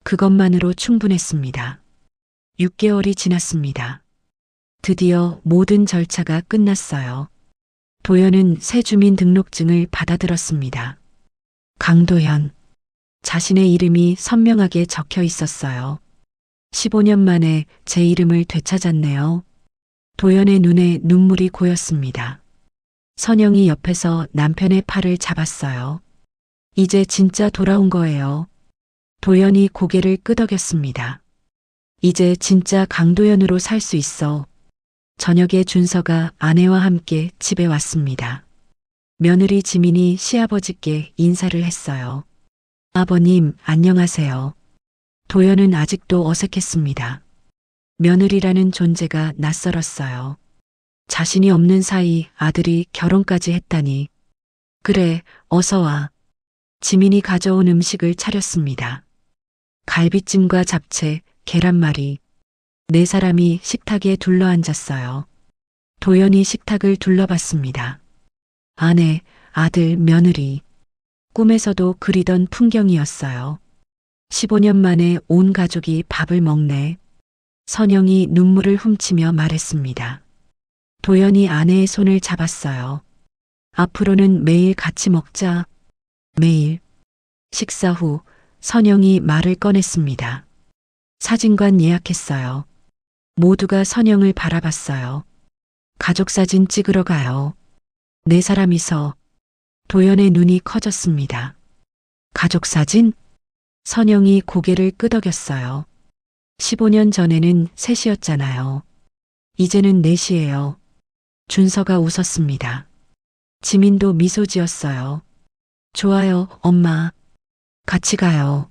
Speaker 3: 그것만으로 충분했습니다. 6개월이 지났습니다. 드디어 모든 절차가 끝났어요. 도연은 새 주민등록증을 받아들었습니다. 강도연. 자신의 이름이 선명하게 적혀 있었어요. 15년 만에 제 이름을 되찾았네요. 도연의 눈에 눈물이 고였습니다. 선영이 옆에서 남편의 팔을 잡았어요. 이제 진짜 돌아온 거예요. 도연이 고개를 끄덕였습니다. 이제 진짜 강도연으로 살 수 있어. 저녁에 준서가 아내와 함께 집에 왔습니다. 며느리 지민이 시아버지께 인사를 했어요. 아버님, 안녕하세요. 도연은 아직도 어색했습니다. 며느리라는 존재가 낯설었어요. 자신이 없는 사이 아들이 결혼까지 했다니. 그래, 어서 와. 지민이 가져온 음식을 차렸습니다. 갈비찜과 잡채, 계란말이. 네 사람이 식탁에 둘러앉았어요. 도연이 식탁을 둘러봤습니다. 아내, 아들, 며느리. 꿈에서도 그리던 풍경이었어요. 15년 만에 온 가족이 밥을 먹네. 선영이 눈물을 훔치며 말했습니다. 도연이 아내의 손을 잡았어요. 앞으로는 매일 같이 먹자. 매일. 식사 후 선영이 말을 꺼냈습니다. 사진관 예약했어요. 모두가 선영을 바라봤어요. 가족사진 찍으러 가요. 네 사람이서. 도연의 눈이 커졌습니다. 가족사진? 선영이 고개를 끄덕였어요. 15년 전에는 셋이었잖아요. 이제는 넷이에요. 준서가 웃었습니다. 지민도 미소 지었어요. 좋아요, 엄마. 같이 가요.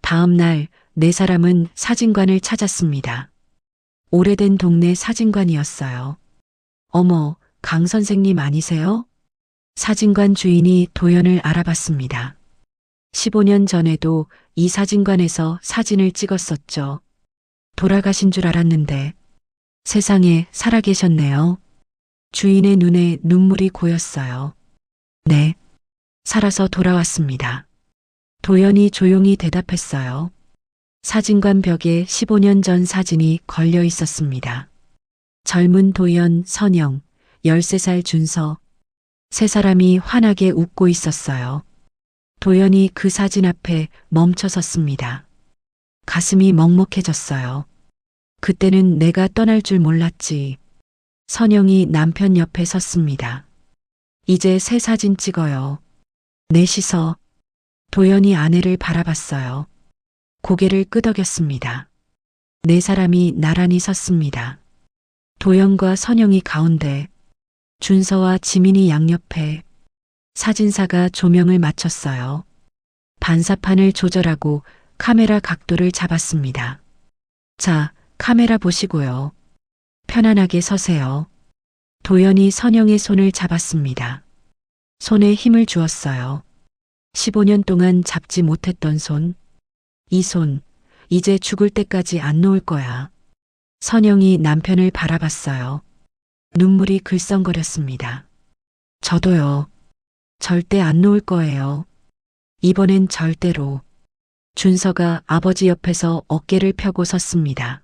Speaker 3: 다음 날 네 사람은 사진관을 찾았습니다. 오래된 동네 사진관이었어요. 어머, 강 선생님 아니세요? 사진관 주인이 도연을 알아봤습니다. 15년 전에도 이 사진관에서 사진을 찍었었죠. 돌아가신 줄 알았는데 세상에 살아계셨네요. 주인의 눈에 눈물이 고였어요. 네, 살아서 돌아왔습니다. 도연이 조용히 대답했어요. 사진관 벽에 15년 전 사진이 걸려 있었습니다. 젊은 도연, 선영, 13살 준서. 세 사람이 환하게 웃고 있었어요. 도연이 그 사진 앞에 멈춰 섰습니다. 가슴이 먹먹해졌어요. 그때는 내가 떠날 줄 몰랐지. 선영이 남편 옆에 섰습니다. 이제 새 사진 찍어요. 넷이서. 도연이 아내를 바라봤어요. 고개를 끄덕였습니다. 네 사람이 나란히 섰습니다. 도연과 선영이 가운데, 준서와 지민이 양옆에. 사진사가 조명을 맞췄어요. 반사판을 조절하고 카메라 각도를 잡았습니다. 자, 카메라 보시고요. 편안하게 서세요. 도연이 선영의 손을 잡았습니다. 손에 힘을 주었어요. 15년 동안 잡지 못했던 손. 이 손, 이제 죽을 때까지 안 놓을 거야. 선영이 남편을 바라봤어요. 눈물이 글썽거렸습니다. 저도요. 절대 안 놓을 거예요. 이번엔 절대로. 준서가 아버지 옆에서 어깨를 펴고 섰습니다.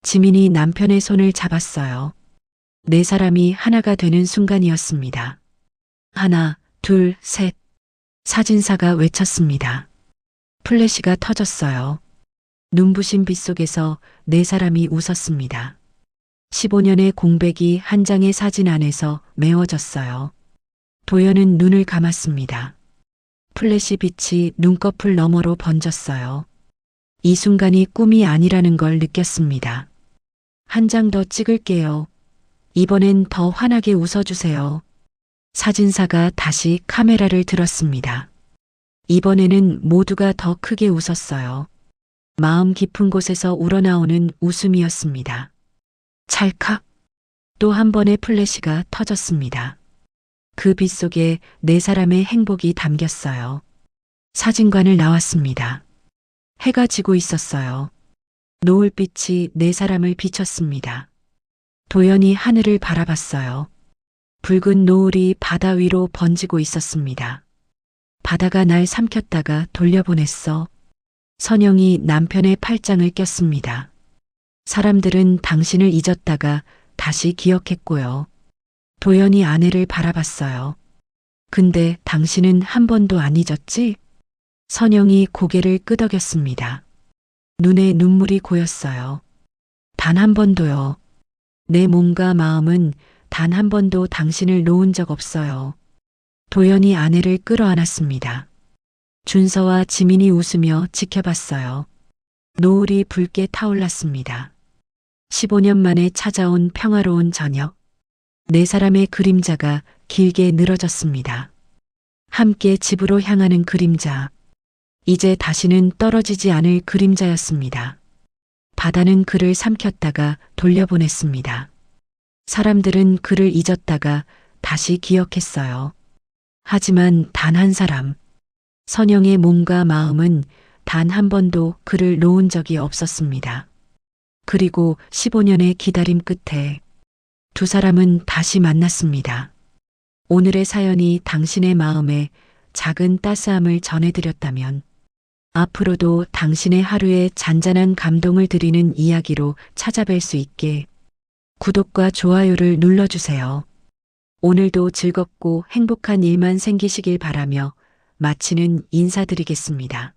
Speaker 3: 지민이 남편의 손을 잡았어요. 네 사람이 하나가 되는 순간이었습니다. 하나, 둘, 셋. 사진사가 외쳤습니다. 플래시가 터졌어요. 눈부신 빛 속에서 네 사람이 웃었습니다. 15년의 공백이 한 장의 사진 안에서 메워졌어요. 도연은 눈을 감았습니다. 플래시 빛이 눈꺼풀 너머로 번졌어요. 이 순간이 꿈이 아니라는 걸 느꼈습니다. 한 장 더 찍을게요. 이번엔 더 환하게 웃어주세요. 사진사가 다시 카메라를 들었습니다. 이번에는 모두가 더 크게 웃었어요. 마음 깊은 곳에서 우러나오는 웃음이었습니다. 찰칵! 또 한 번의 플래시가 터졌습니다. 그 빛 속에 네 사람의 행복이 담겼어요. 사진관을 나왔습니다. 해가 지고 있었어요. 노을빛이 네 사람을 비췄습니다. 도연이 하늘을 바라봤어요. 붉은 노을이 바다 위로 번지고 있었습니다. 바다가 날 삼켰다가 돌려보냈어. 선영이 남편의 팔짱을 꼈습니다. 사람들은 당신을 잊었다가 다시 기억했고요. 도연이 아내를 바라봤어요. 근데 당신은 한 번도 안 잊었지? 선영이 고개를 끄덕였습니다. 눈에 눈물이 고였어요. 단 한 번도요. 내 몸과 마음은 단 한 번도 당신을 놓은 적 없어요. 도연이 아내를 끌어안았습니다. 준서와 지민이 웃으며 지켜봤어요. 노을이 붉게 타올랐습니다. 15년 만에 찾아온 평화로운 저녁. 네 사람의 그림자가 길게 늘어졌습니다. 함께 집으로 향하는 그림자. 이제 다시는 떨어지지 않을 그림자였습니다. 바다는 그를 삼켰다가 돌려보냈습니다. 사람들은 그를 잊었다가 다시 기억했어요. 하지만 단 한 사람, 선영의 몸과 마음은 단 한 번도 그를 놓은 적이 없었습니다. 그리고 15년의 기다림 끝에 두 사람은 다시 만났습니다. 오늘의 사연이 당신의 마음에 작은 따스함을 전해드렸다면 앞으로도 당신의 하루에 잔잔한 감동을 드리는 이야기로 찾아뵐 수 있게 구독과 좋아요를 눌러주세요. 오늘도 즐겁고 행복한 일만 생기시길 바라며 마치는 인사드리겠습니다.